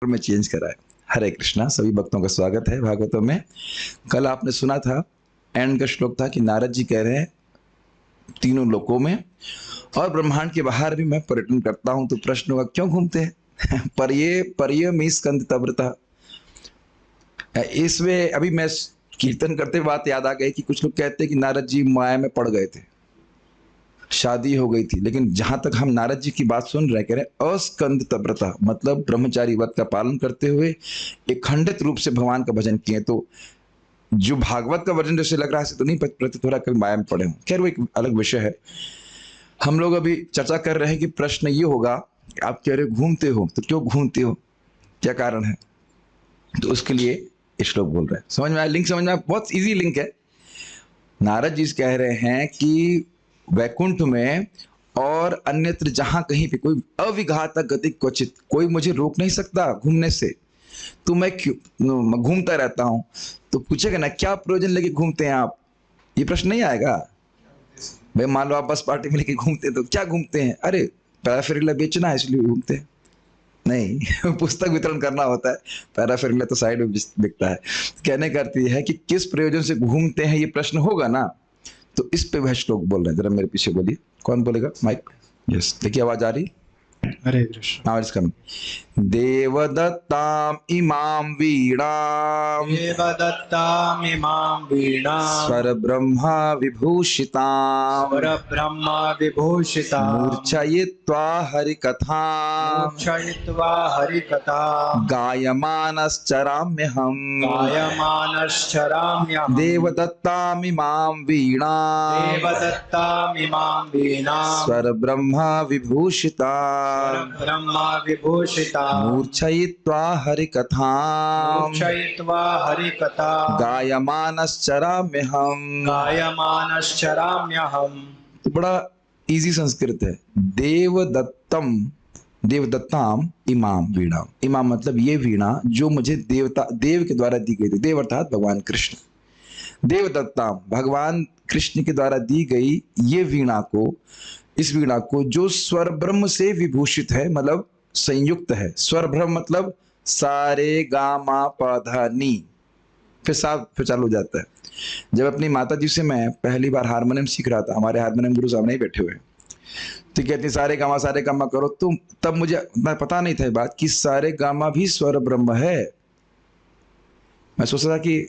में चेंज करा है। हरे कृष्णा, सभी भक्तों का स्वागत है भागवतों में। कल आपने सुना था, एंड का श्लोक था कि नारद जी कह रहे हैं तीनों लोकों में और ब्रह्मांड के बाहर भी मैं पर्यटन करता हूं, तो प्रश्न होगा क्यों घूमते हैं? पर्य में स्कंद तब्रता। इसमें अभी मैं कीर्तन करते बात याद आ गई कि कुछ लोग कहते हैं कि नारद जी माया में पड़ गए थे, शादी हो गई थी, लेकिन जहां तक हम नारद जी की बात सुन रहे, कह रहे अस्कंद तब्रता, मतलब ब्रह्मचारी व्रत का पालन करते हुए एक खंडित रूप से भगवान का भजन किए। तो जो भागवत का वर्जन जैसे लग रहा है तो नहीं प्रतीत हो रहा कभी माया में पड़े हों। खैर वो एक अलग विषय है। हम लोग अभी चर्चा कर रहे हैं कि प्रश्न ये होगा, आप कह रहे हो घूमते हो, तो क्यों घूमते हो, क्या कारण है? तो उसके लिए श्लोक बोल रहे हैं। समझ में आया? लिंक समझ में आया? बहुत इजी लिंक है। नारद जी कह रहे हैं कि वैकुंठ में और अन्यत्र जहां कहीं पे कोई अविघातक गति क्वचित, कोई मुझे रोक नहीं सकता घूमने से, तो मैं क्यों घूमता रहता हूं। तो पूछेगा ना क्या प्रयोजन लेके घूमते हैं आप, ये प्रश्न नहीं आएगा भाई। मान लो आप बस पार्टी में लेके घूमते हैं तो क्या घूमते हैं? अरे पैराफेरिला बेचना है इसलिए घूमते हैं? नहीं। पुस्तक वितरण करना होता है, पैराफेरिला तो साइड में बिकता है। कहने का अर्थ यह है कि किस प्रयोजन से घूमते हैं, ये प्रश्न होगा ना, तो इस पे वह श्लोक बोल रहे हैं। जरा मेरे पीछे बोलिए, कौन बोलेगा? माइक। यस, देखिए आवाज आ रही? हरे कृष्ण। आवाज कम। देवदत्ताम इमाम वीणाम, देवदत्तामिमां वीणां स्वर ब्रह्मा विभूषिताम, स्वरब्रह्म विभूषितां मूर्छयित्वा हरिकथाम, मूर्छयित्वा हरिकथां गायमानश्चराम्यहम्। गायमानश्चराम्यहम्। देवदत्ताम इमाम वीणाम, देवदत्तामिमां वीणां स्वर ब्रह्मा विभूषिताम, स्वरब्रह्म विभूषितां मूर्छयित्वा हरिकथाम, मूर्छयित्वा हरिकथां गायमानश्चराम्यहम्। गायमानश्चराम्यहम्। तो बड़ा इजी संस्कृत है। देवदत्तम, देवदत्ताम इमाम वीणा। इमाम मतलब ये वीणा जो मुझे देव के द्वारा दी गई थी। देव अर्थात भगवान कृष्ण। देवदत्ताम, भगवान कृष्ण के द्वारा दी गई ये वीणा को, इस वीणा को जो स्वर ब्रह्म से विभूषित है, मतलब संयुक्त है। स्वर ब्रह्म मतलब सारे गा मा पा धा नी, फिर चालू हो जाता है। जब अपनी माता जी से मैं पहली बार हारमोनियम सीख रहा था, हमारे हारमोनियम गुरु सामने ही बैठे हुए, तो कहती सारे गामा करो। तो तब मुझे पता नहीं था बात कि सारे गामा भी स्वर ब्रह्म है। मैं सोच रहा था कि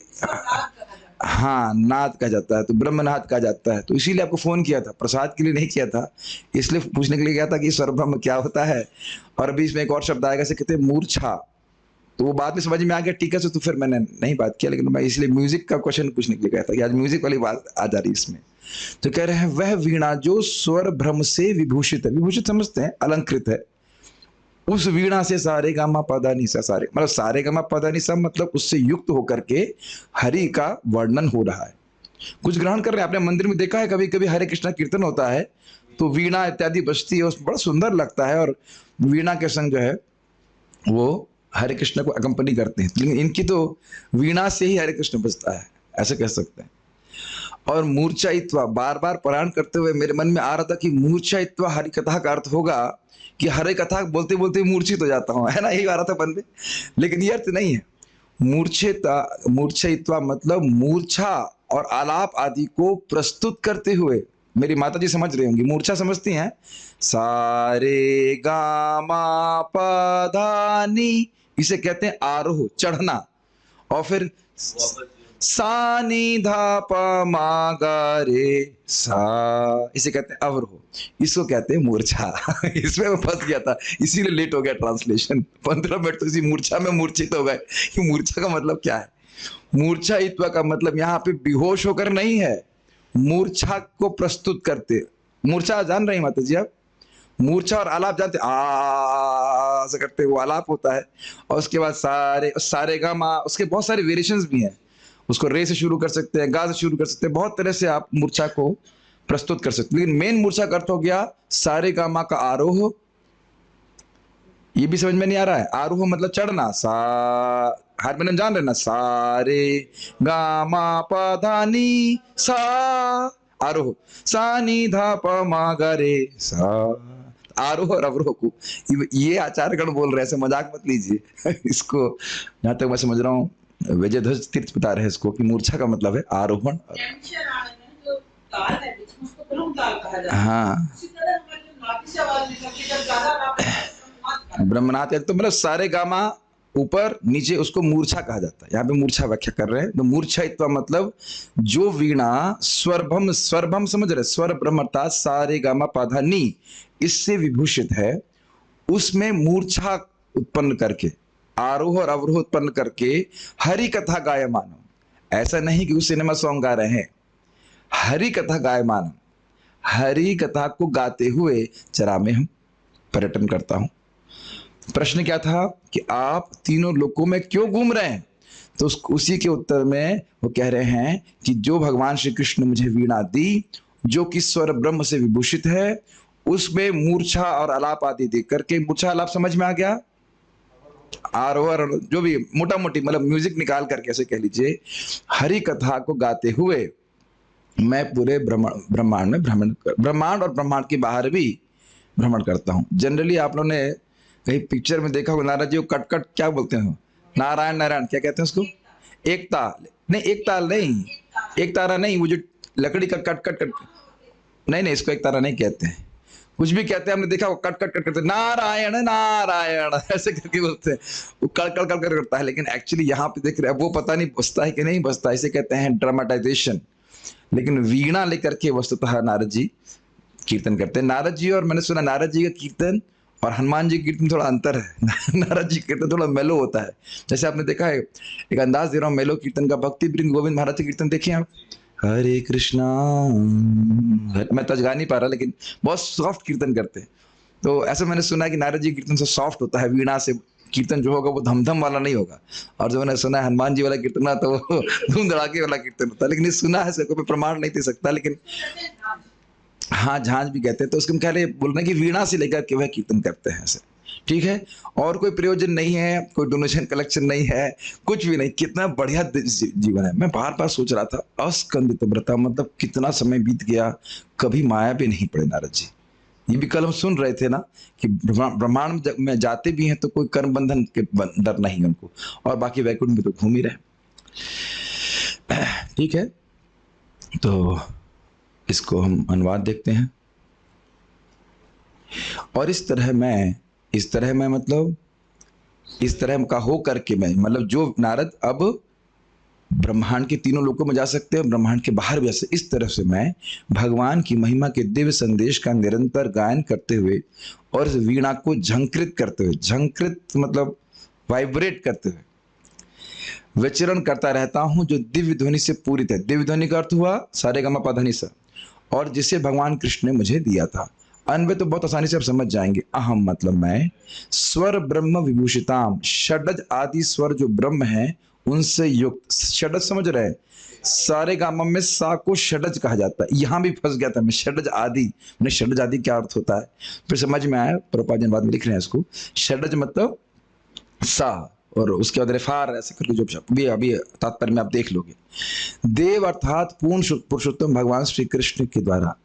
हाँ नाद कहा जाता है, तो ब्रह्मनाद कहा जाता है। तो इसीलिए आपको फोन किया था, प्रसाद के लिए नहीं किया था, इसलिए पूछने के लिए गया था कि स्वर ब्रह्म क्या होता है। और अभी इसमें एक और शब्द आएगा, से कहते हैं मूर्छा, तो वो बाद में समझ में आ गया टीका से, तो फिर मैंने नहीं बात किया। लेकिन मैं इसलिए म्यूजिक का क्वेश्चन पूछने के लिए गया था कि आज म्यूजिक वाली बात आ जा रही इसमें। तो कह रहे हैं वह वीणा जो स्वर भ्रम से विभूषित है, विभूषित समझते हैं अलंकृत है, उस वीणा से सारे गामा पदा निसा, सारे मतलब सारे गामा पदा निसा मतलब उससे युक्त होकर के हरि का वर्णन हो रहा है। कुछ ग्रहण कर रहे हैं। आपने मंदिर में देखा है कभी कभी हरे कृष्णा कीर्तन होता है तो वीणा इत्यादि बजती है, बड़ा सुंदर लगता है, और वीणा के संग जो है वो हरे कृष्ण को अकंपनी करते हैं। लेकिन इनकी तो वीणा से ही हरे कृष्ण बजता है, ऐसे कह सकते हैं। और मूर्छाइत्वा, बार बार पारायण करते हुए मेरे मन में आ रहा था कि मूर्छाइत्वा हरि कथा का अर्थ होगा कि हरे कथा बोलते बोलते मूर्छित हो जाता हूं, है ना, यही आ रहा था मन में। लेकिन ये अर्थ नहीं है। मूर्छित्वा मतलब मूर्छा और आलाप आदि को प्रस्तुत करते हुए। मेरी माता जी समझ रही होंगी, मूर्छा समझती हैं, सारे गामा पधानी, इसे कहते हैं आरोह, चढ़ना। और फिर सा नी धा पा मा गा रे सा, इसे कहते हैं अवरोह, इसको कहते हैं मूर्छा। इसमें मैं फंस गया था, इसीलिए लेट हो गया ट्रांसलेशन। 15 मिनट तो इसी मूर्छा में मूर्छित हो गए कि मूर्छा का मतलब क्या है। मूर्छाइत्व का मतलब यहाँ पे बेहोश होकर नहीं है, मूर्छा को प्रस्तुत करते। मूर्छा जान रही माता जी आप? मूर्छा और आलाप जानते, आ से करते वो आलाप होता है। और उसके बाद सारे गा मा, उसके बहुत सारे वेरिएशंस भी हैं। उसको रे से शुरू कर सकते हैं, गा से शुरू कर सकते हैं, बहुत तरह से आप मूर्छा को प्रस्तुत कर सकते हैं। लेकिन मेन मूर्छा का अर्थ हो गया सारे गा मा का आरोह। ये भी समझ में नहीं आ रहा है? आरोह मतलब चढ़ना। सा, हारमोनियम जान रहे ना, सारे गा मा पा धा नी सा, आरोह, सा नी धा प मा गा रे सा। आरोह और अवरोह को ये आचार्यगण बोल रहे हैं, ऐसे मजाक मत लीजिए। इसको जहां तक मैं समझ रहा हूँ विजयध्वज तीर्थ बता रहे हैं इसको कि मूर्छा का मतलब है आरोहण। जो ताल है बीच में उसको ब्रह्म ताल कहा जाता है। हाँ, उसी तरह हमारी जो नाभि से आवाज निकलती है, जब ज्यादा नाभि से ब्रह्मनाद कहा ब्रह्मनाथ तो मतलब सारे गामा ऊपर नीचे, उसको मूर्छा कहा जाता है। यहाँ पे मूर्छा व्याख्या कर रहे हैं। तो मूर्छाइत्व मतलब जो वीणा स्वरभम, स्वरभम समझ रहे, स्वर ब्रह्म अर्थात सारे गामा पाधा नी, इससे विभूषित है, उसमें मूर्छा उत्पन्न करके, आरोह और अवरोह उत्पन्न करके हरि कथा गायमान। ऐसा नहीं कि वो सिनेमा सॉन्ग गा रहे हैं, हरि कथा गायमान, हरि कथा को गाते हुए चरा में हम पर्यटन करता हूं। प्रश्न क्या था कि आप तीनों लोकों में क्यों घूम रहे हैं? तो उसी के उत्तर में वो कह रहे हैं कि जो भगवान श्री कृष्ण ने मुझे वीणा दी, जो कि स्वर ब्रह्म से विभूषित है, उसमें मूर्छा और आलाप आदि देख करके, मूर्छा आलाप समझ में आ गया, आरोह जो भी मोटा मोटी मतलब म्यूजिक निकाल करके ऐसे कह लीजिए, हरि कथा को गाते हुए मैं पूरे ब्रह्मांड में ब्रह्मांड और ब्रह्मांड के बाहर भी भ्रमण करता हूँ। जनरली आप लोगों ने कहीं पिक्चर में देखा होगा, नारद जी को कट कट क्या बोलते हैं, नारायण नारायण क्या कहते हैं उसको, एक ताल नहीं, एक ताल नहीं, एक तारा नहीं, वो जो लकड़ी का कट कट कट, नहीं नहीं, इसको एक तारा नहीं कहते हैं, कुछ भी कहते हैं, हमने देखा वो कट कट कट करते, नारायण नारायण ऐसे करके बोलते हैं, वो कड़ कड़ कड़ करता है। लेकिन एक्चुअली यहाँ पे देख रहे हैं वो पता नहीं बसता है कि नहीं बसता, इसे कहते हैं ड्रामेटाइजेशन। लेकिन वीणा लेकर के वस्तुतः नारद जी कीर्तन करते हैं। नारद जी, और मैंने सुना नारद जी का कीर्तन और हनुमान जी की कीर्तन थोड़ा अंतर है। नारद जी कीर्तन थोड़ा मेलो होता है, जैसे आपने देखा है, एक अंदाज दे रहा हूँ मेलो कीर्तन का, भक्ति वृंद गोविंद महाराज के कीर्तन देखिए आप, हरे कृष्णा, मैं तज गा नहीं पा रहा लेकिन बहुत सॉफ्ट कीर्तन करते हैं। तो ऐसा मैंने सुना है कि नारद जी कीर्तन से सॉफ्ट होता है, वीणा से कीर्तन जो होगा वो धमधम वाला नहीं होगा। और जो मैंने सुना है हनुमान जी वाला कीर्तन ना, तो वो धूम धड़ाके वाला कीर्तन होता है। लेकिन ये सुना है, कोई प्रमाण नहीं दे सकता, लेकिन हाँ झांझ भी कहते हैं। तो उसके हम कह रहे बोल रहे हैं कि वीणा से लेकर के वह कीर्तन करते हैं ऐसे, ठीक है। और कोई प्रयोजन नहीं है, कोई डोनेशन कलेक्शन नहीं है, कुछ भी नहीं। कितना बढ़िया जीवन है। मैं बार बार सोच रहा था, अस्कंदित व्रता मतलब कितना समय बीत गया, कभी माया पे नहीं पड़े नारद जी। ये भी कल हम सुन रहे थे ना कि ब्रह्मांड में जाते भी हैं तो कोई कर्म बंधन के डर नहीं उनको, और बाकी वैकुंठ में तो घूम ही रहे, ठीक है। तो इसको हम अनुवाद देखते हैं। और इस तरह मैं मतलब इस तरह का हो करके मैं मतलब जो नारद अब ब्रह्मांड के तीनों लोकों में जा सकते हैं, ब्रह्मांड के बाहर भी जा सकते, इस तरह से मैं भगवान की महिमा के दिव्य संदेश का निरंतर गायन करते हुए और वीणा को झंकृत करते हुए, झंकृत मतलब वाइब्रेट करते हुए विचरण करता रहता हूं, जो दिव्य ध्वनि से पूरित है। दिव्य ध्वनि का अर्थ हुआ सारेगामा पाधा सा, और जिसे भगवान कृष्ण ने मुझे दिया था। अन्वय तो बहुत आसानी से आप समझ जाएंगे। अहम मतलब मैं, स्वर ब्रह्म विभूषिताम, षडज आदि स्वर जो ब्रह्म है उनसे युक्त। षडज समझ रहे हैं, सारे गामा में सा को षडज कहा जाता है। यहां भी फंस गया था मैं, षडज आदि, मैंने षडज आदि क्या अर्थ होता है फिर समझ में आया, प्रभुपाद बाद में लिख रहे हैं इसको। षडज मतलब सा, और उसके बाद रेफार ऐसे करके जो भी अभी तात्पर्य में आप देख लोगे। देव अर्थात पूर्ण पुरुषोत्तम भगवान श्री कृष्ण के द्वारा,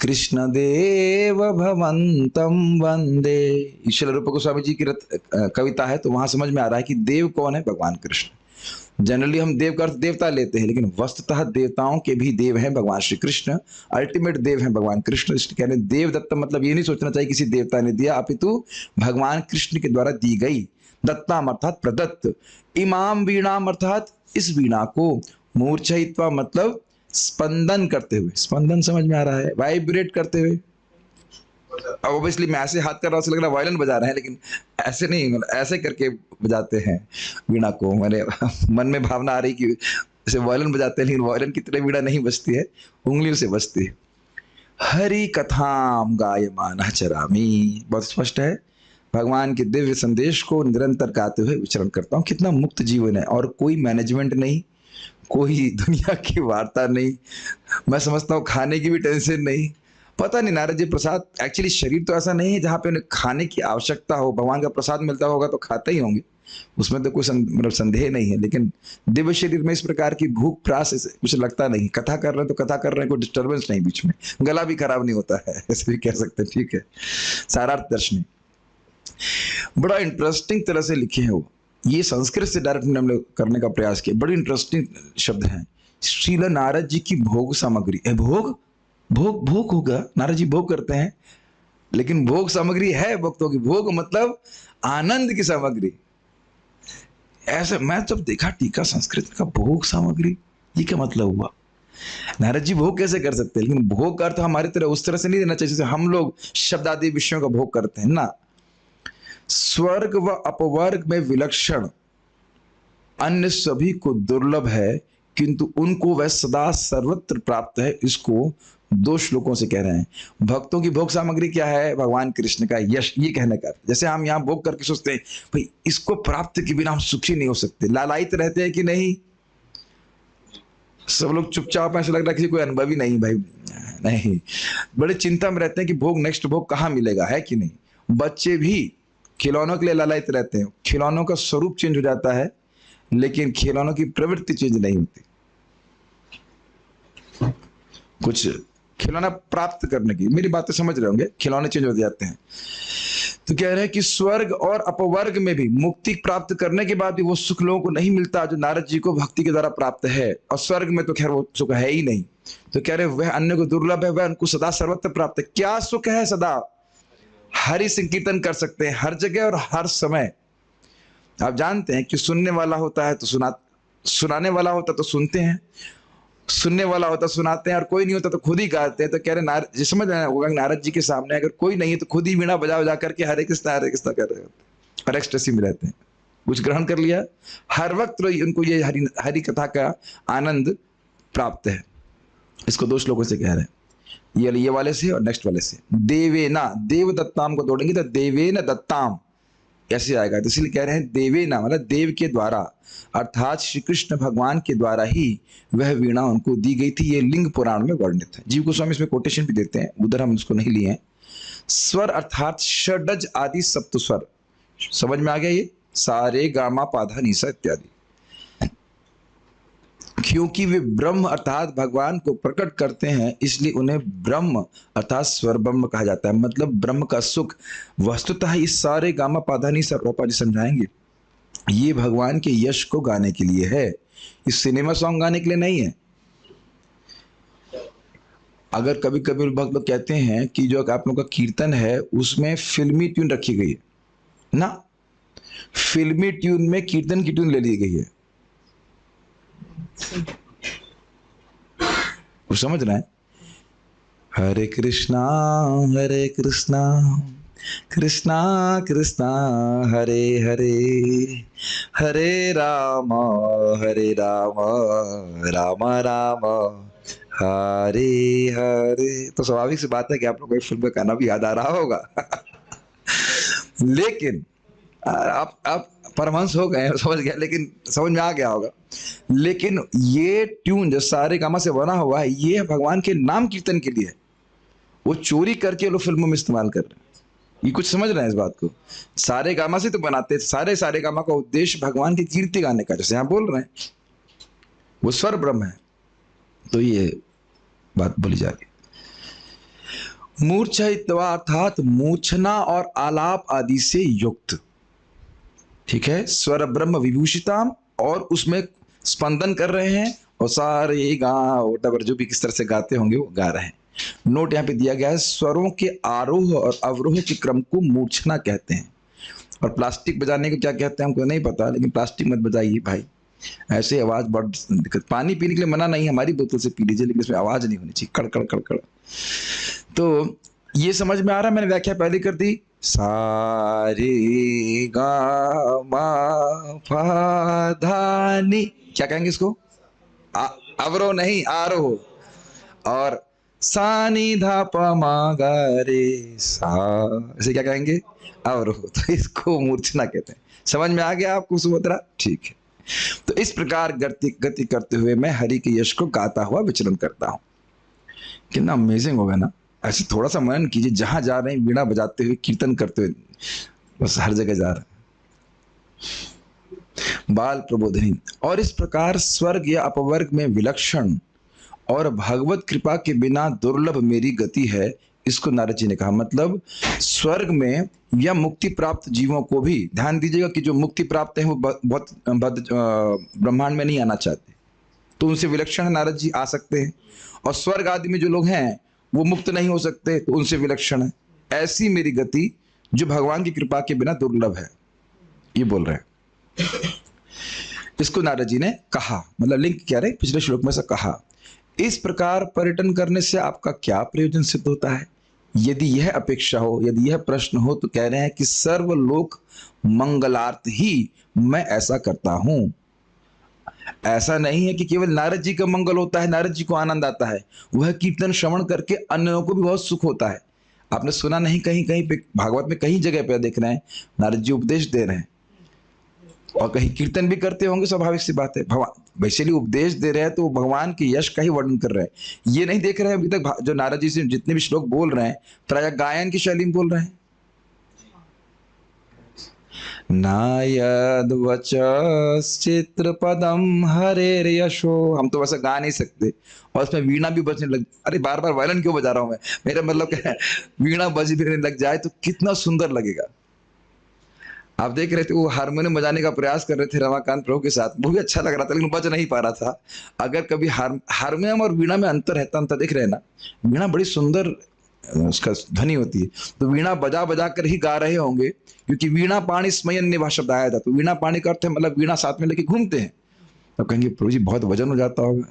कृष्ण देव भवंतम वंदे, ईश्वर रूप गोस्वामी जी की कविता है, तो वहां समझ में आ रहा है कि देव कौन है, भगवान कृष्ण। जनरली हम देव का अर्थ देवता लेते हैं, लेकिन वस्तुतः देवताओं के भी देव हैं भगवान श्री कृष्ण, अल्टीमेट देव हैं भगवान कृष्ण। इसलिए कहने देव दत्त मतलब ये नहीं सोचना चाहिए किसी देवता ने दिया, अपितु भगवान कृष्ण के द्वारा दी गई। दत्ताम अर्थात प्रदत्त, इमाम वीणाम अर्थात इस वीणा को, मूर्छयित्वा मतलब स्पंदन करते हुए, स्पंदन समझ में आ रहा है, वाइब्रेट करते हुए। अब ऑब्वियसली मैं ऐसे हाथ कर रहा हूं, ऐसे लग रहा है वायलिन बजा रहे हैं, लेकिन ऐसे नहीं, ऐसे करके बजाते हैं वीणा को। मेरे मन में भावना आ रही कि जैसे वायलिन बजाते हैं, लेकिन वायलिन की तरह वीणा नहीं बजती है, उंगलियों से बजती है। हरि कथाम गायमान चरामी, बहुत स्पष्ट है, भगवान के दिव्य संदेश को निरंतर गाते हुए विचरण करता हूँ। कितना मुक्त जीवन है, और कोई मैनेजमेंट नहीं, कोई दुनिया की वार्ता नहीं, मैं समझता हूँ खाने की भी टेंशन नहीं। पता नहीं नारद जी प्रसाद, एक्चुअली शरीर तो ऐसा नहीं है जहाँ पे उन्हें खाने की आवश्यकता हो, भगवान का प्रसाद मिलता होगा तो खाते ही होंगे, उसमें तो कोई मतलब संदेह नहीं है, लेकिन दिव्य शरीर में इस प्रकार की भूख प्यास ऐसे कुछ लगता नहीं। कथा कर रहे हैं तो कथा कर रहे हैं, कोई डिस्टर्बेंस नहीं बीच में, गला भी खराब नहीं होता है, ऐसे भी कह सकते हैं। ठीक है, सारार्थ दर्शनी बड़ा इंटरेस्टिंग तरह से लिखे हैं वो, ये संस्कृत से डायरेक्ट हमने करने का प्रयास किया। बड़ी इंटरेस्टिंग शब्द हैं। श्रील नारद जी की भोग सामग्री, भोग भोग भोग होगा, नारद जी भोग करते हैं, लेकिन भोग सामग्री है भक्तों की। भोग मतलब आनंद की सामग्री। ऐसे मैं जब देखा टीका संस्कृत का, भोग सामग्री, ये क्या मतलब हुआ? नारद जी भोग कैसे कर सकते हैं? लेकिन भोग का अर्थ हमारी तरह उस तरह से नहीं देना चाहिए जैसे हम लोग शब्द आदि विषयों का भोग करते हैं ना। स्वर्ग व अपवर्ग में विलक्षण अन्य सभी को दुर्लभ है, किंतु उनको वह सदा सर्वत्र प्राप्त है। इसको 2 श्लोकों से कह रहे हैं। भक्तों की भोग सामग्री क्या है? भगवान कृष्ण का यश, ये कहने का। जैसे हम यहाँ भोग करके सोचते हैं भाई इसको प्राप्त के बिना हम सुखी नहीं हो सकते, लालायित रहते हैं कि नहीं? सब लोग चुपचाप, ऐसा लग रहा है किसी कोई अनुभवी नहीं भाई, नहीं, बड़े चिंता में रहते हैं कि भोग, नेक्स्ट भोग कहाँ मिलेगा, है कि नहीं? बच्चे भी खिलौनों के लिए लालायित रहते हैं। खिलौनों का स्वरूप चेंज हो जाता है, लेकिन खिलौनों की प्रवृत्ति चेंज नहीं होती। कुछ खिलौना प्राप्त करने की, मेरी बातें समझ रहे होंगे, खिलौने चेंज हो जाते हैं। तो कह रहे हैं कि स्वर्ग और अपवर्ग में भी मुक्ति प्राप्त करने के बाद भी वो सुख लोगों को नहीं मिलता जो नारद जी को भक्ति के द्वारा प्राप्त है। और स्वर्ग में तो खैर वो सुख है ही नहीं। तो कह रहे वह अन्य को दुर्लभ है, वह उनको सदा सर्वत्र प्राप्त है। क्या सुख है? सदा हरि संकीर्तन कर सकते हैं हर जगह और हर समय। आप जानते हैं कि सुनने वाला होता है तो सुनाने वाला होता तो सुनते हैं, सुनने वाला होता सुनाते हैं, और कोई नहीं होता तो खुद ही गाते हैं। तो कह रहे नारद जी, समझ रहे हैं, नारद जी के सामने अगर कोई नहीं है तो खुद ही वीणा बजा बजा करके हरे कृष्णा कर रहे होते, और एक्सटेसी में रहते हैं। कुछ ग्रहण कर लिया, हर वक्त उनको ये हरि कथा का आनंद प्राप्त है। इसको 2 श्लोकों से कह रहे हैं, ये वाले से और नेक्स्ट वाले से। देवेना, देव दत्ताम को तोड़ेंगे तो देवेन दत्ताम ऐसे आएगा। तो इसलिए कह रहे हैं देवेना मतलब देव के द्वारा, अर्थात श्री कृष्ण भगवान के द्वारा ही वह वीणा उनको दी गई थी। ये लिंग पुराण में वर्णित है। जीव गोस्वामी इसमें कोटेशन भी देते हैं, उधर हम उसको नहीं लिए हैं। स्वर अर्थात षडज आदि सप्त स्वर, समझ में आ गया? ये सारे गामा पाधा निसा इत्यादि, क्योंकि वे ब्रह्म अर्थात भगवान को प्रकट करते हैं, इसलिए उन्हें ब्रह्म अर्थात स्वर ब्रह्म कहा जाता है। मतलब ब्रह्म का सुख वस्तुतः इस सारे गामा पाधानी सब रूपा जी समझाएंगे, ये भगवान के यश को गाने के लिए है, इस सिनेमा सॉन्ग गाने के लिए नहीं है। अगर कभी कभी भक्त लोग कहते हैं कि जो आप लोगों का कीर्तन है उसमें फिल्मी ट्यून रखी गई है ना, फिल्मी ट्यून में कीर्तन की ट्यून ले ली गई है, वो समझ रहे हैं? हरे कृष्णा कृष्णा कृष्णा हरे हरे, हरे राम राम राम हरे हरे। तो स्वाभाविक सी बात है कि आप लोगों को एक फिल्म का गाना भी याद आ रहा होगा लेकिन आप परमहंस हो गए, समझ गया, लेकिन समझ में आ गया होगा। लेकिन ये ट्यून जो सारे गामा से बना हुआ है, ये भगवान के नाम कीर्तन के लिए, वो चोरी करके लोग फिल्मों में इस्तेमाल कर रहे हैं। ये कुछ समझ रहे हैं इस बात को? सारे गामा से तो बनाते, सारे गामा का उद्देश्य भगवान की कीर्ति गाने का, जैसे आप बोल रहे हैं वो स्वर ब्रह्म है। तो ये बात बोली जा रही है। मूर्छित्वा अर्थात मूर्छना और आलाप आदि से युक्त, ठीक है, स्वर ब्रह्म विभूषिताम, और उसमें स्पंदन कर रहे हैं, और सारे गा जो भी किस तरह से गाते होंगे वो गा रहे हैं। नोट यहाँ पे दिया गया है, स्वरों के आरोह और अवरोह के क्रम को मूर्छना कहते हैं। और प्लास्टिक बजाने को क्या कहते हैं हमको नहीं पता, लेकिन प्लास्टिक मत बजाइए भाई, ऐसे आवाज बड़ दिक्कत। पानी पीने के लिए मना नहीं, हमारी बोतल से पी लीजिए, लेकिन इसमें आवाज नहीं होनी चाहिए, कड़ कड़ कड़। तो ये समझ में आ रहा है? मैंने व्याख्या पहले कर दी। सारे गा मा पा धा नी, क्या कहेंगे इसको? अवरोह नहीं, आरोह। और सा नी धा प मा गा रे सा, इसे क्या कहेंगे? अवरोह। तो इसको मूर्छना कहते हैं। समझ में आ गया आपको सुभद्रा? ठीक है। तो इस प्रकार गति करते हुए मैं हरि के यश को गाता हुआ विचरण करता हूं। कितना अमेजिंग होगा ना। ऐसे थोड़ा सा मनन कीजिए, जहां जा रहे हैं वीणा बजाते हुए, कीर्तन करते हुए, बस हर जगह जा रहे हैं। बाल प्रबोधिनी। और इस प्रकार स्वर्ग या अपवर्ग में विलक्षण और भगवत कृपा के बिना दुर्लभ मेरी गति है, इसको नारद जी ने कहा। मतलब स्वर्ग में या मुक्ति प्राप्त जीवों को भी, ध्यान दीजिएगा कि जो मुक्ति प्राप्त है वो बहुत ब्रह्मांड में नहीं आना चाहते, तो उनसे विलक्षण नारद जी आ सकते हैं। और स्वर्ग आदि में जो लोग हैं वो मुक्त नहीं हो सकते, तो उनसे विलक्षण है। ऐसी मेरी गति जो भगवान की कृपा के बिना दुर्लभ है, ये बोल रहे हैं। इसको नारद जी ने कहा, मतलब लिंक क्या रहे, पिछले श्लोक में से कहा। इस प्रकार पर्यटन करने से आपका क्या प्रयोजन सिद्ध होता है? यदि यह अपेक्षा हो, यदि यह प्रश्न हो, तो कह रहे हैं कि सर्वलोक मंगलार्थ ही मैं ऐसा करता हूं। ऐसा नहीं है कि केवल नारद जी का मंगल होता है, नारद जी को आनंद आता है, वह कीर्तन श्रवण करके अन्यों को भी बहुत सुख होता है। आपने सुना नहीं, कहीं कहीं पे भागवत में कहीं जगह पे देख रहे हैं नारद जी उपदेश दे रहे हैं, और कहीं कीर्तन भी करते होंगे, स्वाभाविक सी बात है। भगवान वैसे ही उपदेश दे रहे हैं तो भगवान के यश का ही वर्णन कर रहे हैं। ये नहीं देख रहे हैं अभी तक जो नारद जी से जितने भी श्लोक बोल रहे हैं प्रायः गायन की शैली में बोल रहे हैं। नायद वचश्चित्र पदम हरेर यशो, हम तो वैसा गा नहीं सकते, और उसमें वीणा भी बजने लग, अरे बार बार वायलिन क्यों बजा रहा हूं मैं, मेरा मतलब क्या है, वीणा बजने लग जाए तो कितना सुंदर लगेगा। आप देख रहे थे वो हारमोनियम बजाने का प्रयास कर रहे थे रमाकांत प्रभु के साथ, वो भी अच्छा लग रहा था, लेकिन बज नहीं पा रहा था। अगर कभी हारमोनियम और वीणा में अंतर रहता देख रहे हैं ना, वीणा बड़ी सुंदर उसका ध्वनि होती है, तो वीणा बजा बजा कर ही गा रहे होंगे, क्योंकि वीणा पाणी स्मयन निभा शब्द आया था, तो वीणा पाणी का अर्थ है मतलब वीणा साथ में लेके घूमते हैं। तो कहेंगे प्रभु जी बहुत वजन हो जाता होगा,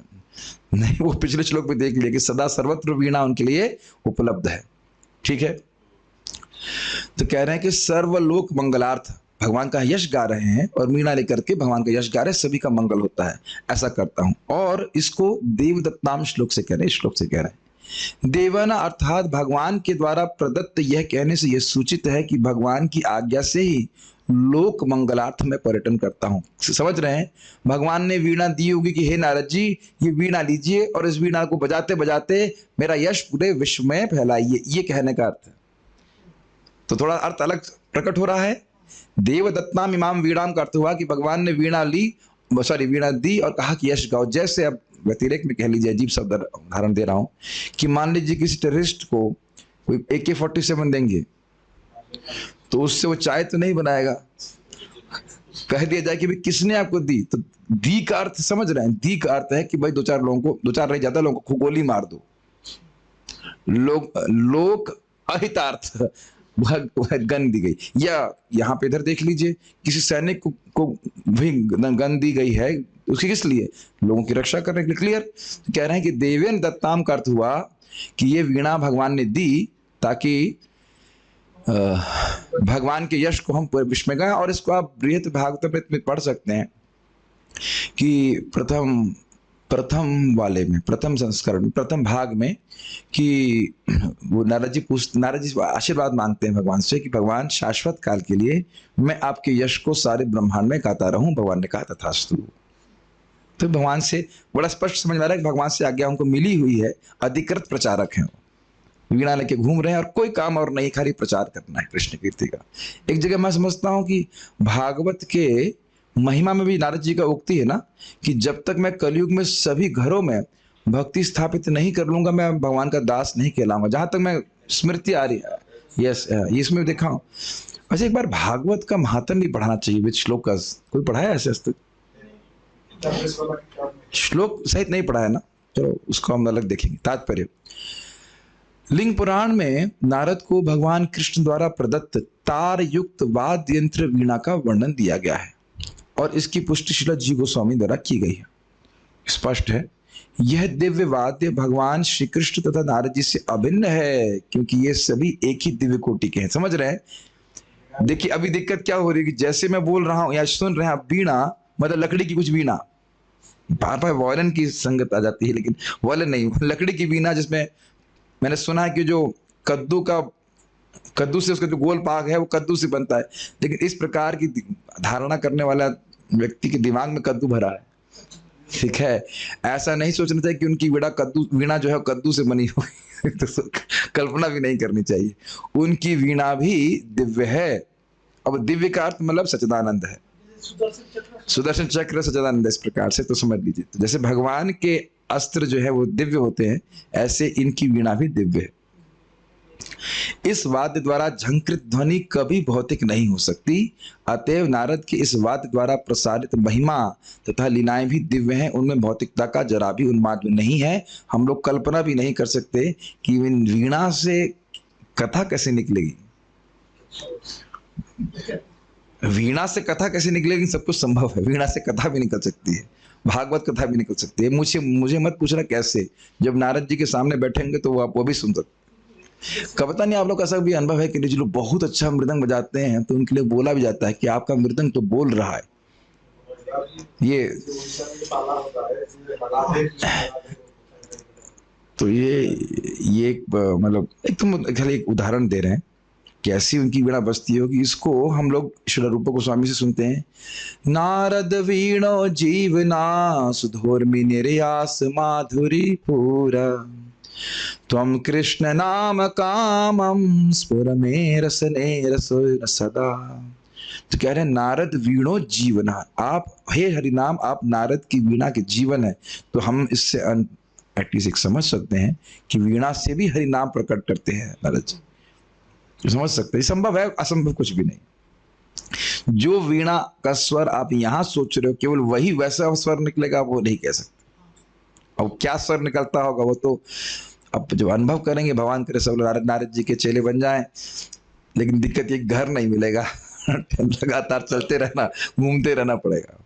नहीं, वो पिछले श्लोक में देख लिया कि सदा सर्वत्र वीणा उनके लिए उपलब्ध है। ठीक है, तो कह रहे हैं कि सर्वलोक मंगलार्थ, भगवान का यश गा रहे हैं और वीणा लेकर के भगवान का यश गा रहे हैं, सभी का मंगल होता है, ऐसा करता हूं। और इसको देवदत्ताम श्लोक से कह रहे हैं, श्लोक से कह रहे हैं। देवाना अर्थात भगवान के द्वारा प्रदत्त यह कहने से यह सूचित है कि भगवान की आज्ञा से ही लोक मंगलार्थ में पर्यटन करता हूं। समझ रहे हैं, भगवान ने वीणा दी होगी कि हे नारद जी ये वीणा लीजिए और इस वीणा को बजाते बजाते मेरा यश पूरे विश्व में फैलाइए, ये कहने का अर्थ है। तो थोड़ा अर्थ अलग प्रकट हो रहा है। देवदत्ताम इमाम वीणाम का अर्थ हुआ कि भगवान ने वीणा दी और कहा कि यश गाओ। जैसे अब व्यतिरेक में कह लीजिए, अजीब शब्द उदाहरण दे रहा हूं कि मान लीजिए किसी टेररिस्ट को कोई AK-47 देंगे तो उससे वो चाय तो नहीं बनाएगा, कह दिया जाए कि भाई किसने आपको दी, तो दी का अर्थ समझ रहे हैं, दी का अर्थ है कि भाई दो चार नहीं ज्यादा लोगों को गोली मार दो। लोक अहितार्थ गन दी गई। या यहाँ पे इधर देख लीजिए, किसी सैनिक को भी गन दी गई है, उसकी किस लिए, लोगों की रक्षा करने के लिए। क्लियर, तो कह रहे हैं कि देवेन दत्ताम का अर्थ हुआ कि ये वीणा भगवान ने दी ताकि भगवान के यश को हम पूरे विश्व में गाएं। और इसको आप बृहत भागवत में पढ़ सकते हैं कि प्रथम संस्करण प्रथम भाग में कि वो नारद जी आशीर्वाद मांगते हैं भगवान से कि भगवान शाश्वत काल के लिए मैं आपके यश को सारे ब्रह्मांड में गाता रहूं। भगवान ने कहा तथास्तु। तो भगवान से बड़ा स्पष्ट समझ में आ रहा है कि भगवान से आज्ञा उनको मिली हुई है, अधिकृत प्रचारक हैं, वीणा लेके घूम रहे हैं और कोई काम और नहीं, खाली प्रचार करना है कृष्ण कीर्ति का। एक जगह मैं समझता हूं कि भागवत के महिमा में भी नारद जी का उक्ति है ना कि जब तक मैं कलयुग में सभी घरों में भक्ति स्थापित नहीं कर लूंगा मैं भगवान का दास नहीं कहलाऊंगा। जहां तक मैं स्मृति आ रही है, यस, इसमें देखा हूं। अच्छा, एक बार भागवत का महात्म भी पढ़ाना चाहिए विद श्लोक का, कोई पढ़ा है ऐसे श्लोक सहित नहीं पढ़ा है ना, चलो उसको हम अलग देखेंगे। तात्पर्य, लिंग पुराण में नारद को भगवान कृष्ण द्वारा प्रदत्त तार युक्त वाद्य यंत्र वीणा का वर्णन दिया गया है और इसकी पुष्टि श्रील जी गोस्वामी द्वारा की गई है। स्पष्ट है यह दिव्य वाद्य भगवान श्री कृष्ण तथा नारद जी से अभिन्न है, क्योंकि ये सभी एक ही दिव्य कोटि के हैं। समझ रहे हैं। देखिए अभी दिक्कत क्या हो रही है कि जैसे मैं बोल रहा हूं या सुन रहे हैं आप, वीणा मतलब लकड़ी की कुछ वीणा, बार बार वॉयलिन की संगत आ जाती है, लेकिन वॉयलिन नहीं, लकड़ी की वीणा, जिसमें मैंने सुना है कि जो कद्दू से उसका जो गोल पाक है वो कद्दू से बनता है, लेकिन इस प्रकार की धारणा करने वाला व्यक्ति के दिमाग में कद्दू भरा है। ठीक है, ऐसा नहीं सोचना चाहिए कि उनकी वीणा जो है कद्दू से बनी हुई तो कल्पना भी नहीं करनी चाहिए। उनकी वीणा भी दिव्य है। अब दिव्य का अर्थ मतलब सच्चिदानंद है। सुदर्शन चक्र सच्चिदानंद इस प्रकार से तो समझ लीजिए। तो जैसे भगवान के अस्त्र जो है वो दिव्य होते हैं, ऐसे इनकी वीणा भी दिव्य है। इस वाद्य द्वारा झंकृत ध्वनि कभी भौतिक नहीं हो सकती, अतएव नारद के इस वाद्य द्वारा प्रसारित महिमा तथा लीलाएं भी दिव्य हैं, उनमें भौतिकता का जरा भी उन्माद नहीं है। हम लोग कल्पना भी नहीं कर सकते कि इन वीणा से कथा कैसे निकलेगी, वीणा से कथा कैसे निकलेगी, सब कुछ संभव है। वीणा से कथा भी निकल सकती है, भागवत कथा भी निकल सकती है। मुझे मत पूछना कैसे, जब नारद जी के सामने बैठेंगे तो आप वो भी सुन सकते। कविता नहीं, आप लोग का ऐसा भी अनुभव है कि जो लोग बहुत अच्छा मृदंग बजाते हैं तो उनके लिए बोला भी जाता है कि आपका मृदंग तो बोल रहा है। ये तो ये एक मतलब एक तुम खाली एक उदाहरण दे रहे हैं कैसी उनकी वीणा बजती होगी। इसको हम लोग श्री रूप गोस्वामी से सुनते हैं। नारद वीणो जीवना सुधोर्मि निर्यास माधुरी पूरा, त्वं कृष्ण नाम कामम स्फुर में रसने रसो सदा। तो कह रहे हैं नारद वीणो जीवना, आप हे हरिनाम आप नारद की वीणा के जीवन है। तो हम इससे एटलीस्ट एक समझ सकते हैं कि वीणा से भी हरिनाम प्रकट करते हैं नारद जी, समझ सकते हैं। संभव है, असंभव कुछ भी नहीं। जो वीणा का स्वर आप यहां सोच रहे हो केवल वही वैसा स्वर निकलेगा, वो नहीं कह सकते। और क्या स्वर निकलता होगा वो तो अब जब अनुभव करेंगे, भगवान करे सब लोग नारद जी के चेले बन जाएं। लेकिन दिक्कत ये घर नहीं मिलेगा लगातार चलते रहना, घूमते रहना पड़ेगा।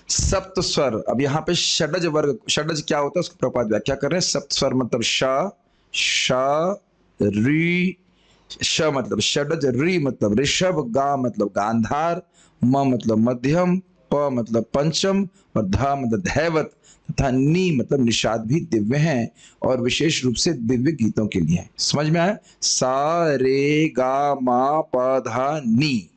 सप्त स्वर, अब यहाँ पे षडज वर्ग, षडज क्या होता है उसको प्रपात व्याख्या कर रहे हैं। सप्त स्वर मतलब श, श, री, श मतलब षडज, री मतलब ऋषभ, गा मतलब गांधार, म मतलब मध्यम, प मतलब पंचम और ध मतलब धैवत तथा नी मतलब निषाद भी दिव्य हैं और विशेष रूप से दिव्य गीतों के लिए है। समझ में आया? सा रे गा मा प धा नी,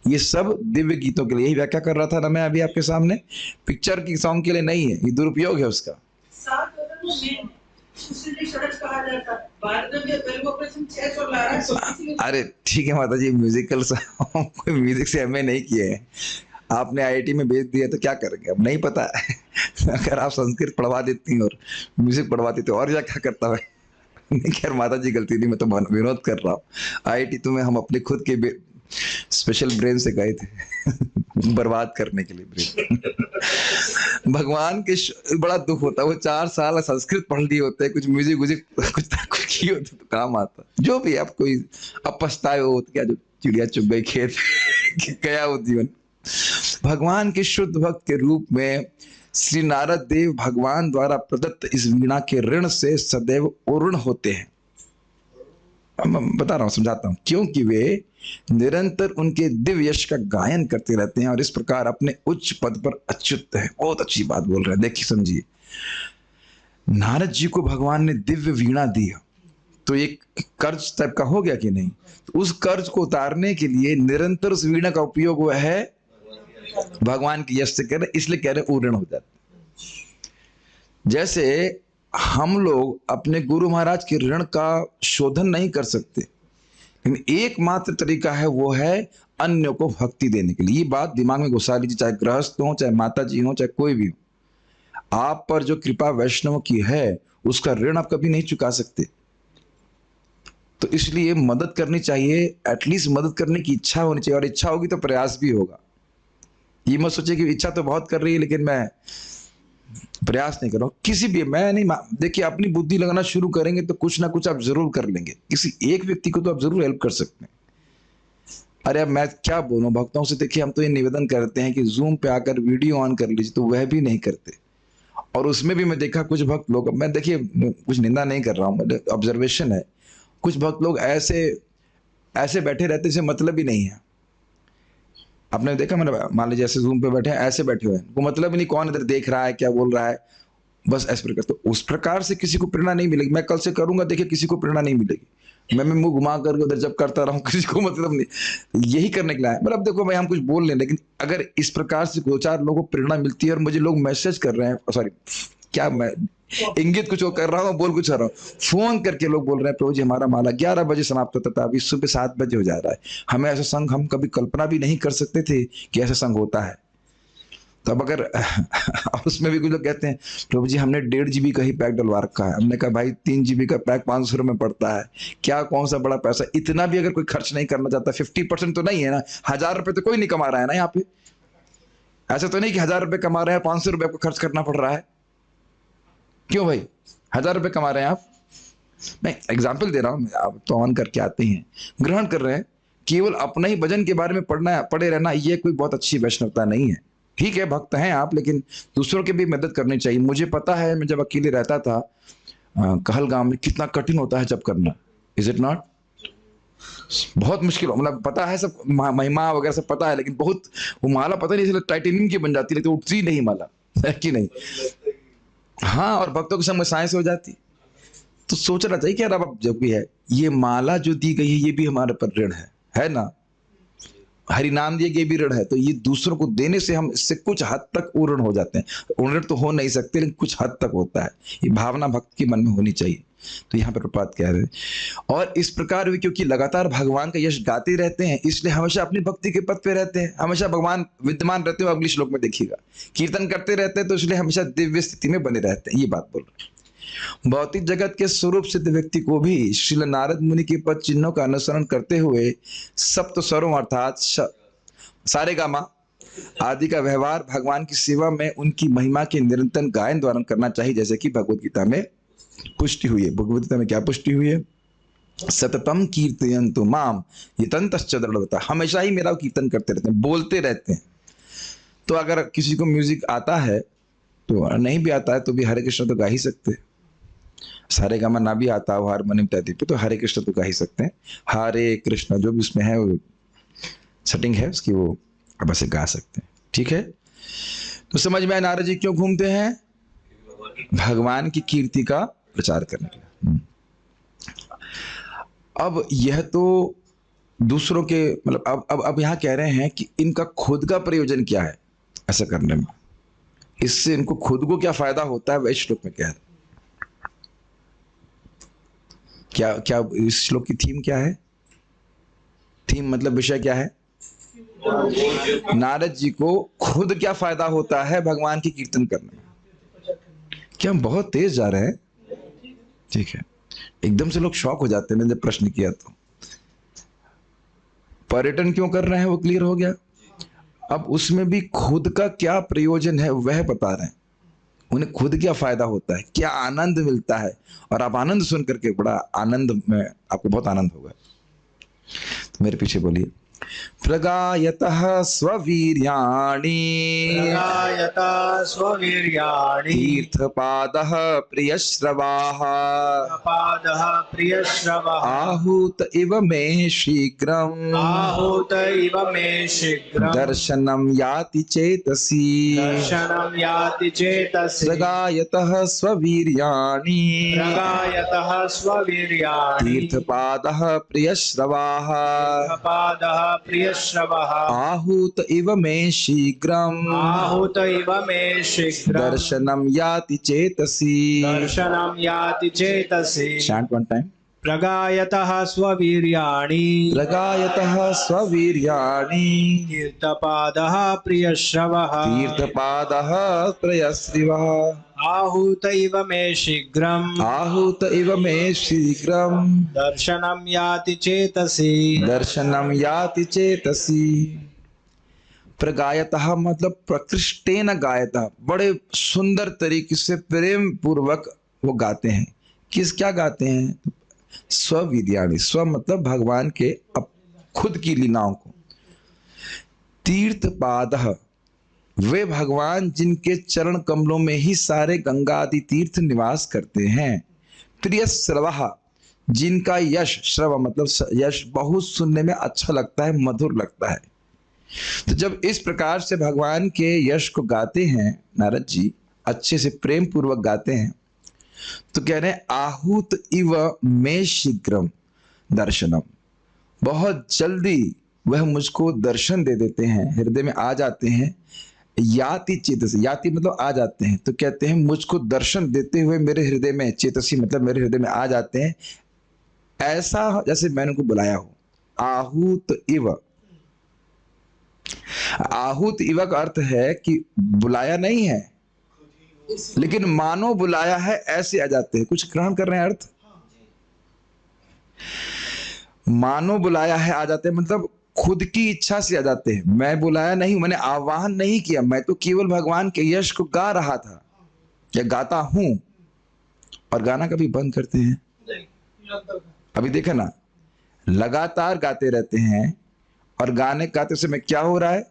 ये सब दिव्य गीतों के लिए। यही व्याख्या कर रहा था ना मैं अभी आपके सामने। पिक्चर की सॉन्ग के लिए नहीं है, ये दुरुपयोग है उसका। सात होता तो मेन है, इसलिए षडज कहा जाता है। बाद में तेलुगु ऑपरेशन 6 चल रहा है तो इसीलिए। अरे ठीक है माता जी, म्यूजिकल कोई म्यूजिक से एमए नहीं किए हैं, आपने आईआईटी में भेज दिया तो क्या करेंगे, अब नहीं पता है। अगर आप संस्कृत पढ़वा देती और म्यूजिक पढ़वाती तो और क्या करता है। नहीं खैर माता जी गलती नहीं, मैं तो विनोद कर रहा हूँ। आईआईटी तुम्हें हम अपने खुद के स्पेशल ब्रेन से गए थे बर्बाद करने के लिए ब्रेन। भगवान के बड़ा दुख होता है, वो 4 साल संस्कृत पढ़ लिए होते हैं, कुछ म्यूजिक कुछ किए होते तो काम आता। जो भी आप कोई अब पछताए हो तो क्या, जो चिड़िया चुग गई खेत गया वो जीवन। भगवान के शुद्ध भक्त के रूप में श्री नारद देव भगवान द्वारा प्रदत्त इस वीणा के ऋण से सदैव उऋण होते हैं। मैं बता रहा हूं, समझाता हूं। क्योंकि वे निरंतर उनके दिव्य यश का गायन करते रहते हैं और इस प्रकार अपने उच्च पद पर अच्युत है। बहुत अच्छी बात बोल रहे हैं, देखिए समझिए। नारद जी को भगवान ने दिव्य वीणा दी तो एक कर्ज टाइप का हो गया कि नहीं? तो उस कर्ज को उतारने के लिए निरंतर उस वीणा का उपयोग हुआ है भगवान की यश से कह रहे, इसलिए कह रहे उऋण हो जाते। जैसे हम लोग अपने गुरु महाराज के ऋण का शोधन नहीं कर सकते, लेकिन एकमात्र तरीका है वो है अन्यों को भक्ति देने के लिए। ये बात दिमाग में घुसा लीजिए, चाहे गृहस्थ हो, चाहे माता जी हो, चाहे कोई भी हो। आप पर जो कृपा वैष्णव की है उसका ऋण आप कभी नहीं चुका सकते। तो इसलिए मदद करनी चाहिए, एटलीस्ट मदद करने की इच्छा होनी चाहिए, और इच्छा होगी तो प्रयास भी होगा। ये मत सोचिए कि इच्छा तो बहुत कर रही है लेकिन मैं प्रयास नहीं कर रहा हूं। किसी भी, मैं नहीं, देखिए अपनी बुद्धि लगाना शुरू करेंगे तो कुछ ना कुछ आप जरूर कर लेंगे। किसी एक व्यक्ति को तो आप जरूर हेल्प कर सकते हैं। अरे अब मैं क्या बोलूं भक्तों से, देखिए हम तो ये निवेदन करते हैं कि जूम पे आकर वीडियो ऑन कर लीजिए, तो वह भी नहीं करते। और उसमें भी मैं देखा कुछ भक्त लोग, मैं देखिए कुछ निंदा नहीं कर रहा हूँ, ऑब्जर्वेशन है, कुछ भक्त लोग ऐसे बैठे रहते जैसे मतलब ही नहीं है। आपने देखा, मैंने मान लीजिए ऐसे जूम पे बैठे हैं, ऐसे बैठे हुए हैं, वो मतलब ही नहीं कौन इधर देख रहा है, क्या बोल रहा है, बस ऐसे प्रकार। तो उस प्रकार से किसी को प्रेरणा नहीं मिलेगी। मैं कल से करूंगा, देखिए किसी को प्रेरणा नहीं मिलेगी। मैं मुंह घुमा कर उधर जब करता रहूं, किसी को मतलब नहीं। यही करने के लिए है। मतलब देखो भाई, हम कुछ बोल लें, लेकिन अगर इस प्रकार से 2-4 लोगों को प्रेरणा मिलती है और मुझे लोग मैसेज कर रहे हैं, सॉरी क्या मैं इंगित कुछ और कर रहा हूँ, बोल कुछ रहा हूँ। फोन करके लोग बोल रहे हैं प्रभु जी हमारा माला 11 बजे समाप्त होता था, अभी सुबह 7 बजे हो जा रहा है। हमें ऐसा संघ हम कभी कल्पना भी नहीं कर सकते थे कि ऐसा संघ होता है। तो अब अगर उसमें भी कुछ लोग कहते हैं प्रभु जी हमने 1.5 GB का ही पैक डलवा रखा है। हमने कहा भाई 3 GB का पैक 500 रुपये में पड़ता है, क्या कौन सा बड़ा पैसा। इतना भी अगर कोई खर्च नहीं करना चाहता, 50% तो नहीं है ना। 1000 रुपये तो कोई नहीं कमा रहा है ना यहाँ पे। ऐसा तो नहीं कि 1000 रुपये कमा रहे हैं 500 रुपये आपको खर्च करना पड़ रहा है। क्यों भाई 1000 रुपये कमा रहे हैं आप? मैं एग्जाम्पल दे रहा हूँ, आप तो ऑन करके आते हैं, ग्रहण कर रहे हैं। केवल अपना ही भजन के बारे में पढ़े रहना ये कोई बहुत अच्छी वैष्णवता नहीं है। ठीक है भक्त हैं आप, लेकिन दूसरों की भी मदद करनी चाहिए। मुझे पता है, मैं जब अकेले रहता था कहलगांव में, कितना कठिन होता है जब करना। Is it not? बहुत मुश्किल, मतलब पता है सब महिमा वगैरह सब पता है, लेकिन बहुत वो माला पता नहीं चला टाइटेनियम की बन जाती है, तो उठती नहीं माला, है कि नहीं? हाँ, और भक्तों के संग में साइंस हो जाती। तो सोचना चाहिए कि यार अब जब भी है ये माला जो दी गई है ये भी हमारे पर ऋण है ना। हरि नाम दिए गए भी ऋण है, तो ये दूसरों को देने से हम इससे कुछ हद तक ऋण हो जाते हैं। ऋण तो हो नहीं सकते, लेकिन कुछ हद तक होता है। ये भावना भक्त के मन में होनी चाहिए। तो यहाँ पर प्रपात कह रहे हैं, और इस प्रकार भी क्योंकि लगातार भगवान का यश गाते रहते हैं, इसलिए हमेशा अपनी भक्ति के पथ पे रहते हैं, हमेशा भगवान विद्यमान रहते हो। अगले श्लोक में देखिएगा, कीर्तन करते रहते हैं तो इसलिए हमेशा दिव्य स्थिति में बने रहते हैं। ये बात बोल रहे हैं। भौतिक जगत के स्वरूप सिद्ध व्यक्ति को भी श्रील नारद मुनि के पद चिन्हों का अनुसरण करते हुए सप्त स्वरों अर्थात सारे गामा आदि का व्यवहार भगवान की सेवा में उनकी महिमा के निरंतर गायन द्वारा करना चाहिए, जैसे कि भगवत गीता में पुष्टि हुई है। भगवत गीता में क्या पुष्टि हुई है? सततम कीर्तयन्तु माम यतन्तश्च दृढ़वता। हमेशा ही मेरा कीर्तन करते रहते हैं, बोलते रहते हैं। तो अगर किसी को म्यूजिक आता है तो नहीं भी आता है तो भी हरे कृष्ण तो गा ही सकते हैं। सारे गामा ना भी आता हो हारमोनियम इत्यादि पे, तो हरे कृष्ण तो गा ही सकते हैं। हरे कृष्ण जो भी उसमें है वो सेटिंग है उसकी, वो अब ऐसे गा सकते हैं। ठीक है, तो समझ में आया नारद जी क्यों घूमते हैं? भगवान की कीर्ति का प्रचार करने के लिए। अब यह तो दूसरों के मतलब अब यहाँ कह रहे हैं कि इनका खुद का प्रयोजन क्या है ऐसा करने में, इससे इनको खुद को क्या फायदा होता है, वह श्लोक में कह रहे हैं। क्या इस श्लोक की थीम क्या है? थीम मतलब विषय क्या है? नारद जी को खुद क्या फायदा होता है भगवान की कीर्तन करने में। क्या हम बहुत तेज जा रहे हैं? ठीक है, एकदम से लोग शॉक हो जाते हैं। मैंने जब प्रश्न किया तो पर्यटन क्यों कर रहे हैं वो क्लियर हो गया। अब उसमें भी खुद का क्या प्रयोजन है वह बता रहे हैं। उन्हें खुद क्या फायदा होता है, क्या आनंद मिलता है। और आप आनंद सुन करके बड़ा आनंद में आपको बहुत आनंद होगा। तो मेरे पीछे बोलिए, प्रगायतः स्ववीर्याणि प्रगायतः स्ववीर्याणि तीर्थपादः प्रियश्रवाः पादः प्रियश्रवः आहूत इव मे शीघ्रम् आहूत इव मे शीघ्रम् दर्शनं याति चेतसि दर्शनं याति चेतसि प्रगायतः स्ववीर्याणि प्रगायतः स्ववीर्याणि तीर्थपादः प्रियश्रवाः पादः प्रियश्रवः आहूत इव मे शीघ्रम् आहूत इव मे शीघ्रम् दर्शनं याति चेतसि। दर्शनं याति चेतसि। Chant one time. प्रगायतः स्ववीर्याणि प्रगायतः स्ववीर्याणि तीर्थपादः प्रियश्रवः तीर्थपादः प्रियश्रवः आहूत इव मे शीघ्रम् आहूत इव मे शीघ्रम् दर्शनं याति चेतसि। दर्शनं याति चेतसि। प्रगायतः मतलब प्रकृष्टेन गायतः, बड़े सुंदर तरीके से प्रेम पूर्वक वो गाते हैं। क्या गाते हैं? स्ववीर्याणि, स्व मतलब भगवान के खुद की लीलाओं को। तीर्थपादः, वे भगवान जिनके चरण कमलों में ही सारे गंगा आदि तीर्थ निवास करते हैं। प्रिय श्रवः, जिनका यश, श्रव मतलब यश बहुत सुनने में अच्छा लगता है, मधुर लगता है। तो जब इस प्रकार से भगवान के यश को गाते हैं नारद जी, अच्छे से प्रेम पूर्वक गाते हैं, तो कह रहे हैं आहूत इव मे शीघ्रम दर्शनम, बहुत जल्दी वह मुझको दर्शन दे देते हैं, हृदय में आ जाते हैं। याति चेतसी, याति मतलब आ जाते हैं, तो कहते हैं मुझको दर्शन देते हुए मेरे हृदय में, चेतसी मतलब मेरे हृदय में आ जाते हैं, ऐसा जैसे मैंने उनको बुलाया हो। आहूत इव, आहूत इव का अर्थ है कि बुलाया नहीं है, लेकिन मानो बुलाया है ऐसे आ जाते हैं। कुछ ग्रहण कर रहे हैं अर्थ? मानो बुलाया है आ जाते हैं मतलब खुद की इच्छा से आ जाते हैं। मैं बुलाया नहीं, मैंने आह्वान नहीं किया, मैं तो केवल भगवान के यश को गा रहा था या गाता हूं। और गाना कभी बंद करते हैं? अभी देखा ना, लगातार गाते रहते हैं, और गाने गाते समय क्या हो रहा है?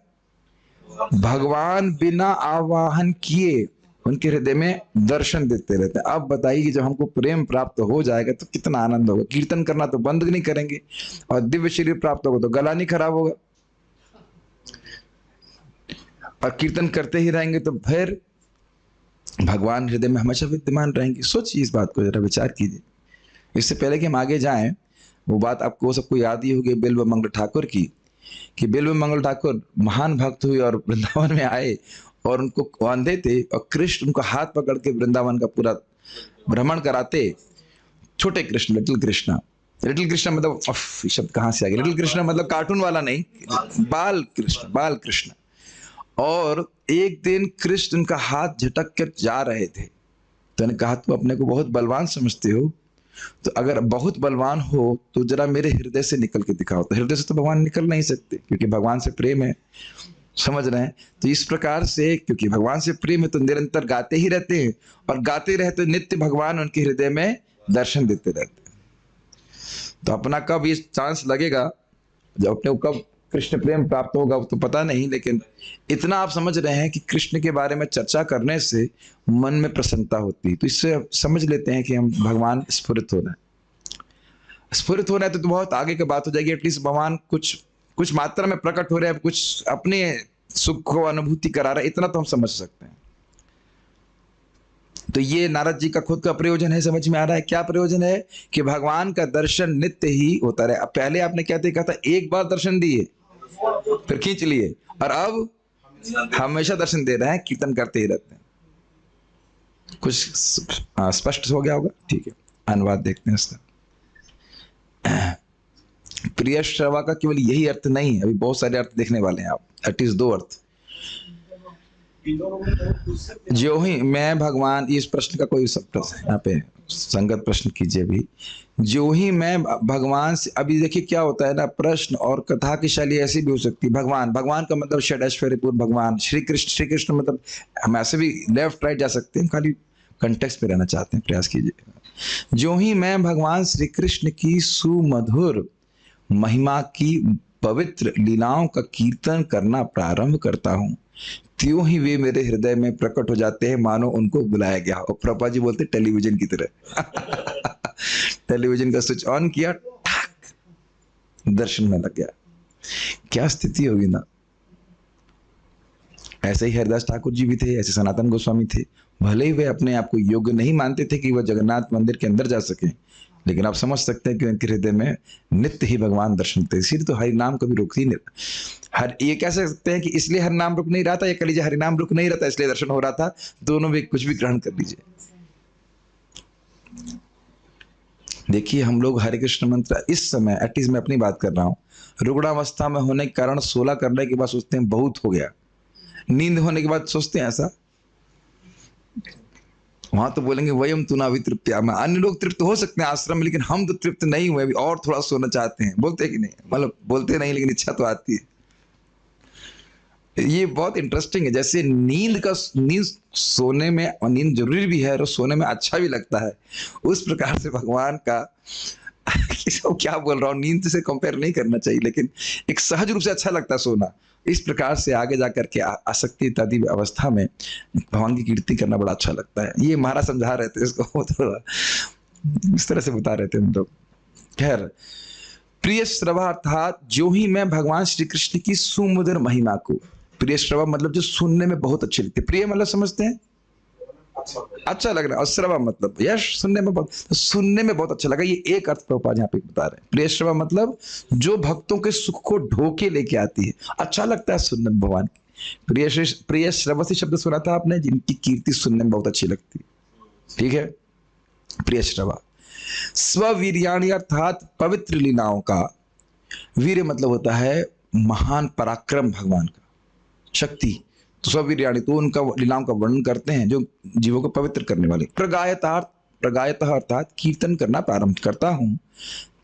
भगवान बिना आवाहन किए उनके हृदय में दर्शन देते रहते हैं। अब बताइए कि जब हमको प्रेम प्राप्त हो जाएगा तो कितना आनंद होगा। कीर्तन करना तो बंद नहीं करेंगे, और दिव्य शरीर प्राप्त होगा तो गला नहीं खराब होगा, और कीर्तन करते ही रहेंगे तो फिर भगवान हृदय में हमेशा विद्यमान रहेंगे। सोचिए इस बात को, जरा विचार कीजिए। इससे पहले कि हम आगे जाएं, वो बात आपको सबको याद ही होगी बिल्व मंगल ठाकुर की, कि बिल्व मंगल ठाकुर महान भक्त हुए और वृंदावन में आए, और उनको अंधे थे, और कृष्ण उनको हाथ पकड़ के वृंदावन का पूरा भ्रमण कराते। छोटे कृष्ण, लिटिल कृष्णा। लिटिल कृष्णा मतलब ये शब्द कहाँ से आ गया? लिटिल कृष्णा मतलब कार्टून वाला नहीं, बाल कृष्ण, बाल कृष्ण। और एक दिन कृष्ण उनका हाथ झटक कर जा रहे थे, तो उन्होंने कहा तुम अपने को बहुत बलवान समझते हो, तो अगर बहुत बलवान हो तो जरा मेरे हृदय से निकल के दिखाओ। तो हृदय से तो भगवान निकल नहीं सकते, क्योंकि भगवान से प्रेम है, समझ रहे हैं? तो इस प्रकार से क्योंकि भगवान से प्रेम है तो निरंतर गाते ही रहते हैं, और गाते रहते नित्य भगवान उनके हृदय में दर्शन देते रहते हैं। तो अपना कब ये चांस लगेगा, जब अपने को कब कृष्ण प्रेम प्राप्त होगा तो पता नहीं, लेकिन इतना आप समझ रहे हैं कि कृष्ण के बारे में चर्चा करने से मन में प्रसन्नता होती है। तो इससे समझ लेते हैं कि हम भगवान स्फुरित हो रहे हैं। स्फुरित हो रहे हैं तो बहुत आगे की बात हो जाएगी। एटलीस्ट भगवान कुछ मात्रा में प्रकट हो रहे हैं, कुछ अपने सुख को अनुभूति करा रहे हैं, इतना तो हम समझ सकते हैं। तो ये नारद जी का खुद का प्रयोजन है, समझ में आ रहा है? क्या प्रयोजन है? कि भगवान का दर्शन नित्य ही होता रहे। अब पहले आपने क्या कहा था? एक बार दर्शन दिए फिर खींच लिए, और अब हमेशा दर्शन दे रहे हैं, कीर्तन करते ही रहते हैं। कुछ स्पष्ट हो गया होगा? ठीक है, अनुवाद देखते हैं इसका। प्रिय श्रवा का केवल यही अर्थ नहीं है, अभी बहुत सारे अर्थ देखने वाले हैं आप। एटलीस्ट 2 अर्थ। जो ही मैं भगवान, इस प्रश्न का कोई यहाँ पे संगत प्रश्न कीजिए भी। जो ही मैं भगवान से, अभी देखिए क्या होता है ना, प्रश्न और कथा की शैली ऐसी भी हो सकती है। भगवान का मतलब षडैश्वर्यपूर्ण भगवान। श्री कृष्ण मतलब हम ऐसे भी लेफ्ट राइट जा सकते हैं, खाली कंटेक्स्ट पे रहना चाहते हैं, प्रयास कीजिए। जो ही मैं भगवान श्री कृष्ण की सुमधुर महिमा की पवित्र लीलाओं का कीर्तन करना प्रारंभ करता हूँ, त्यों ही वे मेरे हृदय में प्रकट हो जाते हैं, मानो उनको बुलाया गया। और प्रभुपाद जी बोलते टेलीविजन की तरह। टेलीविजन का स्विच ऑन किया, दर्शन में लग गया। क्या स्थिति होगी ना। ऐसे ही हरिदास ठाकुर जी भी थे, ऐसे सनातन गोस्वामी थे। भले ही वे अपने आप को योग्य नहीं मानते थे कि वह जगन्नाथ मंदिर के अंदर जा सके, लेकिन आप समझ सकते हैं कि उनके हृदय में नित्य ही भगवान दर्शन देते। इसीलिए तो हरि नाम कभी रुक ही नहीं। ये कह सकते हैं कि इसलिए हरि नाम रुक नहीं रहा था, या कह लीजिए हरि नाम रुक नहीं रहा था इसलिए दर्शन हो रहा था। दोनों में कुछ भी ग्रहण कर लीजिए। देखिए हम लोग हरे कृष्ण मंत्र इस समय, एटलीस्ट मैं अपनी बात कर रहा हूँ, रुग्णावस्था में होने के कारण 16 करने के बाद सोचते हैं बहुत हो गया। नींद होने के बाद सोचते हैं ऐसा, वहां तो बोलेंगे वयम तु ना वितृप्त्या। अन्य लोग तृप्त हो सकते हैं आश्रम में, लेकिन हम तो तृप्त नहीं हुए, अभी और थोड़ा सोना चाहते हैं। बोलते हैं कि नहीं? मतलब बोलते नहीं, लेकिन इच्छा तो आती है। ये बहुत इंटरेस्टिंग है। जैसे नींद सोने में, और नींद जरूरी भी है और सोने में अच्छा भी लगता है, उस प्रकार से भगवान का क्या बोल रहा हूँ, नींद से कंपेयर नहीं करना चाहिए, लेकिन एक सहज रूप से अच्छा लगता है सोना। इस प्रकार से आगे जाकर के आसक्ति इत्यादि अवस्था में भगवान की कीर्ति करना बड़ा अच्छा लगता है। ये महाराज समझा रहे थे इसको, थोड़ा इस तरह से बता रहे थे हम लोग। खैर, प्रिय श्रवा अर्थात जो ही मैं भगवान श्री कृष्ण की सुमधुर महिमा को, प्रिय श्रवा मतलब जो सुनने में बहुत अच्छी लगती है। प्रिय मतलब समझते हैं अच्छा लग रहा है, और श्रवा मतलब यश सुनने में बहुत अच्छा लगा। ये एक अर्थ प्रभुपाद यहाँ पे बता रहे हैं। प्रिय श्रवा मतलब जो भक्तों के सुख को ढोके लेके आती है, अच्छा लगता है सुनने में भगवान की। प्रिय श्रवसी शब्द सुना था आपने, जिनकी कीर्ति सुनने में बहुत अच्छी लगती है, ठीक है, प्रिय श्रवा। स्ववीर्याणि अर्थात पवित्र लीलाओं का, वीर्य मतलब होता है महान पराक्रम, भगवान का शक्ति, तो स्ववीर्याणि तो उनका लीलाओं का वर्णन करते हैं जो जीवों को पवित्र करने वाले। प्रगायतः अर्थात कीर्तन करना प्रारंभ करता हूं।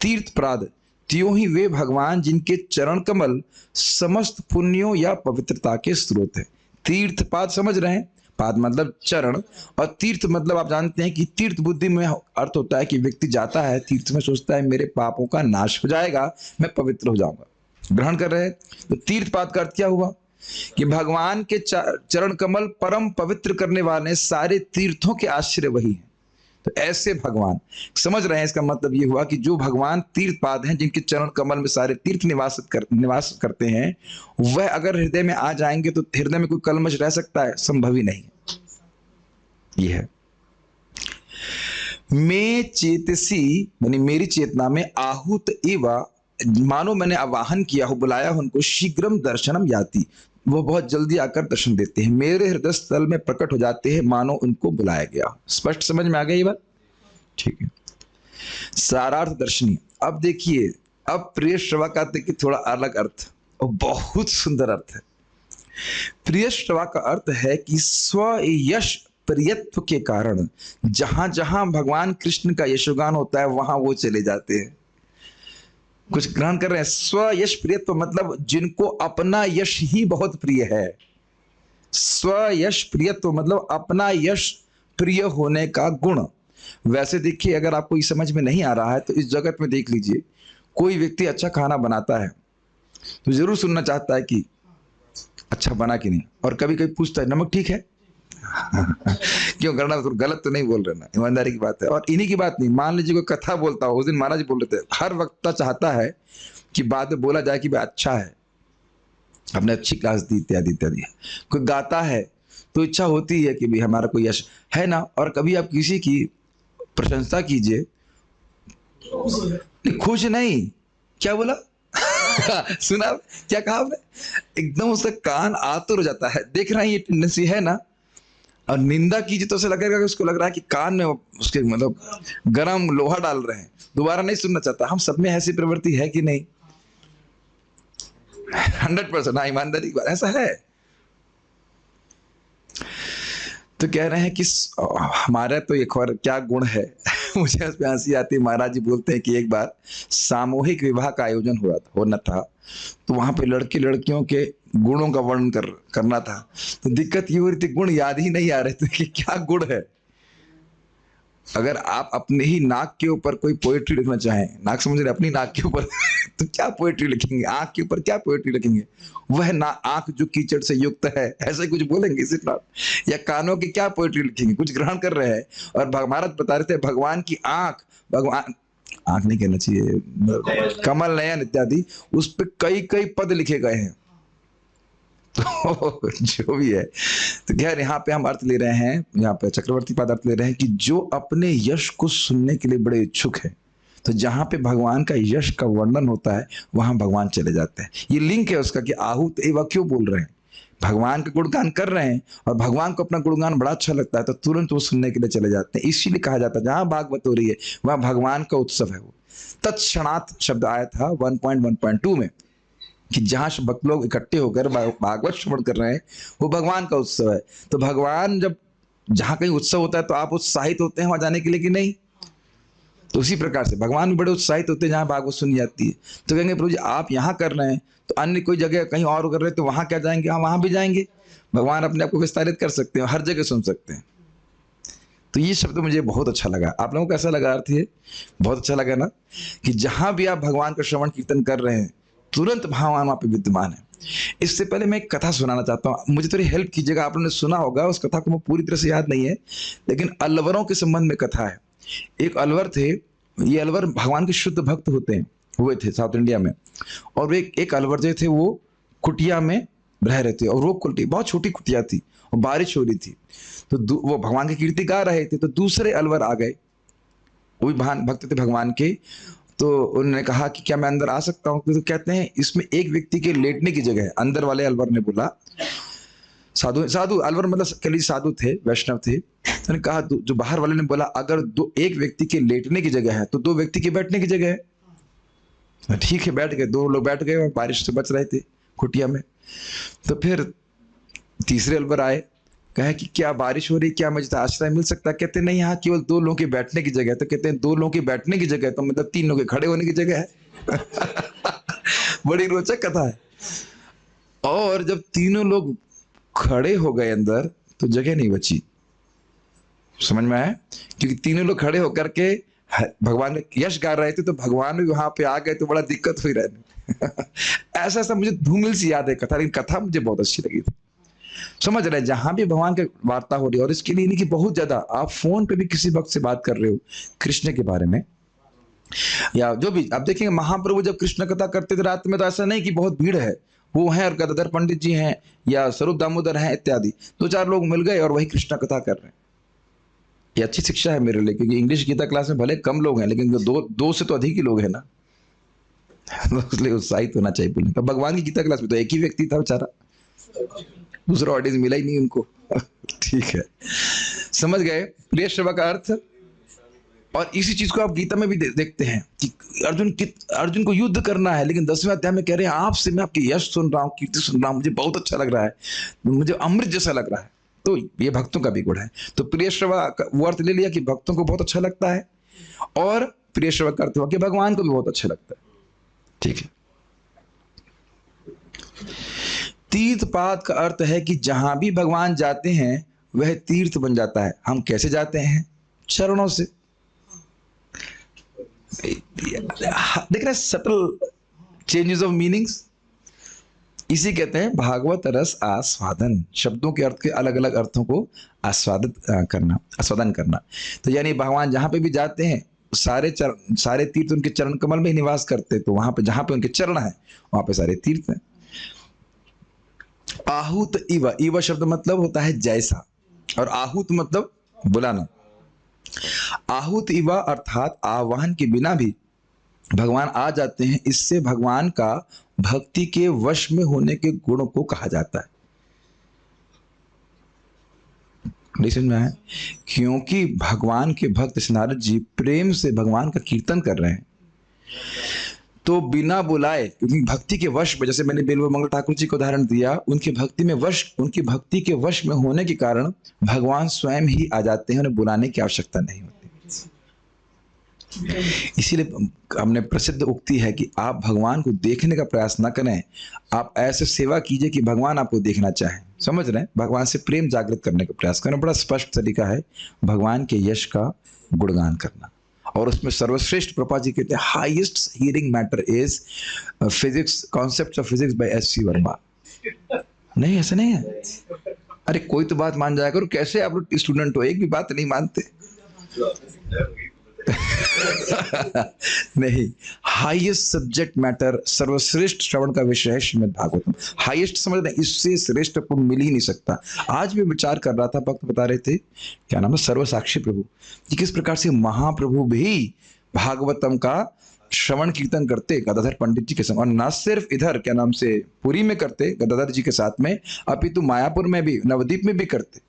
तीर्थप्राद त्यों ही वे भगवान जिनके चरण कमल समस्त पुण्यों या पवित्रता के स्रोत है। तीर्थपाद समझ रहे हैं, पाद मतलब चरण, और तीर्थ मतलब आप जानते हैं कि तीर्थ बुद्धि में अर्थ होता है कि व्यक्ति जाता है तीर्थ में, सोचता है मेरे पापों का नाश हो जाएगा, मैं पवित्र हो जाऊंगा, ग्रहण कर रहे हैं। तो तीर्थपाद का अर्थ क्या हुआ कि भगवान के चरण कमल परम पवित्र करने वाले, सारे तीर्थों के आश्रय वही हैं। तो ऐसे भगवान, समझ रहे हैं, इसका मतलब ये हुआ कि जो भगवान तीर्थपाद हैं, जिनके चरण कमल में सारे तीर्थ निवास करते हैं, वह अगर हृदय में आ जाएंगे तो हृदय में कोई कलमश रह सकता है? संभव ही नहीं। ये है मैं चेतसी, यानी मेरी चेतना में आहूत एवा, मानो मैंने आवाहन किया हो, बुलाया हो उनको, शीघ्रम दर्शनम याति, वो बहुत जल्दी आकर दर्शन देते हैं, मेरे हृदय स्थल में प्रकट हो जाते हैं, मानो उनको बुलाया गया। स्पष्ट समझ में आ गई ये बात? ठीक है। सारार्थ दर्शनी। अब देखिए, अब प्रिय श्रवा का देखिए थोड़ा अलग अर्थ और बहुत सुंदर अर्थ है। प्रिय श्रवा का अर्थ है कि स्व यश प्रियत्व के कारण जहां जहां भगवान कृष्ण का यशोगान होता है वहां वो चले जाते हैं। कुछ ग्रहण कर रहे हैं? स्व यश प्रियत्व मतलब जिनको अपना यश ही बहुत प्रिय है। स्व यश प्रियत्व मतलब अपना यश प्रिय होने का गुण। वैसे देखिए, अगर आपको ये समझ में नहीं आ रहा है तो इस जगत में देख लीजिए, कोई व्यक्ति अच्छा खाना बनाता है तो जरूर सुनना चाहता है कि अच्छा बना कि नहीं, और कभी कभी पूछता है नमक ठीक है? क्यों करना, तो गलत तो नहीं बोल रहे ना, ईमानदारी की बात है। और इन्हीं की बात नहीं, मान लीजिए कोई कथा बोलता हो, उस दिन महाराज जी बोल रहे थे, हर वक्ता चाहता है कि बाद में बोला जाए कि भाई अच्छा है, आपने अच्छी क्लास दी, इत्यादि इत्यादि। कोई गाता है तो इच्छा होती है कि भाई हमारा कोई यश है ना। और कभी आप किसी की प्रशंसा कीजिए, खुश नहीं, क्या बोला? सुना क्या कहा आपने? एकदम उसका कान आतुर हो जाता है। देख रहे हैं ये टेंडेंसी है ना। और निंदा कीजिए तो उसे लगेगा कि उसको लग रहा है कि कान में उसके मतलब गरम लोहा डाल रहे हैं, दोबारा नहीं सुनना चाहता। हम सब में ऐसी प्रवृत्ति है कि नहीं? 100%। हाँ, ईमानदारी की बात ऐसा है। तो कह रहे हैं कि हमारा तो एक और क्या गुण है। मुझे उस पर हंसी आती है। महाराज जी बोलते हैं कि एक बार सामूहिक विवाह का आयोजन होना था, तो वहां पे लड़के लड़कियों के गुणों का वर्णन करना था। तो दिक्कत ये हो रही थी, गुण याद ही नहीं आ रहे थे कि क्या गुण है। अगर आप अपने ही नाक के ऊपर कोई पोएट्री लिखना चाहें, नाक समझ रहे, अपनी नाक के ऊपर तो क्या पोएट्री लिखेंगे? आंख के ऊपर क्या पोएट्री लिखेंगे? वह ना आंख जो कीचड़ से युक्त है, ऐसे कुछ बोलेंगे इसी तरह। या कानों की क्या पोएट्री लिखेंगे? कुछ ग्रहण कर रहे हैं। और महाराज बता रहे थे भगवान की आंख, भगवान आंख नहीं कहना चाहिए, कमल नयन इत्यादि, उस पर कई कई पद लिखे गए हैं। तो जो भी है, तो खैर यहाँ पे हम अर्थ ले रहे हैं, यहाँ पे चक्रवर्ती पद अर्थ ले रहे हैं कि जो अपने यश को सुनने के लिए बड़े इच्छुक है, तो जहां पे भगवान का यश का वर्णन होता है वहां भगवान चले जाते हैं। ये लिंक है उसका कि आहूत एवं क्यों बोल रहे हैं, भगवान का गुणगान कर रहे हैं और भगवान को अपना गुणगान बड़ा अच्छा लगता है, तो तुरंत वो सुनने के लिए चले जाते हैं। इसीलिए कहा जाता है जहां भागवत हो रही है वहां भगवान का उत्सव है। वो तत्क्षणात शब्द आया था 1.1.2 में कि जहां भक्त लोग इकट्ठे होकर भागवत श्रवण कर रहे हैं वो भगवान का उत्सव है। तो भगवान जब जहां कहीं उत्सव होता है तो आप उत्साहित होते हैं वहां जाने के लिए कि नहीं? तो उसी प्रकार से भगवान भी बड़े उत्साहित होते हैं जहां भागवत सुनी जाती है। तो कहेंगे प्रभु जी आप यहाँ कर रहे हैं तो अन्य कोई जगह कहीं और कर रहे हैं तो वहां क्या जाएंगे? हम वहां भी जाएंगे। भगवान अपने आप को विस्तारित कर सकते हैं, हर जगह सुन सकते हैं। तो ये शब्द मुझे बहुत अच्छा लगा। आप लोगों को कैसा लगा अर्थ? ये बहुत अच्छा लगा ना, कि जहां भी आप भगवान का श्रवण कीर्तन कर रहे हैं तुरंत भगवान वहां पे विद्यमान है। इससे पहले मैं एक कथा सुनाना चाहता हूँ, मुझे थोड़ी हेल्प कीजिएगा। आप लोगों ने सुना होगा, उस कथा को मैं पूरी तरह से याद नहीं है, लेकिन अलवरों के संबंध में कथा है। एक अलवर थे, ये अलवर भगवान के शुद्ध भक्त हुए थे साउथ इंडिया में। और एक अलवर जो थे वो कुटिया में रह रहे थे, और वो कुटिया बहुत छोटी कुटिया थी और बारिश हो रही थी। तो वो भगवान की कीर्ति गा रहे थे, तो दूसरे अलवर आ गए, वो भी भक्त थे भगवान के। तो उन्होंने कहा कि क्या मैं अंदर आ सकता हूँ? तो कहते हैं इसमें एक व्यक्ति के लेटने की जगह है। अंदर वाले अलवर ने बोला साधु साधु अलवर मतलब कल साधु थे, वैष्णव थे। उन्होंने कहा जो बाहर वाले ने बोला अगर एक व्यक्ति के लेटने की जगह है तो 2 व्यक्ति के बैठने की जगह है। ठीक है, बैठ गए, 2 लोग बैठ गए और बारिश से बच रहे थे कुटिया में। तो फिर तीसरे अलवर आए, कहे कि क्या बारिश हो रही, क्या मुझे आश्रय मिल सकता है? कहते नहीं, यहाँ केवल 2 लोगों के बैठने की जगह है। तो कहते हैं 2 लोगों के बैठने की जगह है तो मतलब 3 लोगों के खड़े होने की जगह है। बड़ी रोचक कथा है। और जब तीनों लोग खड़े हो गए अंदर तो जगह नहीं बची। समझ में आया? क्योंकि तीनों लोग खड़े होकर के भगवान ने यश गा रहे थे तो भगवान भी वहां पे आ गए तो बड़ा दिक्कत हुई रहने। ऐसा ऐसा मुझे धूमिल सी याद है कथा, लेकिन कथा मुझे बहुत अच्छी लगी थी। समझ रहे, जहां भी भगवान की वार्ता हो रही है, और इसके लिए नहीं कि बहुत ज्यादा आप फोन पे भी किसी वक्त से बात कर रहे हो कृष्ण के बारे में या जो भी, आप देखेंगे महाप्रभु जब कृष्ण कथा करते थे रात में तो ऐसा नहीं कि बहुत भीड़ है, वो हैं और गदाधर पंडित जी हैं या स्वरूप दामोदर हैं इत्यादि, 2-4 लोग मिल गए और वही कृष्ण कथा कर रहे हैं। ये अच्छी शिक्षा है मेरे लिए, क्योंकि इंग्लिश गीता क्लास में भले कम लोग हैं लेकिन दो से तो अधिक ही लोग हैं ना, इसलिए उत्साहित होना चाहिए बोलने। तो भगवान की गीता क्लास में तो एक ही व्यक्ति था बेचारा, दूसरा ऑडियंस मिला ही नहीं उनको। ठीक है, समझ गए प्रिय श्रवक का अर्थ। और इसी चीज को आप गीता में भी देखते हैं कि अर्जुन को युद्ध करना है, लेकिन 10वें अध्याय में कह रहे हैं आपसे मैं आपके यश सुन रहा हूँ, कीर्ति सुन रहा हूँ, मुझे बहुत अच्छा लग रहा है, मुझे अमृत जैसा लग रहा है। तो ये भक्तों का भी गुण है। तो प्रिय श्रवक वो अर्थ ले लिया कि भक्तों को बहुत अच्छा लगता है, और प्रिय श्रवक का अर्थ हुआ कि भगवान को भी बहुत अच्छा लगता है। ठीक है। तीर्थपाद का अर्थ है कि जहां भी भगवान जाते हैं वह तीर्थ बन जाता है। हम कैसे जाते हैं? चरणों से। देख रहे सटल चेंजेस ऑफ मीनिंग्स, इसी कहते हैं भागवत रस आस्वादन। शब्दों के अर्थ के अलग अलग अर्थों को आस्वादन करना। तो यानी भगवान जहां पे भी जाते हैं सारे तीर्थ उनके चरण कमल में ही निवास करते, तो वहां पे जहां पे उनके चरण है वहां पे सारे तीर्थ हैं। आहूत इव शब्द मतलब होता है जैसा, और आहूत मतलब बुलाना। आहूत इव अर्थात आह्वान के बिना भी भगवान आ जाते हैं। इससे भगवान का भक्ति के वश में होने के गुणों को कहा जाता है। नहीं समझ में आया? क्योंकि भगवान के भक्त नारद जी प्रेम से भगवान का कीर्तन कर रहे हैं, तो बिना बुलाए, क्योंकि भक्ति के वश में, जैसे मैंने बेलवमंगल ठाकुर जी को उदाहरण दिया, उनकी भक्ति के वश में होने के कारण भगवान स्वयं ही आ जाते हैं, उन्हें बुलाने की आवश्यकता नहीं होती। इसीलिए हमने प्रसिद्ध उक्ति है कि आप भगवान को देखने का प्रयास न करें, आप ऐसे सेवा कीजिए कि भगवान आपको देखना चाहें। समझ रहे हैं? भगवान से प्रेम जागृत करने का प्रयास करना बड़ा स्पष्ट तरीका है भगवान के यश का गुणगान करना। और उसमें सर्वश्रेष्ठ प्रभुपाद जी कहते हैं highest hearing matter is physics, concept of physics bye SC. Verma. नहीं, ऐसा नहीं है। अरे कोई तो बात मान जाया करो, कैसे आप लोग स्टूडेंट हो, एक भी बात नहीं मानते। नहीं, हाईएस्ट सब्जेक्ट मैटर, सर्वश्रेष्ठ श्रवण का विषय है श्रीमद् भागवतम। हाईएस्ट समझ रहे हैं, इससे श्रेष्ठ को मिल ही नहीं सकता। आज भी विचार कर रहा था, भक्त बता रहे थे, क्या नाम है, सर्वसाक्षी प्रभु, कि किस प्रकार से महाप्रभु भी भागवतम का श्रवण कीर्तन करते गदाधर पंडित जी के संग, और न सिर्फ इधर क्या नाम से पुरी में करते गदाधर जी के साथ में, अपितु मायापुर में भी, नवद्वीप में भी करते।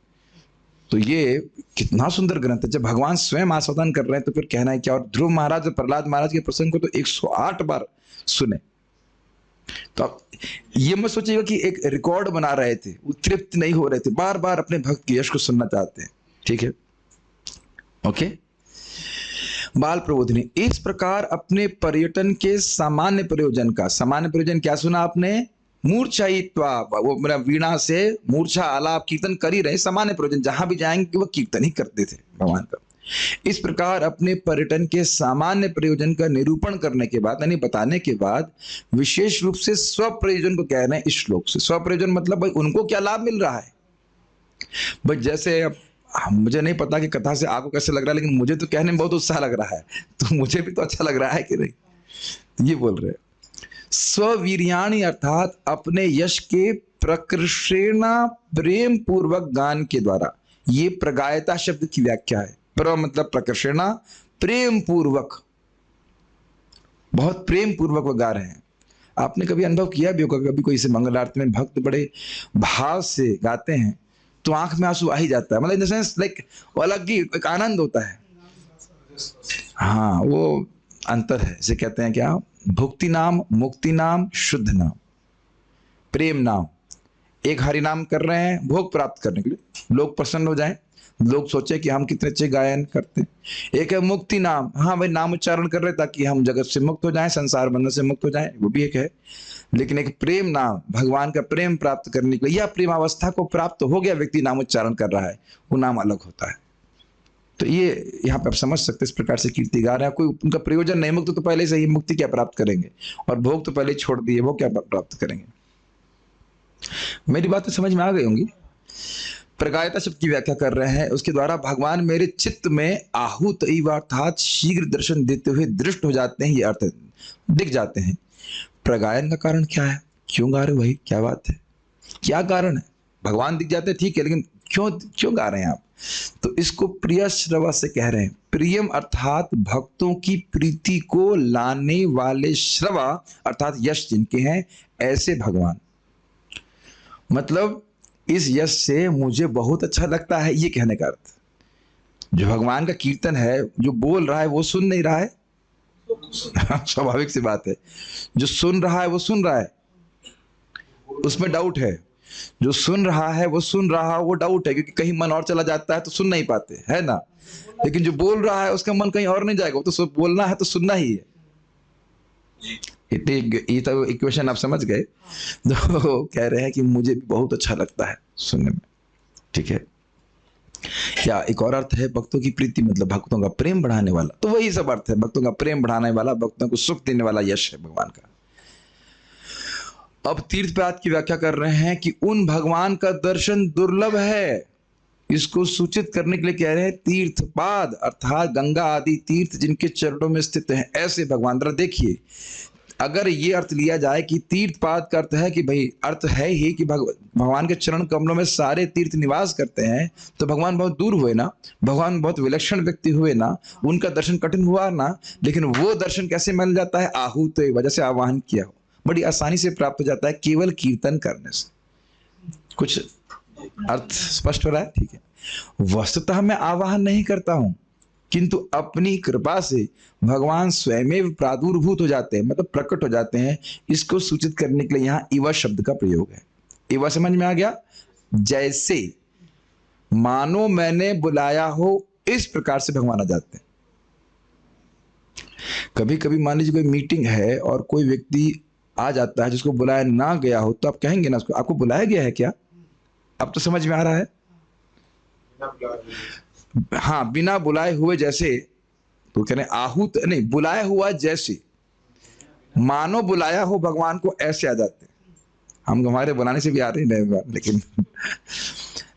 तो ये कितना सुंदर ग्रंथ है। जब भगवान स्वयं आस्वादन कर रहे हैं तो फिर कहना है क्या। और ध्रुव महाराज और प्रहलाद महाराज के प्रसंग को तो 108 बार सुने। तो आप ये मत सोचिएगा कि एक रिकॉर्ड बना रहे थे, वो तृप्त नहीं हो रहे थे, बार बार अपने भक्त के यश को सुनना चाहते हैं। ठीक है, ओके। बाल प्रबोधिनी, इस प्रकार अपने पर्यटन के सामान्य प्रयोजन क्या सुना आपने? मूर्छायित्वा, वो मेरा वीणा से मूर्छा आलाप कीर्तन कर ही रहे, सामान्य प्रयोजन, जहां भी जाएंगे वो कीर्तन ही करते थे भगवान का। इस प्रकार अपने पर्यटन के सामान्य प्रयोजन का निरूपण करने के बाद, यानी बताने के बाद, विशेष रूप से स्वप्रयोजन को कह रहे हैं इस श्लोक से। स्वप्रयोजन मतलब भाई उनको क्या लाभ मिल रहा है। बट जैसे अब मुझे नहीं पता कि कथा से आपको कैसे लग रहा है, लेकिन मुझे तो कहने में बहुत उत्साह लग रहा है, तो मुझे भी तो अच्छा लग रहा है कि नहीं। तो ये बोल रहे हैं स्ववीर्याणि अर्थात अपने यश के प्रकृषेण प्रेम पूर्वक गान के द्वारा। ये प्रगायता शब्द की व्याख्या है। प्र मतलब प्रकृषेण, प्रेम पूर्वक, बहुत प्रेम पूर्वक वो गा रहे हैं। आपने कभी अनुभव किया भी होगा, कभी कोई से मंगल आरती में भक्त बड़े भाव से गाते हैं तो आंख में आंसू आ ही जाता है, मतलब इन द सेंस लाइक अलग ही एक आनंद होता है। हाँ, वो अंतर है। इसे कहते हैं क्या? भुक्ति नाम, मुक्ति नाम, शुद्ध नाम, प्रेम नाम। एक हरि नाम कर रहे हैं भोग प्राप्त करने के लिए, लोग प्रसन्न हो जाएं, लोग सोचे कि हम कितने अच्छे गायन करते हैं। एक है मुक्ति नाम, हाँ भाई नाम उच्चारण कर रहे ताकि हम जगत से मुक्त हो जाएं, संसार बंधन से मुक्त हो जाएं, वो भी एक है। लेकिन एक प्रेम नाम, भगवान का प्रेम प्राप्त करने के लिए या प्रेम अवस्था को प्राप्त हो गया व्यक्ति नाम उच्चारण कर रहा है, वो नाम अलग होता है। तो ये यहाँ पे आप समझ सकते हैं, इस प्रकार से कीर्ति गा रहे हैं। कोई उनका प्रयोजन नहीं, मुक्त तो पहले से ही, मुक्ति क्या प्राप्त करेंगे, और भोग तो पहले ही छोड़ दिए, वो क्या प्राप्त करेंगे। मेरी बात तो समझ में आ गई होंगी। प्रगायता शब्द की व्याख्या कर रहे हैं, उसके द्वारा भगवान मेरे चित्त में आहूत अर्थात शीघ्र दर्शन देते हुए दृष्ट हो जाते हैं, ये अर्थ दिख जाते हैं। प्रगायन का कारण क्या है? क्यों गा रहे हो भाई, क्या बात है, क्या कारण है? भगवान दिख जाते हैं ठीक है, लेकिन क्यों गा रहे हैं आप? तो इसको प्रिय श्रवा से कह रहे हैं। प्रियम अर्थात भक्तों की प्रीति को लाने वाले, श्रवा अर्थात यश जिनके हैं, ऐसे भगवान। मतलब इस यश से मुझे बहुत अच्छा लगता है, ये कहने का अर्थ। जो भगवान का कीर्तन है, जो बोल रहा है वो सुन नहीं रहा है, स्वाभाविक सी बात है। जो सुन रहा है वो सुन रहा है, उसमें डाउट है। जो सुन रहा है वो सुन रहा, वो डाउट है, क्योंकि कहीं मन और चला जाता है तो सुन नहीं पाते, है ना। लेकिन जो बोल रहा है उसका मन कहीं और नहीं जाएगा, वो तो बोलना है तो सुनना ही है। ये तो इक्वेशन आप समझ गए। तो कह रहे हैं कि मुझे भी बहुत अच्छा लगता है सुनने में, ठीक है। या एक और अर्थ है भक्तों की प्रीति, मतलब भक्तों का प्रेम बढ़ाने वाला, तो वही सब अर्थ है। भक्तों का प्रेम बढ़ाने वाला, भक्तों को सुख देने वाला यश है भगवान का। अब तीर्थपाद की व्याख्या कर रहे हैं कि उन भगवान का दर्शन दुर्लभ है, इसको सूचित करने के लिए कह रहे हैं तीर्थपाद अर्थात गंगा आदि तीर्थ जिनके चरणों में स्थित हैं, ऐसे भगवान। जरा देखिए, अगर ये अर्थ लिया जाए कि तीर्थपाद का अर्थ है कि भाई, अर्थ है ही कि भगवान के चरण कमलों में सारे तीर्थ निवास करते हैं, तो भगवान बहुत दूर हुए ना, भगवान बहुत विलक्षण व्यक्ति हुए ना, उनका दर्शन कठिन हुआ ना। लेकिन वो दर्शन कैसे मिल जाता है? आहूत वजह से आवाहन किया हो, बड़ी आसानी से प्राप्त हो जाता है केवल कीर्तन करने से। कुछ अर्थ स्पष्ट हो रहा है? ठीक है। वस्तुतः मैं आवाहन नहीं करता हूं, किंतु अपनी कृपा से भगवान स्वयं प्रादुर्भूत हो जाते हैं, मतलब प्रकट हो जाते हैं। इसको सूचित करने के लिए यहाँ इवा शब्द का प्रयोग है। इवा समझ में आ गया? जैसे, मानो मैंने बुलाया हो, इस प्रकार से भगवान आ जाते हैं। कभी कभी मान लीजिए कोई मीटिंग है और कोई व्यक्ति आ जाता है जिसको बुलाया ना गया हो, तो आप कहेंगे ना उसको, आपको बुलाया गया है क्या? अब तो समझ में आ रहा है? हाँ, बिना बुलाए हुए जैसे, तो कह रहे आहूत नहीं, बुलाया हुआ जैसे, मानो बुलाया हो भगवान को, ऐसे आ जाते हैं। हम हमारे बुलाने से भी आ रहे हैं,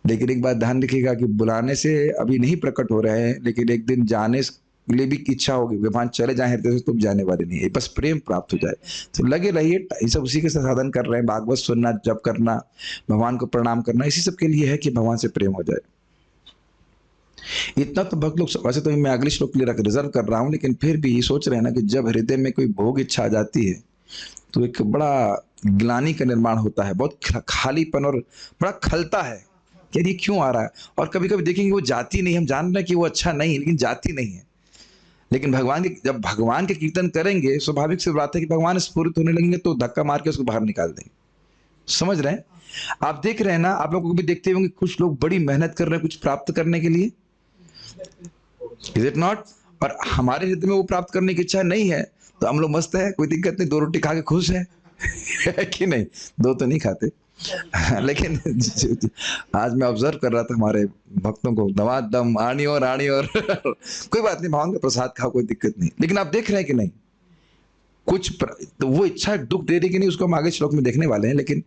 लेकिन एक बात ध्यान रखिएगा कि बुलाने से अभी नहीं प्रकट हो रहे हैं, लेकिन एक दिन जाने के लिए भी इच्छा होगी, भगवान चले जाए हृदय से, तुम जाने वाले नहीं है, बस प्रेम प्राप्त हो जाए। तो लगे रहिए, ये सब उसी के साधन कर रहे हैं, भागवत सुनना, जप करना, भगवान को प्रणाम करना, इसी सब के लिए है कि भगवान से प्रेम हो जाए। इतना तो भक्त लोग, वैसे तो मैं अगले श्लोक के लिए रिजर्व कर रहा हूं, लेकिन फिर भी ये सोच रहे हैं ना कि जब हृदय में कोई भोग इच्छा आ जाती है तो एक बड़ा ग्लानि का निर्माण होता है, बहुत खालीपन, और बड़ा खलता है कि ये क्यों आ रहा है। और कभी कभी देखेंगे वो जाती नहीं, हम जान रहे हैं कि वो अच्छा नहीं है, लेकिन जाती नहीं है। लेकिन जब भगवान के कीर्तन करेंगे, स्वाभाविक सी बात है कि भगवान स्फुरित होने लगेंगे, तो धक्का मार के उसको बाहर निकाल देंगे। समझ रहे हैं? आप देख रहे हैं ना, आप लोगों को भी देखते होंगे, कुछ लोग बड़ी मेहनत कर रहे हैं कुछ प्राप्त करने के लिए, इज इट नॉट? और हमारे हृदय में वो प्राप्त करने की इच्छा नहीं है, तो हम लोग मस्त है, कोई दिक्कत नहीं, 2 रोटी खा के खुश है कि नहीं? 2 तो नहीं खाते लेकिन आज मैं ऑब्जर्व कर रहा था हमारे भक्तों को, दम आनी और कोई बात नहीं, भगवान का प्रसाद खाओ, कोई दिक्कत नहीं। लेकिन आप देख रहे हैं कि नहीं, तो वो इच्छा दुख दे रही कि नहीं, उसको हम आगे श्लोक में देखने वाले हैं। लेकिन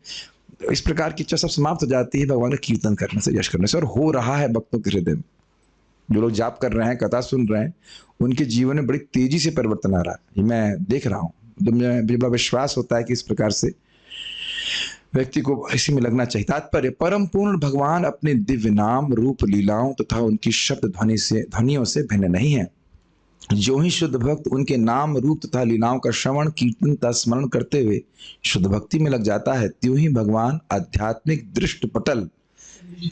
इस प्रकार की इच्छा सब समाप्त हो जाती है भगवान का कीर्तन करने से, यश करने से, और हो रहा है भक्तों के हृदय में। जो लोग जाप कर रहे हैं, कथा सुन रहे हैं, उनके जीवन में बड़ी तेजी से परिवर्तन आ रहा है, ये मैं देख रहा हूँ। तो मुझे बड़ा विश्वास होता है कि इस प्रकार से व्यक्ति को इसी में लगना चाहिए। तात्पर्य, परम पूर्ण भगवान अपने दिव्य नाम, रूप, लीलाओं तथा उनकी शब्द ध्वनियों से भिन्न नहीं है। जो ही शुद्ध भक्त उनके नाम रूप तथा लीलाओं का श्रवण कीर्तन तथा स्मरण करते हुए शुद्ध भक्ति में लग जाता है, त्यों ही भगवान आध्यात्मिक दृष्ट पटल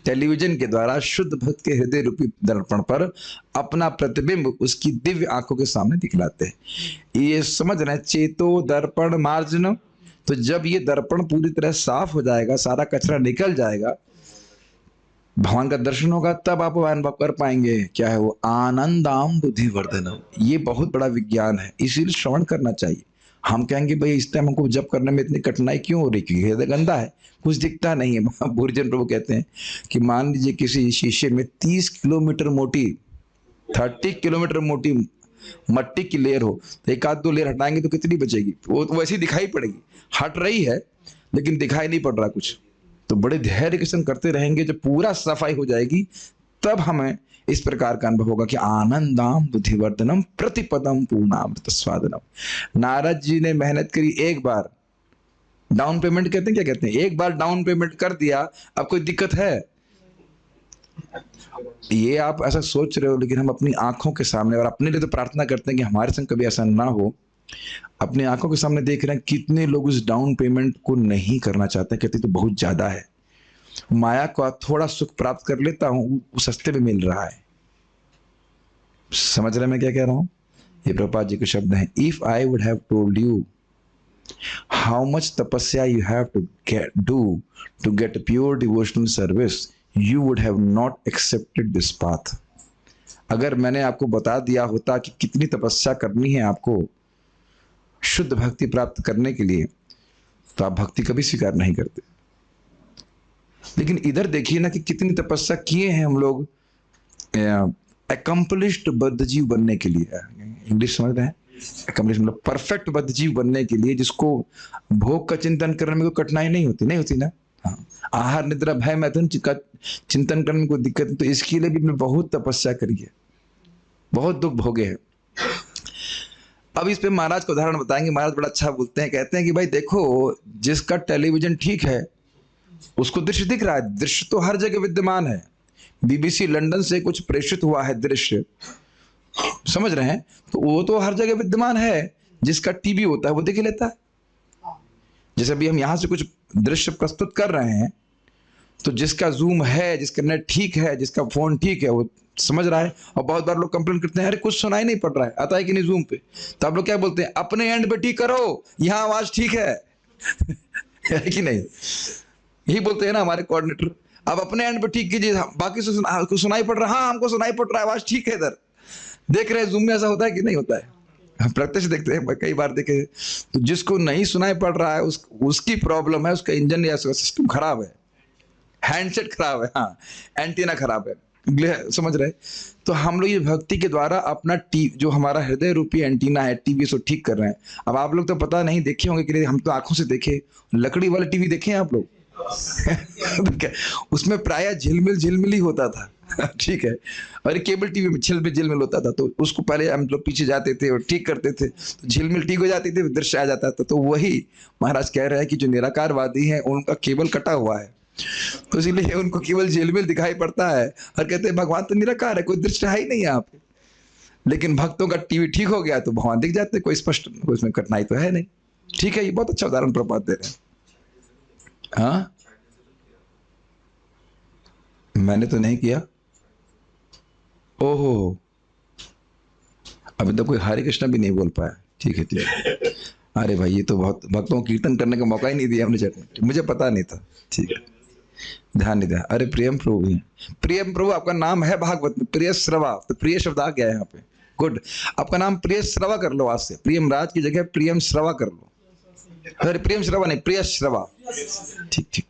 टेलीविजन के द्वारा शुद्ध भक्त के हृदय रूपी दर्पण पर अपना प्रतिबिंब उसकी दिव्य आंखों के सामने दिखलाते हैं। ये समझ रहे हैं, चेतो दर्पण मार्जन। तो जब ये दर्पण पूरी तरह साफ हो जाएगा, सारा कचरा निकल जाएगा, भगवान का दर्शन होगा, तब आप अनुभव कर पाएंगे। क्या है वो? आनंदाम बुद्धिवर्धनम। ये बहुत बड़ा विज्ञान है, इसीलिए श्रवण करना चाहिए। हम कहेंगे भाई इस टाइम हमको जप करने में इतनी कठिनाई क्यों हो रही? क्योंकि हृदय गंदा है, कुछ दिखता नहीं है। भूर्जन प्रभु कहते हैं कि मान लीजिए किसी शीशे में 30 किलोमीटर मोटी, 30 किलोमीटर मोटी मट्टी की लेयर हो, तो एक आध दो लेयर हटाएंगे तो कितनी बचेगी? वो वैसी दिखाई पड़ेगी, हट रही है लेकिन दिखाई नहीं पड़ रहा कुछ। तो बड़े धैर्य के संग करते रहेंगे, जब पूरा सफाई हो जाएगी तब हमें इस प्रकार का अनुभव होगा कि आनंदाम बुद्धिवर्धनम प्रतिपदम पूर्णामृत स्वादनम। नारद जी ने मेहनत करी, एक बार डाउन पेमेंट कहते हैं, क्या कहते हैं, एक बार डाउन पेमेंट कर दिया, अब कोई दिक्कत है? ये आप ऐसा सोच रहे हो, लेकिन हम अपनी आंखों के सामने, और अपने लिए तो प्रार्थना करते हैं कि हमारे संग कभी ऐसा ना हो, अपनी आंखों के सामने देख रहे हैं कितने लोग उस डाउन पेमेंट को नहीं करना चाहते, कहते तो बहुत ज्यादा है, माया को थोड़ा सुख प्राप्त कर लेता हूं, वो सस्ते में मिल रहा है। समझ रहे मैं क्या कह रहा हूं? ये प्रभुपाद जी के शब्द हैं। If I would have told you how much तपस्या you have to do to get pure devotional service, you would have not accepted this path. अगर मैंने आपको बता दिया होता कि कितनी तपस्या करनी है आपको शुद्ध भक्ति प्राप्त करने के लिए, तो आप भक्ति कभी स्वीकार नहीं करते। लेकिन इधर देखिए ना कि कितनी तपस्या किए हैं हम लोग अकम्पलिश्ड बद्धजीव बनने के लिए। इंग्लिश समझ रहे हैं? अकम्पलिश्ड मतलब परफेक्ट बद्धजीव बनने के लिए, जिसको भोग का चिंतन करने में कोई कठिनाई नहीं होती ना। हाँ, आहार निद्रा भय मैथुन का चिंतन करने में कोई दिक्कत नहीं। तो इसके लिए भी मैं बहुत तपस्या करी है, बहुत दुख भोगे हैं। अब इस पे महाराज का उदाहरण बताएंगे। महाराज बड़ा अच्छा बोलते हैं, कहते हैं कि भाई देखो, जिसका टेलीविजन ठीक है उसको दृश्य दिख रहा है, दृश्य तो हर जगह विद्यमान है। बीबीसी लंदन से कुछ प्रेषित हुआ है दृश्य, समझ रहे हैं, तो वो तो हर जगह विद्यमान है। जिसका टीवी होता है वो देख लेता है। जैसे अभी हम यहां से कुछ दृश्य प्रस्तुत कर रहे हैं, तो जिसका जूम है, जिसका नेट ठीक है, जिसका फोन ठीक है, वो समझ रहा है। और बहुत बार लोग कंप्लेन करते हैं, अरे कुछ सुनाई नहीं पड़ रहा है, आता है कि नहीं जूम पे? तो आप लोग क्या बोलते हैं, अपने एंड पे ठीक करो, यहाँ आवाज ठीक है। है कि नहीं? यही बोलते हैं ना हमारे कोऑर्डिनेटर, अब अपने एंड पे ठीक कीजिए, बाकी से सुनाई पड़ रहा है। हाँ, हमको सुनाई पड़ रहा है, आवाज ठीक है। इधर देख रहे हैं जूम में ऐसा होता है कि नहीं होता है? हम प्रत्यक्ष देखते हैं, कई बार देखे। तो जिसको नहीं सुनाई पड़ रहा है उसकी प्रॉब्लम है, उसका इंजन या उसका सिस्टम खराब है, हैंडसेट खराब है, हाँ एंटीना खराब है, समझ रहे? तो हम लोग ये भक्ति के द्वारा अपना जो हमारा हृदय रूपी एंटीना है, टीवी, सो ठीक कर रहे हैं। अब आप लोग तो पता नहीं देखे होंगे कि नहीं, हम तो आंखों से देखे, लकड़ी वाले टीवी देखे हैं आप लोग? उसमें प्राय झिलमिल ही होता था। ठीक है, और केबल टीवी में झिलमिल होता था, तो उसको पहले हम लोग पीछे जाते थे और ठीक करते थे, तो झिलमिल ठीक हो जाती थी, दृश्य आ जाता था। तो वही महाराज कह रहे हैं कि जो निराकारवादी हैं उनका केबल कटा हुआ है, तो इसलिए उनको केवल झिलमिल दिखाई पड़ता है, और कहते हैं भगवान तो निराकार है, कोई दृश्य है ही नहीं यहाँ पे। लेकिन भक्तों का टीवी ठीक हो गया तो भगवान दिख जाते, कोई स्पष्ट, उसमें कठिनाई तो है नहीं। ठीक है, ये बहुत अच्छा उदाहरण प्रभुपाद दे रहे हैं। हाँ, मैंने तो नहीं किया। ओहो, अभी तो कोई हरे कृष्णा भी नहीं बोल पाया। ठीक है, ठीक है। अरे भाई, ये तो बहुत, भक्तों को कीर्तन करने का मौका ही नहीं दिया हमने चटनी, मुझे पता नहीं था। ठीक है, ध्यान नहीं दिया। अरे प्रियम प्रभु भी, प्रियम प्रभु आपका नाम है भागवत में, प्रिय श्रवा, तो प्रिय शब्द आ गया है यहाँ पे। गुड, आपका नाम प्रिय श्रवा कर लो आज से, प्रियम राज की जगह प्रियम श्रवा कर लो। अरे प्रियम श्रवा नहीं, प्रिय श्रवा। ठीक ठीक।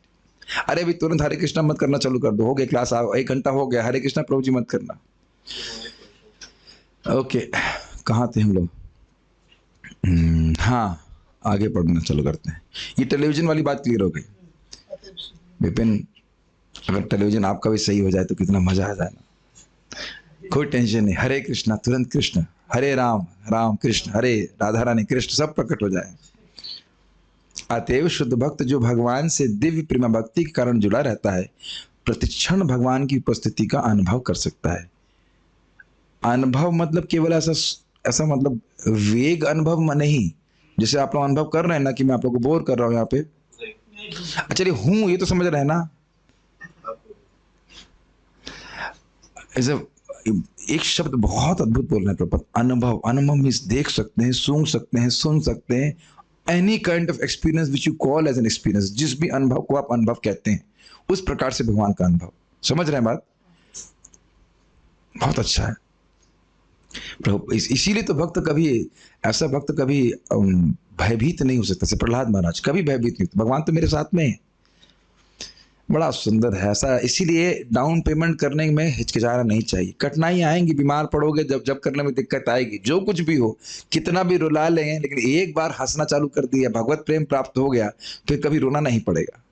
अरे अभी तुरंत हरे कृष्णा मत करना चालू कर दो, हो गया क्लास, 1 घंटा हो गया, हरे कृष्णा प्रभु जी मत करना। ओके, कहाँ थे हम लोग? हाँ, आगे पढ़ना चालू करते हैं। ये टेलीविजन वाली बात क्लियर हो गई। विपिन, अगर टेलीविजन आपका भी सही हो जाए तो कितना मजा आ जाए ना। कोई टेंशन नहीं, हरे कृष्णा, तुरंत कृष्ण, हरे राम, राम कृष्ण हरे, राधा रानी कृष्ण, सब प्रकट हो जाए। अतएव शुद्ध भक्त जो भगवान से दिव्य प्रेम भक्ति के कारण जुड़ा रहता है, प्रतिक्षण भगवान की उपस्थिति का अनुभव कर सकता है। अनुभव मतलब केवल ऐसा ऐसा मतलब वेग अनुभव में नहीं, जैसे आप लोग अनुभव कर रहे हैं ना कि मैं आप लोग को बोर कर रहा हूँ यहाँ पे। चलिए हूं ये तो समझ रहे हैं ना। ऐसे एक शब्द बहुत अद्भुत बोल रहे हैं प्रभु, अनुभव। अनुभव मीन्स देख सकते हैं, सूंघ सकते हैं, सुन सकते हैं, any kind of experience which you call as an experience, जिस भी अनुभव को आप अनुभव कहते हैं, उस प्रकार से भगवान का अनुभव। समझ रहे हैं बात? बहुत अच्छा है प्रभु। इसीलिए तो भक्त कभी, ऐसा भक्त कभी भयभीत नहीं हो सकता। जैसे प्रहलाद महाराज कभी भयभीत नहीं होते, भगवान तो मेरे साथ में है। बड़ा सुंदर है ऐसा। इसीलिए डाउन पेमेंट करने में हिचकिचाना नहीं चाहिए। कठिनाई आएंगी, बीमार पड़ोगे, जब जब करने में दिक्कत आएगी, जो कुछ भी हो, कितना भी रुला लें, लेकिन एक बार हंसना चालू कर दिया, भगवत प्रेम प्राप्त हो गया, फिर कभी रोना नहीं पड़ेगा।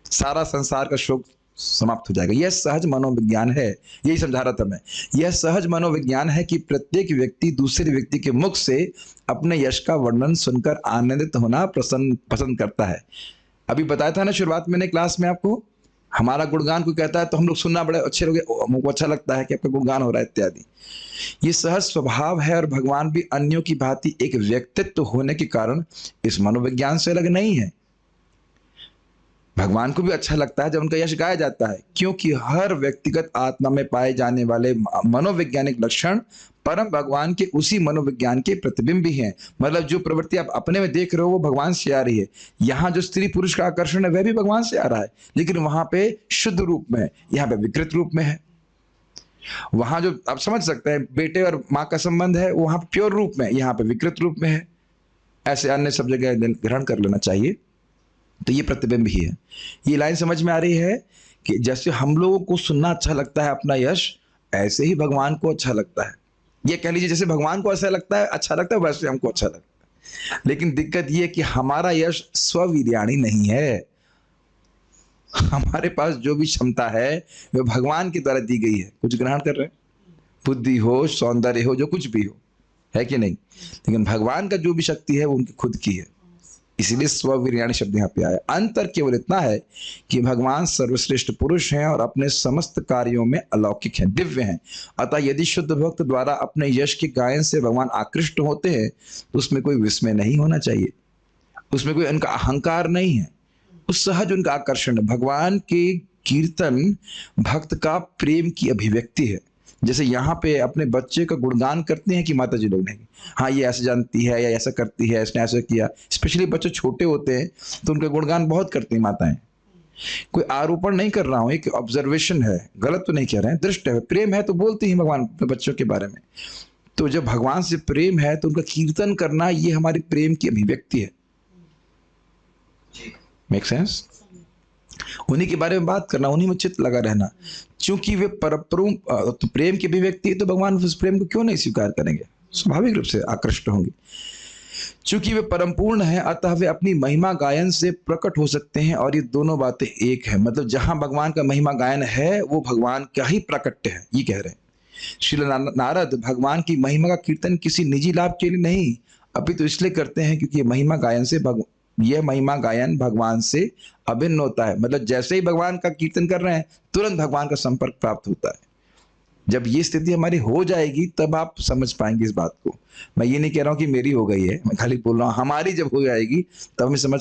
सारा संसार का शोक समाप्त हो जाएगा। यह सहज मनोविज्ञान है। यही समझा रहा था मैं। यह सहज मनोविज्ञान है कि प्रत्येक व्यक्ति दूसरे व्यक्ति के मुख से अपने यश का वर्णन सुनकर आनंदित होना पसंद करता है। अभी बताया था ना शुरुआत मैंने क्लास में आपको, हमारा गुणगान कोई कहता है तो हम लोग सुनना बड़े अच्छे लोग, हमको अच्छा लगता है कि आपका गुणगान हो रहा है इत्यादि। ये सहज स्वभाव है और भगवान भी अन्यों की भांति एक व्यक्तित्व होने के कारण इस मनोविज्ञान से अलग नहीं है। भगवान को भी अच्छा लगता है जब उनका यश गाया जाता है, क्योंकि हर व्यक्तिगत आत्मा में पाए जाने वाले मनोवैज्ञानिक लक्षण परम भगवान के उसी मनोविज्ञान के प्रतिबिंब भी हैं। मतलब जो प्रवृत्ति आप अपने में देख रहे हो वो भगवान से आ रही है। यहाँ जो स्त्री पुरुष का आकर्षण है वह भी भगवान से आ रहा है, लेकिन वहां पे शुद्ध रूप में है, यहाँ पे विकृत रूप में है। वहां जो आप समझ सकते हैं बेटे और माँ का संबंध है, वहां पे प्योर रूप में, यहाँ पे विकृत रूप में है। ऐसे अन्य सब जगह ग्रहण कर लेना चाहिए। तो ये प्रतिबिंब ही है। ये लाइन समझ में आ रही है कि जैसे हम लोगों को सुनना अच्छा लगता है अपना यश, ऐसे ही भगवान को अच्छा लगता है। ये कह लीजिए जैसे भगवान को ऐसा लगता है, अच्छा लगता है, वैसे हमको अच्छा लगता है। लेकिन दिक्कत ये कि हमारा यश स्ववीर्याणी नहीं है। हमारे पास जो भी क्षमता है वह भगवान के द्वारा दी गई है। कुछ ग्रहण कर रहे हैं, बुद्धि हो, सौंदर्य हो, जो कुछ भी हो, है कि नहीं? लेकिन भगवान का जो भी शक्ति है वो उनकी खुद की है। इसीलिए स्ववीर्याणी शब्द यहाँ पे आया। अंतर केवल इतना है कि भगवान सर्वश्रेष्ठ पुरुष हैं और अपने समस्त कार्यों में अलौकिक हैं, दिव्य हैं। अतः यदि शुद्ध भक्त द्वारा अपने यश के गायन से भगवान आकृष्ट होते हैं तो उसमें कोई विस्मय नहीं होना चाहिए, उसमें कोई उनका अहंकार नहीं है, उस सहज उनका आकर्षण है। भगवान के कीर्तन भक्त का प्रेम की अभिव्यक्ति है। जैसे यहाँ पे अपने बच्चे का गुणगान करते हैं कि माता जी लोग नहीं, हाँ ये ऐसे जानती है या ऐसा करती है, इसने ऐसा किया। स्पेशली बच्चे छोटे होते हैं तो उनका गुणगान बहुत करती हैं माताएं। कोई आरोपण नहीं कर रहा हूँ, एक ऑब्जर्वेशन है, गलत तो नहीं कह रहे हैं, दृष्ट है। प्रेम है तो बोलती हैं भगवान अपने बच्चों के बारे में। तो जब भगवान से प्रेम है तो उनका कीर्तन करना ये हमारी प्रेम की अभिव्यक्ति है। Make sense? उन्हीं के बारे में बात करना, उन्हीं में चित्त लगा रहना। क्योंकि वे तो प्रेम की अभिव्यक्ति है तो भगवान उस प्रेम को क्यों नहीं स्वीकार करेंगे? स्वाभाविक रूप से आकृष्ट होंगे। चूंकि वे परम पूर्ण है अतः वे अपनी महिमा गायन से प्रकट हो सकते हैं, और ये दोनों बातें एक है। मतलब जहां भगवान का महिमा गायन है वो भगवान का ही प्राकट्य है, ये कह रहे हैं श्रील नारद। भगवान की महिमा का कीर्तन किसी निजी लाभ के लिए नहीं, अभी तो इसलिए करते हैं क्योंकि ये महिमा गायन भगवान से अभिन्न होता है। मतलब जैसे ही भगवान का कीर्तन कर रहे हैं तुरंत भगवान का संपर्क प्राप्त होता है। जब ये स्थिति हमारी हो जाएगी तब आप समझ पाएंगे इस बात को। मैं ये नहीं कह रहा हूँ कि मेरी हो गई है, मैं खाली बोल रहा हूँ हमारी जब हो जाएगी तब हम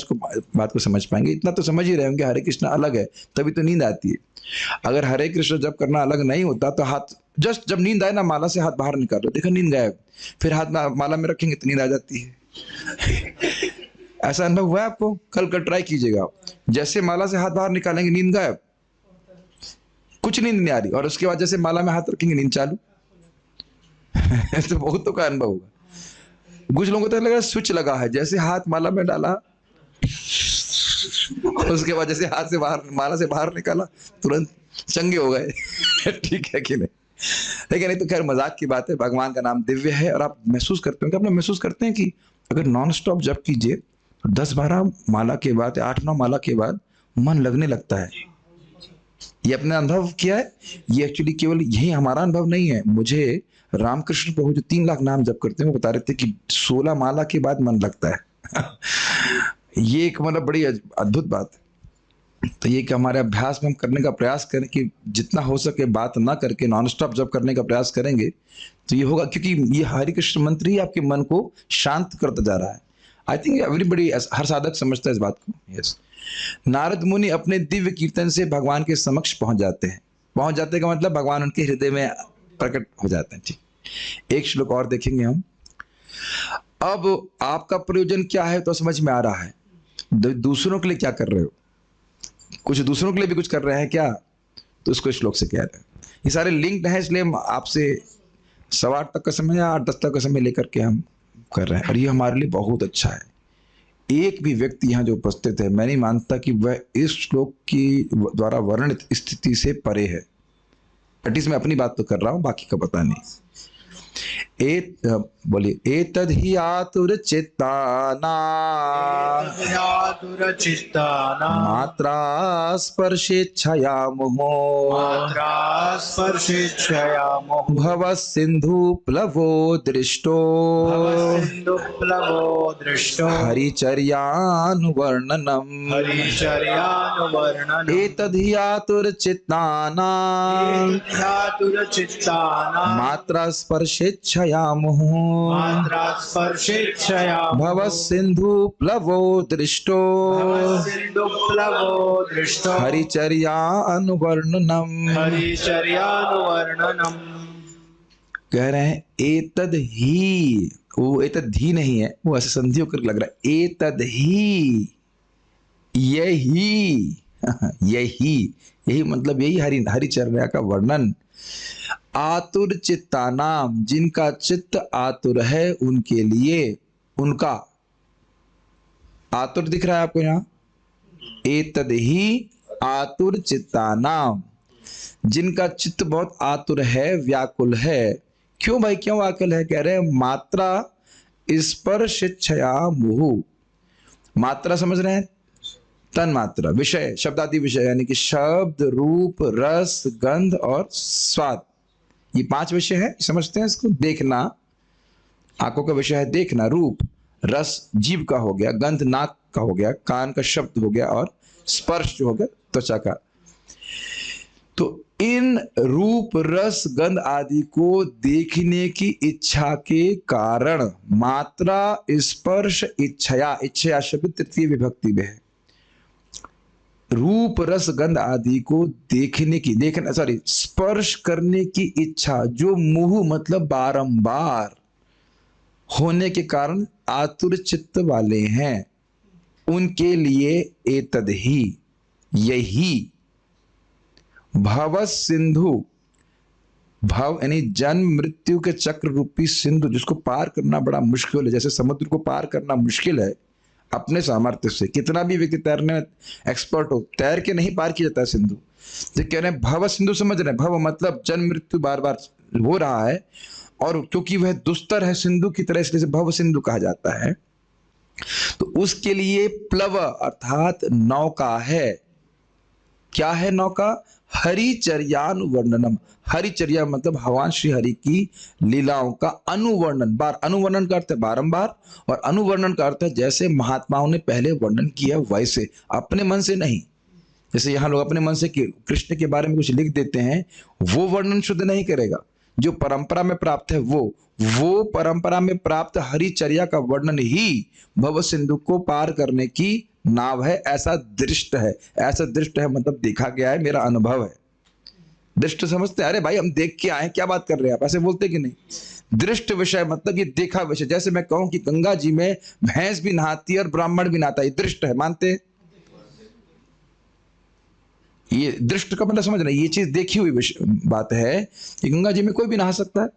बात को समझ पाएंगे। इतना तो समझ ही रहे होंगे हरे कृष्ण अलग है, तभी तो नींद आती है। अगर हरे कृष्ण जब करना अलग नहीं होता तो हाथ जस्ट जब नींद आए ना, माला से हाथ बाहर निकाल लो, देखो नींद गायब, फिर हाथ माला में रखेंगे तो नींद आ जाती है। ऐसा अनुभव हुआ है आपको? कल ट्राई कीजिएगा। जैसे माला से हाथ बाहर निकालेंगे नींद गायब, कुछ नींद नहीं आ रही, और उसके बाद जैसे माला में हाथ रखेंगे नींद चालू। तो बहुतों का अनुभव होगा। कुछ लोगों को तो लग रहा है स्विच लगा है, जैसे हाथ माला में डाला उसके बाद जैसे हाथ से बाहर माला से बाहर निकाला तुरंत चंगे हो गए। ठीक है कि नहीं? लेकिन नहीं तो खैर मजाक की बात है। भगवान का नाम दिव्य है और आप महसूस करते हैं, आप महसूस करते हैं कि अगर नॉन स्टॉप जप कीजिए तो 10-12 माला के बाद 8-9 माला के बाद मन लगने लगता है। ये अपने अनुभव किया है। ये एक्चुअली केवल यही हमारा अनुभव नहीं है। मुझे रामकृष्ण प्रभु जो 3 लाख नाम जप करते हैं वो बता रहे थे कि 16 माला के बाद मन लगता है। ये एक मतलब बड़ी अद्भुत बात है। तो ये कि हमारे अभ्यास में हम करने का प्रयास करें कि जितना हो सके बात ना करके नॉन स्टॉप जब करने का प्रयास करेंगे तो ये होगा, क्योंकि ये हरे कृष्ण मंत्र ही आपके मन को शांत करता जा रहा है। आई थिंक एवरीबडी, हर साधक समझता है इस बात को। यस, नारद मुनि अपने दिव्य कीर्तन से भगवान के समक्ष पहुंच जाते हैं। पहुंच जाते का मतलब भगवान उनके हृदय में प्रकट हो जाते हैं। ठीक, एक श्लोक और देखेंगे हम। अब आपका प्रयोजन क्या है तो समझ में आ रहा है। दूसरों के लिए क्या कर रहे हो, कुछ दूसरों के लिए भी कुछ कर रहे हैं क्या, तो उसको श्लोक से कह रहे हैं। ये सारे लिंक्ड हैं, इसलिए हम आपसे 8:15 तक का समय या 8-10 तक का समय लेकर के हम कर रहे हैं, और ये हमारे लिए बहुत अच्छा है। एक भी व्यक्ति यहाँ जो उपस्थित है, मैं नहीं मानता कि वह इस श्लोक की द्वारा वर्णित स्थिति से परे है। एटलीस्ट मैं अपनी बात तो कर रहा हूँ, बाकी का पता नहीं। बोलिए, एतद् हि आतुर चित्ताना मात्रा स्पर्शेच्छया मोहो भव सिंधु प्लवो दृष्टो हरिचर्यानुवर्णनम्। एतद् हि आतुर चित्ताना मात्रा स्पर्शेच्छया मोहो भव सिंधु प्लवो दृष्टो हरिचर्यानुवर्णनम्। कह रहे हैं एतद् ही, वो एतद् ही नहीं है, वो ऐसे संधियों करके लग रहा है। एतद् ही, यही यही मतलब यही हरिचर्या का वर्णन। आतुर चित्तानाम, जिनका चित्त आतुर है उनके लिए, उनका आतुर दिख रहा है आपको यहाँ। एतद् ही आतुर चित्तानाम, जिनका चित्त बहुत आतुर है, व्याकुल है। क्यों भाई, क्यों व्याकुल है? कह रहे हैं मात्रा स्पर्शेच्छया मुहु। मात्रा समझ रहे हैं, तन मात्रा, विषय, शब्दादि विषय, यानी कि शब्द, रूप, रस, गंध और स्वाद, ये 5 विषय है। समझते हैं इसको? देखना, आंखों का विषय है देखना, रूप, रस जीभ का हो गया, गंध नाक का हो गया, कान का शब्द हो गया, और स्पर्श जो हो गया त्वचा का। तो इन रूप, रस, गंध आदि को देखने की इच्छा के कारण मात्रा स्पर्श इच्छया, इच्छया शब्द तृतीय विभक्ति में है। रूप, रस, गंध आदि को स्पर्श करने की इच्छा, जो मुहु मतलब बारंबार होने के कारण आतुर चित्त वाले हैं, उनके लिए एतद् ही, यही भव सिंधु, भव यानी जन्म मृत्यु के चक्र रूपी सिंधु, जिसको पार करना बड़ा मुश्किल है। जैसे समुद्र को पार करना मुश्किल है अपने सामर्थ्य से, कितना भी व्यक्ति तैरने में एक्सपर्ट हो, तैर के नहीं पार किया जाता है सिंधु। तो कह रहे हैं भव सिंधु, समझ रहे हैं? भव मतलब जन्म मृत्यु बार बार हो रहा है, और क्योंकि वह दुस्तर है सिंधु की तरह, इसलिए भव सिंधु कहा जाता है। तो उसके लिए प्लव अर्थात नौका है। क्या है नौका? हरिचर्यानुवर्णनम। हरिचर्या मतलब भगवान श्री हरि की लीलाओं का अनुवर्णन। अनुवर्णन का अर्थ है बारंबार, और अनुवर्णन का अर्थ है जैसे महात्माओं ने पहले वर्णन किया वैसे, अपने मन से नहीं। जैसे यहाँ लोग अपने मन से कृष्ण के बारे में कुछ लिख देते हैं, वो वर्णन शुद्ध नहीं करेगा। जो परंपरा में प्राप्त है वो परंपरा में प्राप्त हरिचर्या का वर्णन ही भव सिंधु को पार करने की नाव है। ऐसा दृष्ट है, ऐसा दृष्ट है मतलब देखा गया है, मेरा अनुभव है। दृष्ट समझते हैं? अरे भाई हम देख के आए, क्या बात कर रहे हैं आप, ऐसे बोलते कि नहीं? दृष्ट विषय मतलब ये देखा विषय। जैसे मैं कहूं कि गंगा जी में भैंस भी नहाती है और ब्राह्मण भी नहाता है, ये दृष्ट है, मानते हैं? ये दृष्ट का मतलब समझ रहे, ये चीज देखी हुई बात है कि गंगा जी में कोई भी नहा सकता है।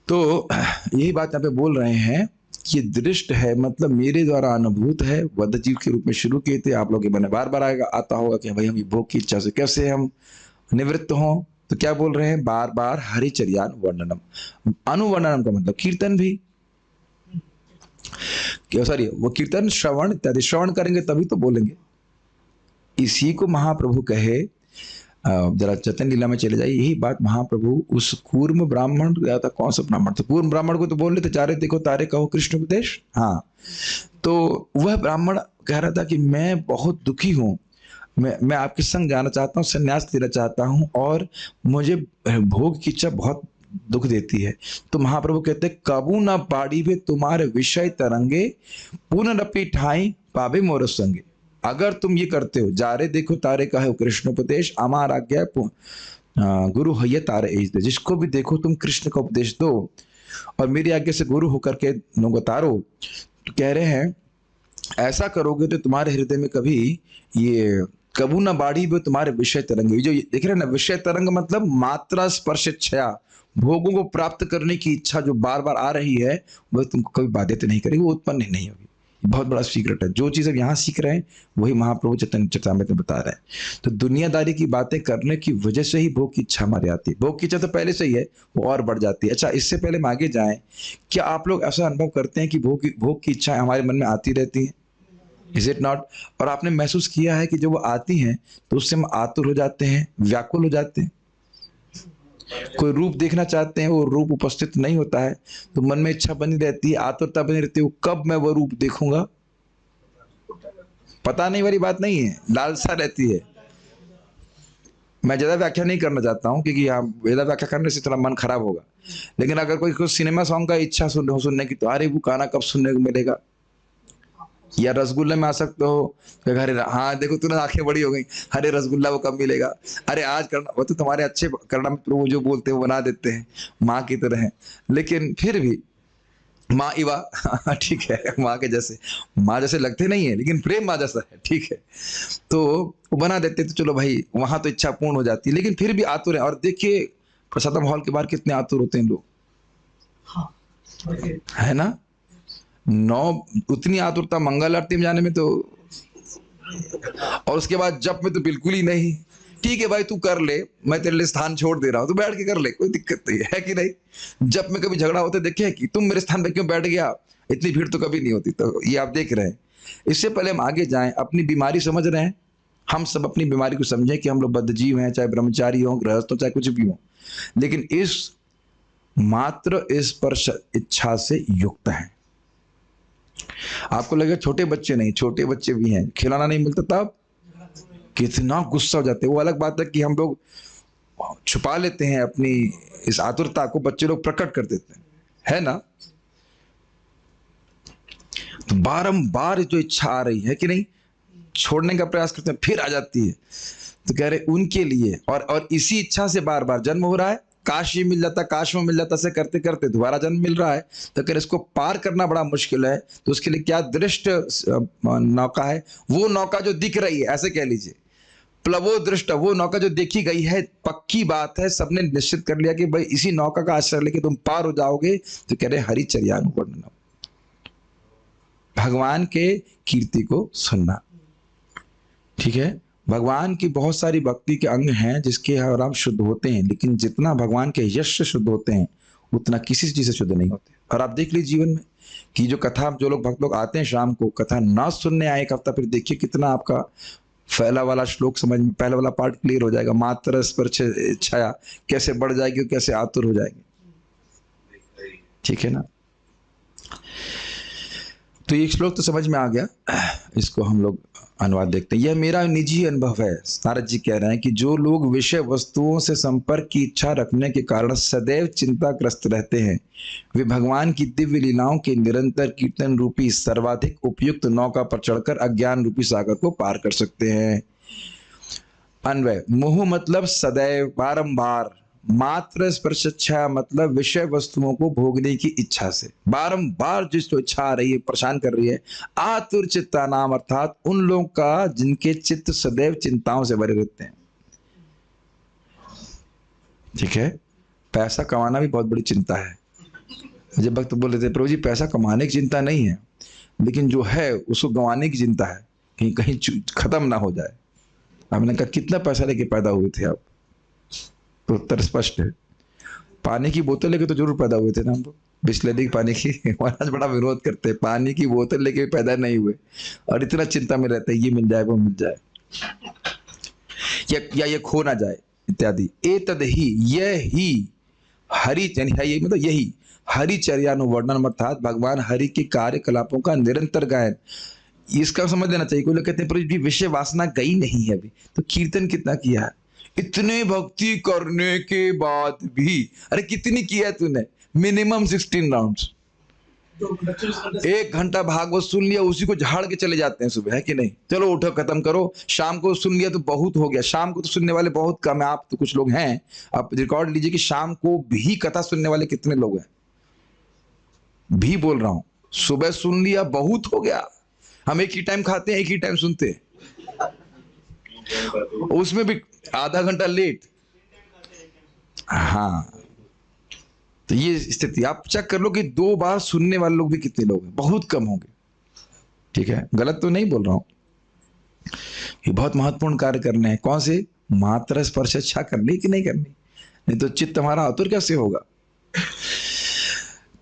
तो यही बात यहाँ पे बोल रहे हैं कि दृष्ट है मतलब मेरे द्वारा अनुभूत है, बद्ध जीव के रूप में शुरू किए थे। आप लोगों के मन में बार बार आता होगा कि भाई हम ये भोग की इच्छा से कैसे हम निवृत्त हों। तो क्या बोल रहे हैं? बार बार हरिचर्यान वर्णनम। अनुवर्णनम का मतलब कीर्तन भी, सॉरी वो कीर्तन श्रवण इत्यादि, श्रवण करेंगे तभी तो बोलेंगे। इसी को महाप्रभु कहे, जरा चैतन्य लीला में चले जाइए, यही बात महाप्रभु उस कूर्म ब्राह्मण, कौन सा ब्राह्मण था? कूर्म ब्राह्मण को तो बोल रहे थे, चारे देखो तारे कहो कृष्ण उपदेश। हाँ, तो वह ब्राह्मण कह रहा था कि मैं बहुत दुखी हूँ, मैं आपके संग जाना चाहता हूँ, संन्यास लेना चाहता हूँ, और मुझे भोग की इच्छा बहुत दुख देती है। तो महाप्रभु कहते हैं, कबू न पाड़ी वे तुम्हारे विषय तरंगे, पुनरपि ठाई पावे मोर संगे। अगर तुम ये करते हो, जा रे देखो तारे का है कृष्णोपदेश, अमार आज्ञा गुरु है तारे एज दे। जिसको भी देखो तुम कृष्ण का उपदेश दो और मेरी आज्ञा से गुरु होकर के लोग तारो। तो कह रहे हैं ऐसा करोगे तो तुम्हारे हृदय में कभी ये कबू ना बाढ़ी भी तुम्हारे विषय तरंग। जो देख रहे हैं ना, विषय तरंग मतलब मात्रा स्पर्श इच्छा, भोगों को प्राप्त करने की इच्छा जो बार बार आ रही है, वह तुमको कभी बाधित नहीं करेगी, वो उत्पन्न ही नहीं होगी। बहुत बड़ा सीक्रेट है। जो चीज अब यहाँ सीख रहे हैं वही महाप्रभु चैतन्य चरितामृत में बता रहे हैं। तो दुनियादारी की बातें करने की वजह से ही भोग की इच्छा हमारी आती है। भोग की इच्छा तो पहले से ही है, वो और बढ़ जाती है। अच्छा, इससे पहले हम आगे जाएं, क्या आप लोग ऐसा अनुभव करते हैं कि भोग की इच्छाएं हमारे मन में आती रहती हैं? Is it not? और आपने महसूस किया है कि जब वो आती हैं तो उससे हम आतुर हो जाते हैं, व्याकुल हो जाते हैं। कोई रूप देखना चाहते हैं, वो रूप उपस्थित नहीं होता है तो मन में इच्छा बनी रहती है, आतुरता बनी रहती है, कब मैं वो रूप देखूंगा, पता नहीं वाली बात नहीं है, लालसा रहती है। मैं ज्यादा व्याख्या नहीं करना चाहता हूं क्योंकि यहाँ ज्यादा व्याख्या करने से थोड़ा मन खराब होगा। लेकिन अगर कोई सिनेमा सॉन्ग का इच्छा सुनने की, तो अरे वो गाना कब सुनने को मिलेगा। या रसगुल्ला में आ सकते हो, अरे हाँ देखो तूने आंखें बड़ी हो गई, अरे रसगुल्ला वो कब मिलेगा, अरे आज करना। वो तो तुम्हारे अच्छे करना प्रभु जो बोलते हैं वो बना देते हैं, माँ की तरह है। लेकिन फिर भी माँ इवा ठीक है, माँ के जैसे, माँ जैसे लगते नहीं है लेकिन प्रेम माँ जैसा है, ठीक है, तो वो बना देते। तो चलो भाई, वहां तो इच्छा पूर्ण हो जाती है, लेकिन फिर भी आतुर है। और देखिए प्रसादम हॉल के बाहर कितने आतुर होते हैं लोग, है ना। उतनी आतुरता मंगल आरती में जाने में तो, और उसके बाद जप में तो बिल्कुल ही नहीं। ठीक है भाई, तू कर ले, मैं तेरे लिए स्थान छोड़ दे रहा हूं, तू बैठ के कर ले, कोई दिक्कत नहीं है कि नहीं। जप में कभी झगड़ा होते देखे कि तुम मेरे स्थान पे क्यों बैठ गया, इतनी भीड़ तो कभी नहीं होती। तो ये आप देख रहे हैं। इससे पहले हम आगे जाएं, अपनी बीमारी समझ रहे हैं, हम सब अपनी बीमारी को समझें कि हम लोग बद्धजीव हैं, चाहे ब्रह्मचारी हो, गृहस्थ हो, चाहे कुछ भी हो, लेकिन इस मात्र स्पर्श इच्छा से युक्त है। आपको लगेगा छोटे बच्चे नहीं, छोटे बच्चे भी हैं, खिलाना नहीं मिलता तब कितना गुस्सा हो जाते हैं। वो अलग बात है कि हम लोग छुपा लेते हैं अपनी इस आतुरता को, बच्चे लोग प्रकट कर देते हैं, है ना। तो बारंबार जो इच्छा आ रही है कि नहीं, छोड़ने का प्रयास करते हैं, फिर आ जाती है। तो कह रहे उनके लिए, और इसी इच्छा से बार बार जन्म हो रहा है। काश ये मिल जाता, काश वो मिल जाता, से करते करते दोबारा जन्म मिल रहा है। तो अगर इसको पार करना बड़ा मुश्किल है, तो उसके लिए क्या दृष्ट नौका है, वो नौका जो दिख रही है, ऐसे कह लीजिए, प्लवो दृष्ट, वो नौका जो देखी गई है, पक्की बात है, सबने निश्चित कर लिया कि भाई इसी नौका का आश्रय लेके तुम पार हो जाओगे। तो कह रहे हरिचर्यानुवर्णन, भगवान के कीर्ति को सुनना, ठीक है। भगवान की बहुत सारी भक्ति के अंग हैं जिसके हम शुद्ध होते हैं, लेकिन जितना भगवान के यश से शुद्ध होते हैं उतना किसी चीज से शुद्ध नहीं होते। और आप देख लीजिए जीवन में कि जो कथा, जो लोग भक्त लोग आते हैं शाम को कथा ना सुनने आए एक हफ्ता, फिर देखिए कितना आपका पहला वाला श्लोक समझ में, पहला वाला पार्ट क्लियर हो जाएगा। मात्र स्पर्श इच्छा कैसे बढ़ जाएगी और कैसे आतुर हो जाएगी, ठीक है ना। तो ये श्लोक तो समझ में आ गया, इसको हम लोग अनुवाद देखते हैं। यह मेरा निजी अनुभव है। नारद जी कह रहे हैं कि जो लोग विषय वस्तुओं से संपर्क की इच्छा रखने के कारण सदैव चिंताग्रस्त रहते हैं, वे भगवान की दिव्य लीलाओं के निरंतर कीर्तन रूपी सर्वाधिक उपयुक्त नौका पर चढ़कर अज्ञान रूपी सागर को पार कर सकते हैं। अन्वय, मोह मतलब सदैव, बारंबार। मात्र स्पर्श इच्छा मतलब विषय वस्तुओं को भोगने की इच्छा से बारंबार जिसको इच्छा आ रही है, परेशान कर रही है। आतुर चित्ता नाम, अर्थात उन लोगों का जिनके चित्त सदैव चिंताओं से भरे रहते हैं, ठीक है। पैसा कमाना भी बहुत बड़ी चिंता है। जब भक्त बोल रहे थे प्रभु जी पैसा कमाने की चिंता नहीं है, लेकिन जो है उसको गंवाने की चिंता है, कहीं कहीं खत्म ना हो जाए। आपने कहा कितना पैसा लेके पैदा हुए थे आप, तो उत्तर स्पष्ट है, पानी की बोतल लेके तो जरूर पैदा हुए थे ना हम लोग, बिस्लरी की पानी की। महाराज बड़ा विरोध करते हैं, पानी की बोतल लेके पैदा नहीं हुए और इतना चिंता में रहते हैं ये मिल जाए वो मिल जाए, या ये खो ना जाए इत्यादि। एतद ही, यह ही हरि, ये मतलब यही हरिचर्यानुवर्णन, अर्थात भगवान हरि के कार्यकलापों का निरंतर गायन। इसका समझ लेना चाहिए। कोई लोग कहते हैं पर जी विषय वासना गई नहीं है अभी, तो कीर्तन कितना किया है? इतने भक्ति करने के बाद भी, अरे कितनी किया है तूने? Minimum 16 rounds. 1 घंटा भागवत सुन लिया, उसी को झाड़ के चले जाते हैं सुबह, है कि नहीं? चलो उठो खत्म करो। शाम को सुन लिया तो बहुत हो गया। शाम को तो सुनने वाले बहुत कम है, आप तो कुछ लोग हैं। आप रिकॉर्ड लीजिए कि शाम को भी कथा सुनने वाले कितने लोग हैं। भी बोल रहा हूं, सुबह सुन लिया बहुत हो गया। हम एक ही टाइम खाते हैं, एक ही टाइम सुनते हैं, उसमें भी आधा घंटा लेट। हाँ, तो ये स्थिति आप चेक कर लो कि 2 बार सुनने वाले लोग भी कितने लोग हैं, बहुत कम होंगे। ठीक है, गलत तो नहीं बोल रहा हूं। ये बहुत महत्वपूर्ण कार्य करने हैं। कौन से? मात्र स्पर्श इच्छा करनी कि नहीं करनी, नहीं तो चित्त हमारा आतुर कैसे होगा।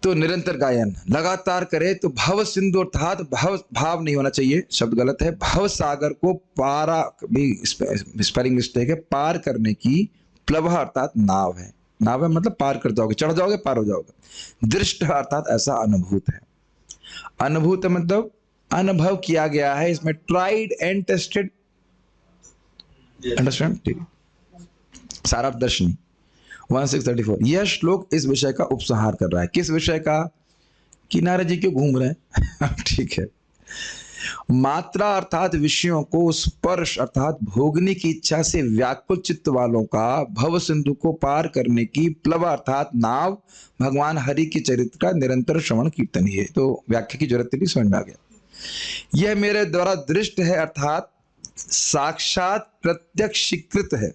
तो निरंतर गायन लगातार करे तो भव सिंधु, अर्थात भव भाव नहीं होना चाहिए, शब्द गलत है। भव सागर को पारा, भी स्पेलिंग मिस्टेक है, पार करने की प्लवः अर्थात नाव है। नाव है मतलब पार कर जाओगे, चढ़ जाओगे, पार हो जाओगे। दृष्ट अर्थात ऐसा अनुभूत है। अनुभूत मतलब अनुभव किया गया है, इसमें ट्राइड एंड टेस्टेड। अंडरस्टैंड? ठीक। सारार्थ दर्शनी 1634। यह श्लोक इस विषय का उपसंहार कर रहा है। किस विषय का? कि नारद जी क्यों घूम रहे हैं। ठीक है। मात्रा अर्थात विषयों को, स्पर्श अर्थात भोगने की इच्छा से व्याकुल चित्त वालों का भव सिंधु को पार करने की प्लव अर्थात नाव भगवान हरि के चरित्र का निरंतर श्रवण कीर्तन ही है। तो व्याख्या की जरूरत नहीं, समझ में आ गया। यह मेरे द्वारा दृष्ट है अर्थात साक्षात प्रत्यक्षीकृत है।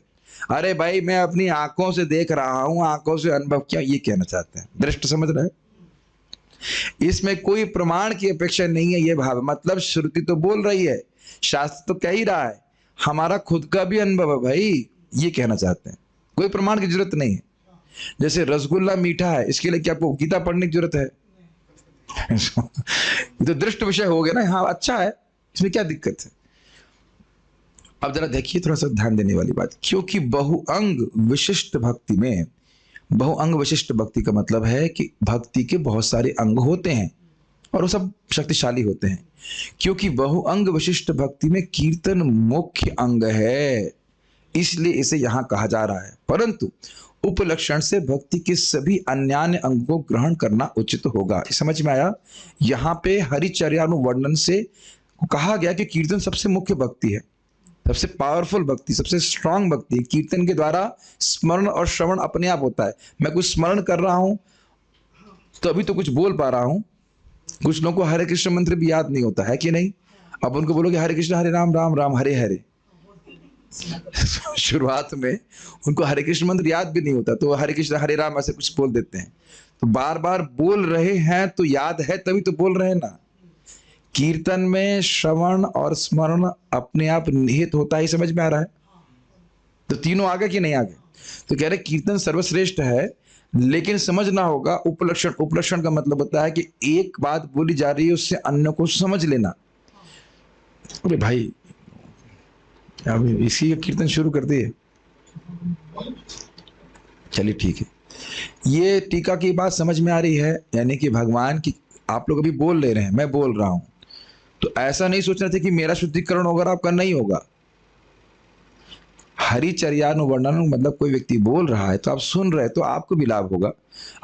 अरे भाई मैं अपनी आंखों से देख रहा हूं, आंखों से अनुभव किया, ये कहना चाहते हैं। दृष्ट समझ रहे हैं? इसमें कोई प्रमाण की अपेक्षा नहीं है, ये भाव। मतलब श्रुति तो बोल रही है, शास्त्र तो कह ही रहा है, हमारा खुद का भी अनुभव है भाई, ये कहना चाहते हैं। कोई प्रमाण की जरूरत नहीं है। जैसे रसगुल्ला मीठा है, इसके लिए क्या आपको गीता पढ़ने की जरूरत है? तो दृष्ट विषय हो गया ना। हाँ अच्छा है, इसमें क्या दिक्कत है? अब जरा देखिए, थोड़ा सा ध्यान देने वाली बात। क्योंकि बहुअंग विशिष्ट भक्ति में, बहुअंग विशिष्ट भक्ति का मतलब है कि भक्ति के बहुत सारे अंग होते हैं और वो सब शक्तिशाली होते हैं। क्योंकि बहुअंग विशिष्ट भक्ति में कीर्तन मुख्य अंग है, इसलिए इसे यहां कहा जा रहा है। परंतु उपलक्षण से भक्ति के सभी अन्य अंगों को ग्रहण करना उचित होगा। समझ में आया? यहाँ पे हरिचर्यानुवर्णन से कहा गया कि कीर्तन सबसे मुख्य भक्ति है, सबसे पावरफुल भक्ति, सबसे स्ट्रांग भक्ति। कीर्तन के द्वारा स्मरण और श्रवण अपने आप होता है। मैं कुछ स्मरण कर रहा हूं तो अभी तो कुछ बोल पा रहा हूं। कुछ लोगों को हरे कृष्ण मंत्र भी याद नहीं होता है कि नहीं? अब उनको बोलोगे हरे कृष्ण हरे राम राम राम हरे हरे, शुरुआत में उनको हरे कृष्ण मंत्र याद भी नहीं होता, तो हरे कृष्ण हरे राम ऐसे कुछ बोल देते हैं। तो बार बार बोल रहे हैं तो याद है, तभी तो बोल रहे हैं ना। कीर्तन में श्रवण और स्मरण अपने आप निहित होता ही, समझ में आ रहा है? तो तीनों आगे कि नहीं आगे? तो कह रहे कीर्तन सर्वश्रेष्ठ है, लेकिन समझना होगा उपलक्षण। उपलक्षण का मतलब होता है कि एक बात बोली जा रही है, उससे अन्य को समझ लेना। अरे भाई अब इसी कीर्तन शुरू कर दिए, चलिए ठीक है। ये टीका की बात समझ में आ रही है? यानी कि भगवान की आप लोग अभी बोल ले रहे हैं, मैं बोल रहा हूं, तो ऐसा नहीं सोचना चाहिए कि मेरा शुद्धिकरण होगा आपका नहीं होगा। हरिचर्यानुवर्णन मतलब कोई व्यक्ति बोल रहा है तो आप सुन रहे हैं तो आपको भी लाभ होगा।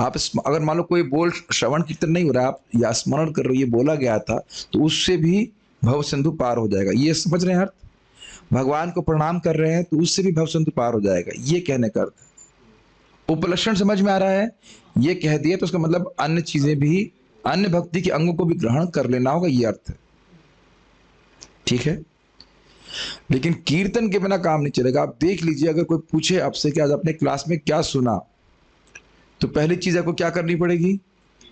आप अगर मान लो कोई बोल श्रवण कीर्तन नहीं हो रहा है, आप या स्मरण कर रहे हो, ये बोला गया था, तो उससे भी भव सिंधु पार हो जाएगा। ये समझ रहे हैं अर्थ? भगवान को प्रणाम कर रहे हैं तो उससे भी भव सिंधु पार हो जाएगा, ये कहने का अर्थ। उपलक्षण समझ में आ रहा है? ये कह दिया तो उसका मतलब अन्य चीजें भी, अन्य भक्ति के अंगों को भी ग्रहण कर लेना होगा, ये अर्थ है। ठीक है, लेकिन कीर्तन के बिना काम नहीं चलेगा। आप देख लीजिए, अगर कोई पूछे आपसे कि आज अपने क्लास में क्या सुना, तो पहली चीज आपको क्या करनी पड़ेगी?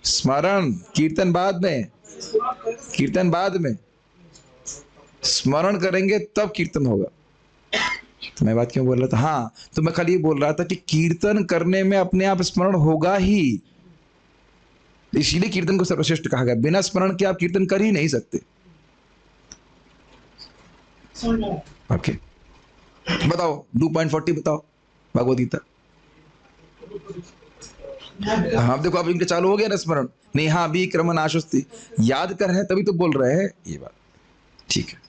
स्मरण। कीर्तन बाद में, कीर्तन बाद में। स्मरण करेंगे तब कीर्तन होगा। तो मैं बात क्यों बोल रहा था? हाँ, तो मैं खाली ये बोल रहा था कि कीर्तन करने में अपने आप स्मरण होगा ही, इसीलिए कीर्तन को सर्वश्रेष्ठ कहा गया। बिना स्मरण के आप कीर्तन कर ही नहीं सकते। ओके, बताओ 2.40 बताओ भगवद गीता। हाँ देखो, अब इनके चालू हो गया ना स्मरण। नहीं हाँ भी क्रम नाशुस्ति, याद कर रहे हैं तभी तो बोल रहे हैं ये बात। ठीक है।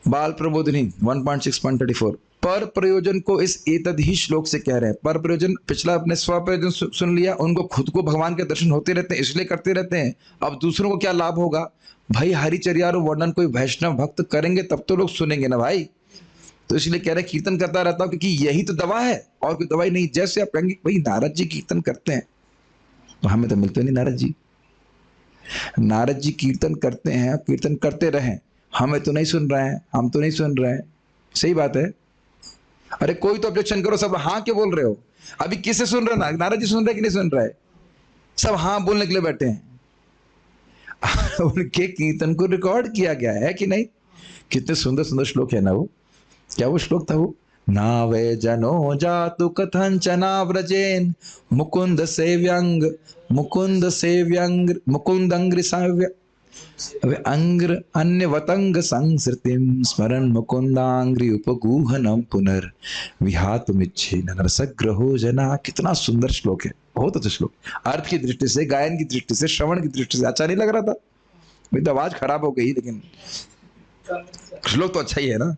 बाल प्रबोधिनी 1.6.34 पर प्रयोजन को इस एतद ही श्लोक से कह रहे हैं। पर प्रयोजन पिछला अपने स्व प्रयोजन सुन लिया, उनको खुद को भगवान के दर्शन होते रहते हैं इसलिए करते रहते हैं। अब दूसरों को क्या लाभ होगा भाई? हरिचर्या और वर्णन कोई वैष्णव भक्त करेंगे तब तो लोग सुनेंगे ना भाई। तो इसलिए कह रहे कीर्तन करता रहता हूं क्योंकि यही तो दवा है और कोई दवाई नहीं। जैसे आप कहेंगे भाई नारद जी कीर्तन करते हैं, तो हमें तो मिलते नहीं नारद जी। नारद जी कीर्तन करते हैं, कीर्तन करते रहे, हमें तो नहीं सुन रहे हैं, हम तो नहीं सुन रहे हैं। सही बात है। अरे कोई तो ऑब्जेक्शन करो, सब हाँ के बोल रहे हो। अभी किसे सुन रहे ना? नारद जी सुन रहे कि नहीं सुन रहे? सब हाँ बोलने के लिए बैठे हैं। उनके कीर्तन को रिकॉर्ड किया गया है कि नहीं? कितने सुंदर सुंदर श्लोक है ना वो। क्या वो श्लोक था वो? नावे जनो जातु कथंचना व्रजेन मुकुंद सेव्यंग मुकुंद सेव्यंग मुकुंदंग्र साव्य अंग्र अन्यवतंग संसृतिम स्मरण मुकुंदांग्रि उपगूहनम पुनर विहातुमिच्छे नरसग्रहो जना। कितना सुंदर श्लोक है, बहुत अच्छा श्लोक। अर्थ की दृष्टि से, गायन की दृष्टि से, श्रवण की दृष्टि से अच्छा नहीं लग रहा था। मेरी तो आवाज खराब हो गई, लेकिन श्लोक तो अच्छा ही है ना।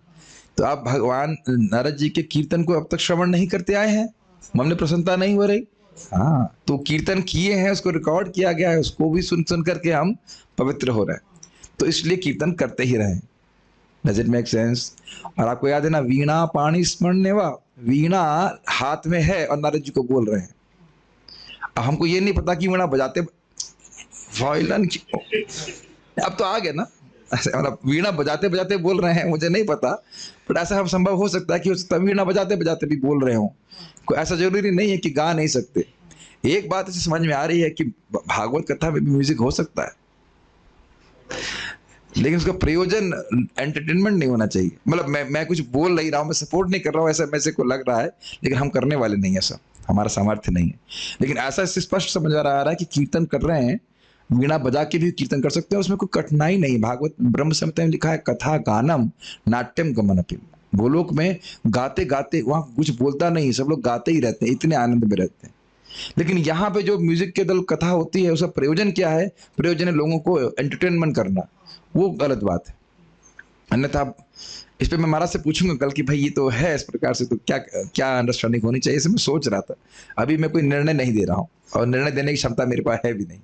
तो आप भगवान नारद जी के कीर्तन को अब तक श्रवण नहीं करते आए हैं, मन में प्रसन्नता नहीं हो रही। हाँ, तो कीर्तन किए हैं, उसको रिकॉर्ड किया गया है, उसको भी सुन सुन करके हम पवित्र हो रहे हैं। तो इसलिए कीर्तन करते ही रहें। Does it make sense? और आपको याद है ना, वीणा पाणी स्मरणेवा, वीणा हाथ में है और नारद जी को बोल रहे हैं। अब हमको ये नहीं पता कि वीणा बजाते वायलिन अब तो आ गया ना, मतलब वीणा बजाते बजाते बोल रहे हैं, मुझे नहीं पता, बट ऐसा हम संभव हो सकता है कि वीणा बजाते बजाते भी बोल रहे हों। कोई ऐसा जरूरी नहीं है कि गा नहीं सकते। एक बात इसे समझ में आ रही है कि भागवत कथा में भी म्यूजिक हो सकता है, लेकिन उसका प्रयोजन एंटरटेनमेंट नहीं होना चाहिए। मतलब मैं कुछ बोल नहीं रहा हूँ, मैं सपोर्ट नहीं कर रहा हूँ, ऐसा मेरे को लग रहा है, लेकिन हम करने वाले नहीं है, ऐसा हमारा सामर्थ्य नहीं है। लेकिन ऐसा इससे स्पष्ट समझ आ रहा है कि कीर्तन कर रहे हैं, वीणा बजा के भी कीर्तन कर सकते हैं, उसमें कोई कठिनाई नहीं। भागवत ब्रह्म संहिता में लिखा है कथा गानम नाट्यम गमनपि। गोलोक में गाते गाते, वहां कुछ बोलता नहीं, सब लोग गाते ही रहते हैं, इतने आनंद में रहते हैं। लेकिन यहाँ पे जो म्यूजिक के दल कथा होती है, उसका प्रयोजन क्या है? प्रयोजन है लोगों को एंटरटेनमेंट करना, वो गलत बात है। अन्यथा इस पे मैं महाराज से पूछूंगा कल कि भाई ये तो है इस प्रकार से, तो क्या क्या अंडरस्टैंडिंग होनी चाहिए, इसे मैं सोच रहा था। अभी मैं कोई निर्णय नहीं दे रहा हूँ, और निर्णय देने की क्षमता मेरे पास है भी नहीं।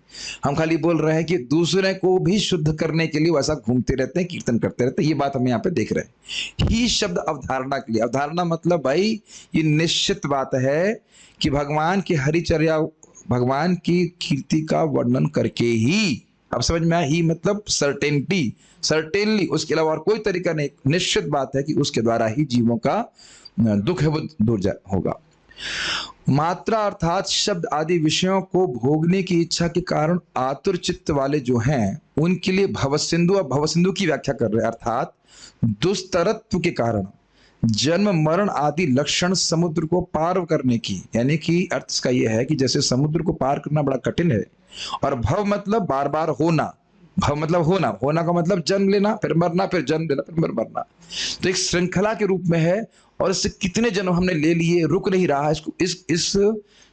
हम खाली बोल रहे हैं कि दूसरे को भी शुद्ध करने के लिए वैसा घूमते रहते हैं, कीर्तन करते रहते हैं। ये बात हम यहाँ पे देख रहे हैं। ही शब्द अवधारणा के लिए, अवधारणा मतलब भाई ये निश्चित बात है कि भगवान की हरिचर्या, भगवान की कीर्ति का वर्णन करके ही, अब समझ में आया? ही मतलब सर्टेनिटी, सर्टेनली, उसके अलावा और कोई तरीका नहीं। निश्चित बात है कि उसके द्वारा ही जीवों का दुख है वो दूर होगा। मात्रा अर्थात शब्द आदि विषयों को भोगने की इच्छा के कारण आतुर चित्त वाले जो हैं, उनके लिए भवसिंधु, और भवसिंधु की व्याख्या कर रहे हैं, अर्थात दुस्तरत्व के कारण जन्म मरण आदि लक्षण समुद्र को पार करने की, यानी कि अर्थ इसका यह है कि जैसे समुद्र को पार करना बड़ा कठिन है, और भव मतलब बार बार होना, भव मतलब होना, होना का मतलब जन्म लेना, फिर मरना, फिर जन्म लेना, फिर मरना, तो एक श्रृंखला के रूप में है। और इससे कितने जन्म हमने ले लिए, रुक नहीं रहा है। इसको इस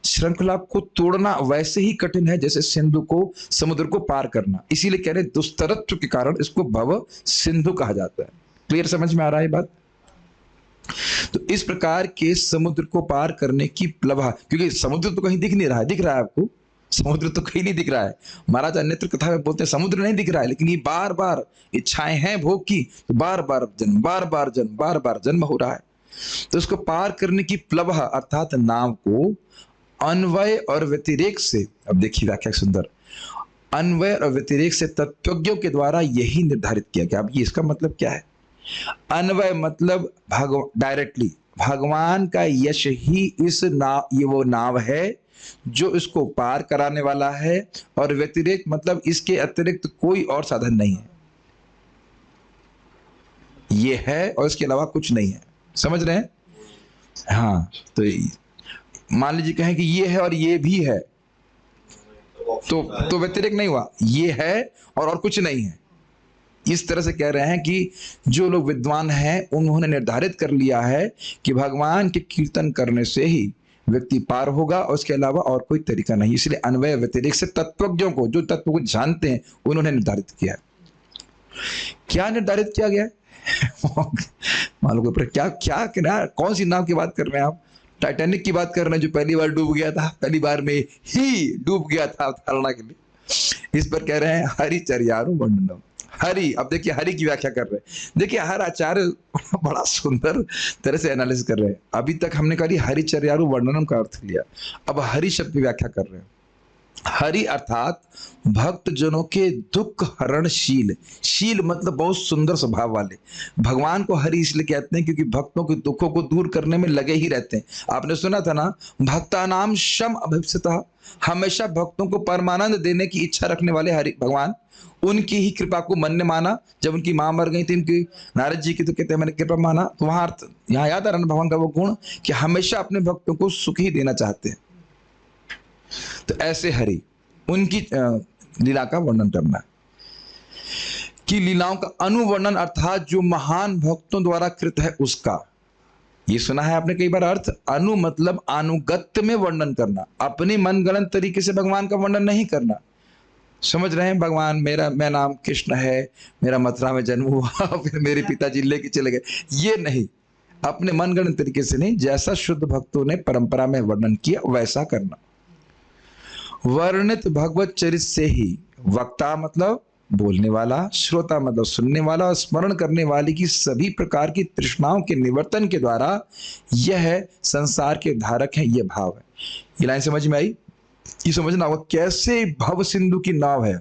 श्रृंखला को तोड़ना वैसे ही कठिन है जैसे सिंधु को, समुद्र को पार करना। इसीलिए कह रहे दुस्तरत्व के कारण इसको भव सिंधु कहा जाता है। क्लियर समझ में आ रहा है बात? तो इस प्रकार के समुद्र को पार करने की प्लवा, क्योंकि समुद्र तो कहीं दिख नहीं रहा है, दिख रहा है आपको? समुद्र तो कहीं नहीं दिख रहा है। महाराज अन्यत्र कथा में बोलते हैं समुद्र नहीं दिख रहा है, लेकिन ये बार बार इच्छाएं हैं भोग की, तो बार बार जन्म, बार बार जन्म, बार बार जन्म हो रहा है। तो उसको पार करने की प्लवह अर्थात नाव को अन्वय और व्यतिरेक से, अब देखिए व्याख्या सुंदर, अन्वय और व्यतिरेक से तत्वज्ञों के द्वारा यही निर्धारित किया गया। अब ये इसका मतलब क्या है? अन्वय मतलब डायरेक्टली भगवान का यश ही इस नाव, ये वो नाव है जो इसको पार कराने वाला है, और व्यतिरेक मतलब इसके अतिरिक्त कोई और साधन नहीं है, ये है और इसके अलावा कुछ नहीं है। समझ रहे हैं? हाँ, तो मान लीजिए कहें कि ये है और ये भी है, तो व्यतिरेक नहीं हुआ, ये है और कुछ नहीं है। इस तरह से कह रहे हैं कि जो लोग विद्वान हैं उन्होंने निर्धारित कर लिया है कि भगवान के कीर्तन करने से ही व्यक्ति पार होगा, और उसके अलावा और कोई तरीका नहीं। इसलिए अन्वय व्यतिरेक से तत्वज्ञों को, जो तत्व को जानते हैं, उन्होंने निर्धारित किया है। क्या निर्धारित किया गया है? मालूम को क्या क्या क्या कौन सी नाव की बात कर रहे हैं आप? टाइटैनिक की बात कर रहे हैं, जो पहली बार डूब गया था, पहली बार में ही डूब गया था अवधारणा के लिए। इस पर कह रहे हैं हरिचर्यारु वर्णनम। हरि, अब देखिए हरि की व्याख्या कर रहे हैं। देखिए हर आचार्य बड़ा सुंदर तरह से एनालिसिस कर रहे हैं। अभी तक हमने कहा हरिचर्यारु वर्णनम का अर्थ लिया, अब हरि शब्द की व्याख्या कर रहे हैं। हरि अर्थात भक्त जनों के दुख हरणशील। शील मतलब बहुत सुंदर स्वभाव वाले। भगवान को हरि इसलिए कहते हैं क्योंकि भक्तों के दुखों को दूर करने में लगे ही रहते हैं। आपने सुना था ना, भक्ता नाम शम अभिप्सितः, हमेशा भक्तों को परमानंद देने की इच्छा रखने वाले हरि भगवान, उनकी ही कृपा को मन ने माना। जब उनकी मां मर गई थी उनकी, नारद जी की, तो कहते हैं मैंने कृपा माना। तो वहां अर्थ यहाँ याद आ रहा है भगवान का वो गुण कि हमेशा अपने भक्तों को सुख ही देना चाहते हैं। तो ऐसे हरि, उनकी लीला का वर्णन करना है कि लीलाओं का अनुवर्णन अर्थात जो महान भक्तों द्वारा कृत है उसका। ये सुना है आपने कई बार अर्थ। अनु मतलब अनुगत्य में वर्णन करना, अपनी मनगढ़ंत तरीके से भगवान का वर्णन नहीं करना। समझ रहे हैं? भगवान मैं नाम कृष्ण है, मेरा मथुरा में जन्म हुआ, फिर मेरे पिताजी लेके चले गए, ये नहीं। अपने मनगढ़ंत तरीके से नहीं, जैसा शुद्ध भक्तों ने परंपरा में वर्णन किया वैसा करना। वर्णित भगवत चरित से ही वक्ता मतलब बोलने वाला, श्रोता मतलब सुनने वाला, और स्मरण करने वाले की सभी प्रकार की तृष्णाओं के निवर्तन के द्वारा यह संसार के धारक हैं, यह भाव है। ये लाइन समझ में आई? ये समझना होगा कैसे भव सिंधु की नाव है।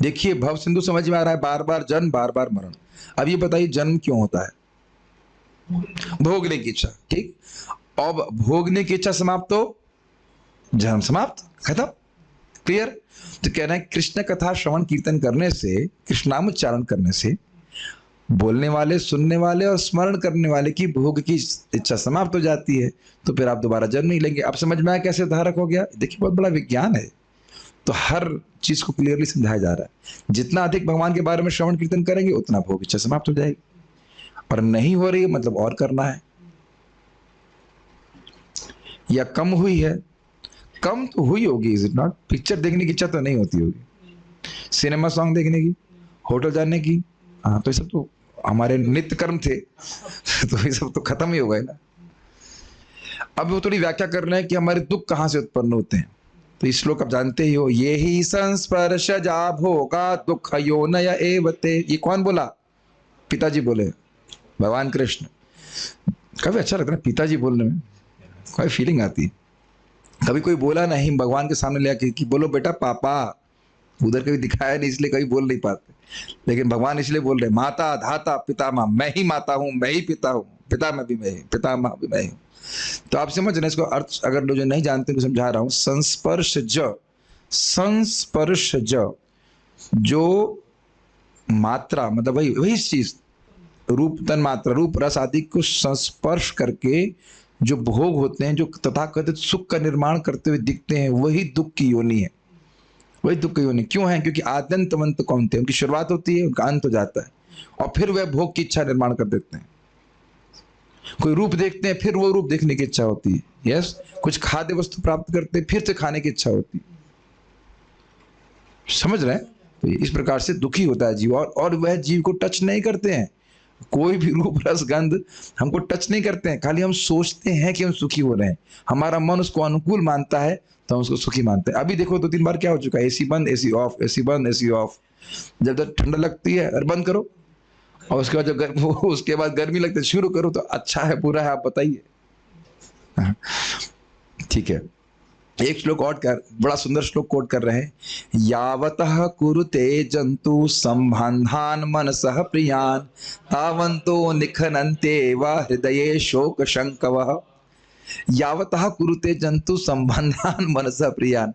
देखिए भव सिंधु समझ में आ रहा है, बार बार जन्म बार बार मरण। अब ये बताइए जन्म क्यों होता है? भोगने की इच्छा, ठीक। अब भोगने की इच्छा समाप्त हो, जन्म समाप्त, खत्म, क्लियर। तो कह रहे हैं कृष्ण कथा श्रवण कीर्तन करने से, कृष्णाम उच्चारण करने से बोलने वाले, सुनने वाले और स्मरण करने वाले की भोग की इच्छा समाप्त हो जाती है। तो फिर आप दोबारा जन्म नहीं लेंगे। अब समझ में आया कैसे धारक हो गया? देखिए बहुत बड़ा विज्ञान है। तो हर चीज को क्लियरली समझाया जा रहा है। जितना अधिक भगवान के बारे में श्रवण कीर्तन करेंगे उतना भोग इच्छा समाप्त हो जाएगी। और नहीं हो रही है मतलब और करना है, या कम हुई है, कम तो हुई होगी, इज इट नॉट? पिक्चर देखने की इच्छा तो नहीं होती होगी, सिनेमा सॉन्ग देखने की, होटल जाने की, हाँ, तो ये सब तो हमारे नित्य कर्म थे, तो ये सब तो खत्म ही हो गए ना। अब वो थोड़ी व्याख्या कर रहे हैं कि हमारे दुख कहाँ से उत्पन्न होते हैं। तो इस श्लोक आप जानते ही हो, ये ही संस्पर्शजा भोगा दुख योनय एवते। ये कौन बोला? पिताजी बोले, भगवान कृष्ण। काफी अच्छा लगता है पिताजी बोलने में, कोई फीलिंग आती है। कभी कोई बोला नहीं भगवान के सामने ले कि बोलो बेटा पापा, उधर कभी दिखाया नहीं इसलिए कभी बोल नहीं पाते, लेकिन भगवान इसलिए बोल रहे माता धाता पिता माँ, मैं ही माता हूँ, मैं ही पिता हूँ, पिता में भी मैं ही, पिता माँ भी मैं ही हूँ। तो आप समझ रहे हैं इसको अर्थ, अगर लोग जो नहीं जानते तो समझा रहा हूँ। संस्पर्शज, संस्पर्शज जो मात्रा मतलब वही चीज, रूप तन मात्रा, रूप रस आदि को संस्पर्श करके जो भोग होते हैं, जो तथाकथित सुख का निर्माण करते हुए दिखते हैं, वही दुख की योनि है। वही दुख की योनि क्यों है? क्योंकि आद्यंतवंत कौन थे? उनकी शुरुआत होती है, उनका अंत हो जाता है, और फिर वह भोग की इच्छा निर्माण कर देते हैं। कोई रूप देखते हैं, फिर वो रूप देखने की इच्छा होती है, यस। कुछ खाद्य वस्तु प्राप्त करते हैं, फिर से खाने की इच्छा होती है। समझ रहे हैं? तो इस प्रकार से दुखी होता है जीव, और वह जीव को टच नहीं करते हैं। कोई भी रूप रस गंध हमको टच नहीं करते हैं, खाली हम सोचते हैं कि हम सुखी हो रहे हैं। हमारा मन उसको अनुकूल मानता है तो हम उसको सुखी मानते हैं। अभी देखो 2-3 बार क्या हो चुका है, एसी बंद एसी ऑफ, एसी बंद एसी ऑफ। जब तक ठंडा लगती है अरे बंद करो, और उसके बाद जब उसके बाद गर्मी लगती है शुरू करो। तो अच्छा है बुरा है आप बताइए? ठीक है, एक श्लोक और बड़ा सुंदर श्लोक कोट कर रहे हैं। यावतः कुरुते जंतु संबंधान मनसः प्रियान तावंतो निखनन्ते व हृदये शोक शंकवः। यावतः कुरुते जंतु संबंधान मनसः प्रियान,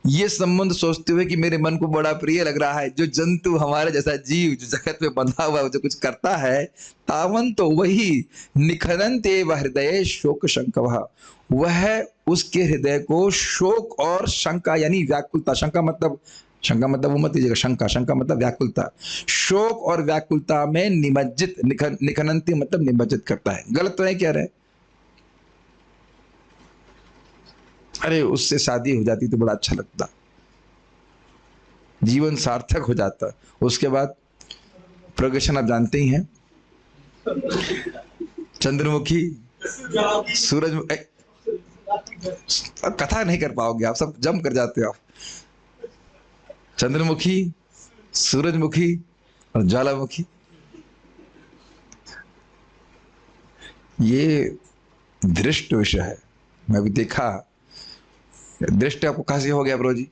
ये संबंध सोचते हुए कि मेरे मन को बड़ा प्रिय लग रहा है, जो जंतु हमारे जैसा जीव जो जगत में बंधा हुआ है, जो कुछ करता है, तावन तो वही निखनन्ते व हृदये शोक शंकवः, वह उसके हृदय को शोक और शंका यानी व्याकुलता, शंका मतलब वो मत लीजिएगा, शंका मतलब व्याकुलता, शोक और व्याकुलता में निमज्जित, निखनन्ति मतलब निमज्जित करता है। गलत तो नहीं कह रहे? अरे उससे शादी हो जाती तो बड़ा अच्छा लगता, जीवन सार्थक हो जाता। उसके बाद प्रोग्रेशन आप जानते ही हैं, चंद्रमुखी, सूरज, कथा नहीं कर पाओगे आप, सब जम कर जाते हो आप। चंद्रमुखी, सूरजमुखी और ज्वालामुखी, ये दृष्ट विषय है। मैं भी देखा, दृष्ट आपको कहाँ से हो गया ब्रो जी?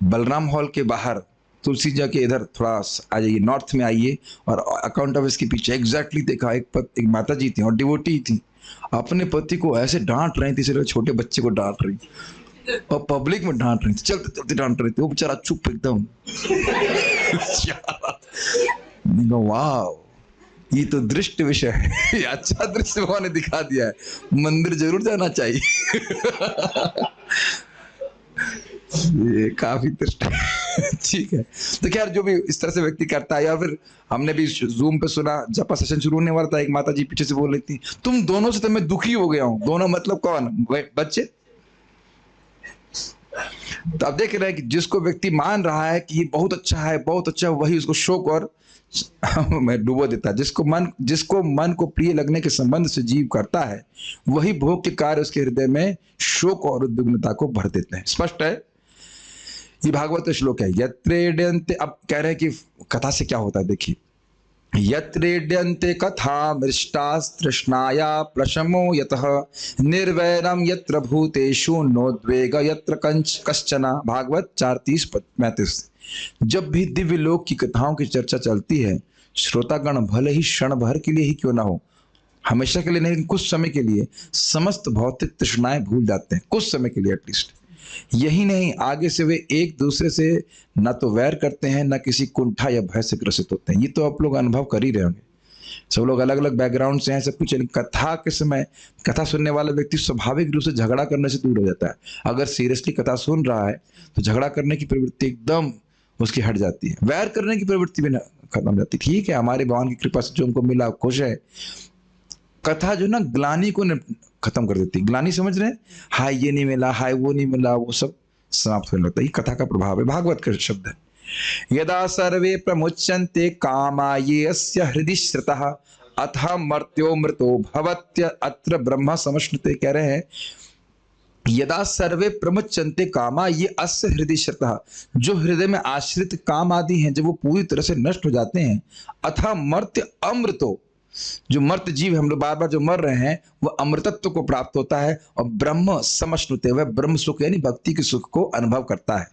बलराम हॉल के बाहर तुलसी जी के इधर थोड़ा आ जाइए, नॉर्थ में आइए, और अकाउंट ऑफिस के पीछे एग्जैक्टली देखा, एक माता जी थी और डिवोटी थी, अपने पति को ऐसे डांट रही थी, सिर्फ छोटे बच्चे को डांट रही और पब्लिक में डांट रही थी, चलते चलते डांट रही थी, वो बेचारा चुप एकदम। वाह, ये तो दृष्ट विषय है। ये अच्छा दृश्य भगवान ने दिखा दिया है, मंदिर जरूर जाना चाहिए। ये काफी दृष्ट ठीक है। तो खैर, जो भी इस तरह से व्यक्ति करता है, या फिर हमने भी जूम पे सुना, जब सेशन शुरू होने वाला था, एक माता जी पीछे से बोल रही थी, तुम दोनों से तो मैं दुखी हो गया हूं। दोनों मतलब कौन? बच्चे। तो आप देख रहे हैं कि जिसको व्यक्ति मान रहा है कि ये बहुत अच्छा है, बहुत अच्छा है, वही उसको शोक और मैं डुबो देता है। जिसको मन को प्रिय लगने के संबंध से जीव करता है, वही भोग के कार्य उसके हृदय में शोक और उद्विग्नता को भर देते हैं। स्पष्ट है? ये भागवत श्लोक है। यत्रेड्यन्ते, अब कह रहे हैं कि कथा से क्या होता है, देखिए, यत्रेड्यन्ते कथा मृष्टास्तृष्णाया प्रशमो यतः निर्वैरम यत्र भूतेषु नोद्वेग यत्र कश्चन। भागवत 4:30-35। जब भी दिव्य लोक की कथाओं की चर्चा चलती है, श्रोतागण भले ही क्षण भर के लिए ही क्यों ना हो, हमेशा के लिए नहीं, कुछ समय के लिए समस्त भौतिक तृष्णाएं भूल जाते हैं, कुछ समय के लिए एटलीस्ट। यही नहीं, आगे से वे एक दूसरे से न तो वैर करते हैं, न किसी कुंठा या भय से ग्रसित होते हैं। ये तो आप लोग अनुभव कर ही रहे होंगे। सब लोग अलग अलग बैकग्राउंड से हैं, सब कुछ। कथा के समय कथा सुनने वाला व्यक्ति स्वाभाविक रूप से झगड़ा करने से दूर हो जाता है। अगर सीरियसली कथा सुन रहा है तो झगड़ा करने की प्रवृत्ति एकदम उसकी हट जाती है, वैर करने की प्रवृत्ति भी खत्म हो जाती है। ठीक है, हमारे भगवान की कृपा से जो हमको मिला खुश है। कथा जो ना ग्लानी को खत्म कर देती है। ग्लानी समझ रहे हैं? हाय ये नहीं मिला, हाय वो नहीं मिला, वो सब समाप्त होने लगता है। ये कथा का प्रभाव है, भागवत का शब्द है। यदा सर्वे प्रमुच्यन्ते कामा ये अस्य हृदि श्रुतः अथ मर्त्यो मृतो भवत्य अत्र ब्रह्म समश्नुते। कह रहे हैं, यदा सर्वे प्रमुच्यन्ते कामा ये अस्य हृदि श्रुतः, जो हृदय में आश्रित काम आदि हैं, जब वो पूरी तरह से नष्ट हो जाते हैं, अथ मर्त्य अमृतो, जो मर्त जीव हम लोग बार बार जो मर रहे हैं, वह अमृतत्व को प्राप्त होता है, और ब्रह्म समश्नुते, वह ब्रह्म सुख यानी भक्ति के सुख को अनुभव करता है।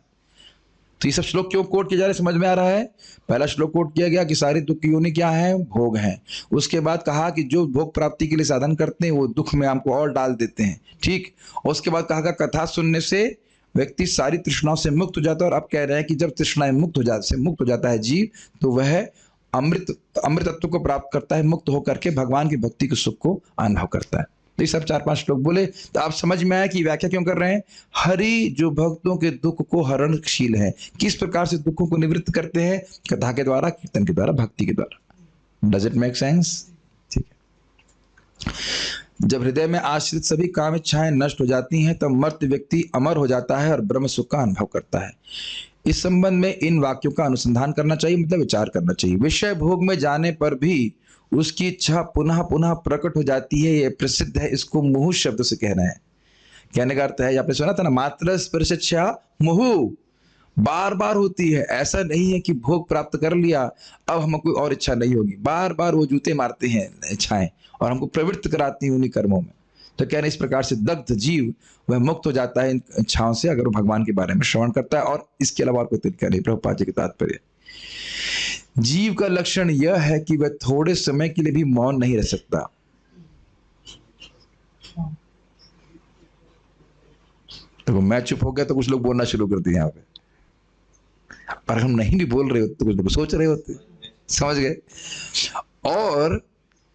तो ये सब श्लोक क्यों कोट किया जा रहा है, समझ में आ रहा है? पहला श्लोक कोट किया गया कि सारी दुख की योनि क्या है? भोग है। उसके बाद कहा कि जो भोग प्राप्ति के लिए साधन करते हैं, वो दुख में हमको और डाल देते हैं। ठीक। और उसके बाद कहा कथा सुनने से व्यक्ति सारी तृष्णाओं से मुक्त हो जाता है। और अब कह रहे हैं कि जब तृष्णाएं मुक्त हो जाता है जीव, तो वह अमृतत्व को प्राप्त करता है, मुक्त होकर के भगवान की भक्ति के सुख को अनुभव करता है। तो ये सब 4-5 श्लोक बोले, तो आप समझ में आया कि व्याख्या क्यों कर रहे हैं। हरि जो भक्तों के दुख को हरणशील है, किस प्रकार से दुखों को निवृत्त करते हैं? कथा के द्वारा, कीर्तन के द्वारा, भक्ति के द्वारा। Does it make sense? ठीक है। जब हृदय में आश्रित सभी काम इच्छाएं नष्ट हो जाती हैं, तब मर्त्य व्यक्ति अमर हो जाता है और ब्रह्म सुख का अनुभव करता है। इस संबंध में इन वाक्यों का अनुसंधान करना चाहिए, मतलब विचार करना चाहिए। विषय भोग में जाने पर भी उसकी इच्छा पुनः पुनः प्रकट हो जाती है, यह प्रसिद्ध है। इसको मुहु शब्द से कहना है। कहने का अर्थ है, आपने सुना था ना, मात्र स्पर्शेच्छा मुहु, बार बार होती है। ऐसा नहीं है कि भोग प्राप्त कर लिया अब हमको कोई और इच्छा नहीं होगी। बार बार वो जूते मारते हैं इच्छाएं और हमको प्रवृत्त कराती हैं उन्हीं कर्मों में। तो कहने इस प्रकार से दग्ध जीव वह मुक्त हो जाता है इन इच्छाओं से, अगर वो भगवान के बारे में श्रवण करता है। और इसके अलावा और कोई तरीका नहीं। प्रभुपाद जी के तात्पर्य, जीव का लक्षण यह है कि वह थोड़े समय के लिए भी मौन नहीं रह सकता। तो मैं चुप हो गया तो कुछ लोग बोलना शुरू कर दिए यहाँ पे, और हम नहीं भी बोल रहे होते तो कुछ लोग सोच रहे होते। समझ गए? और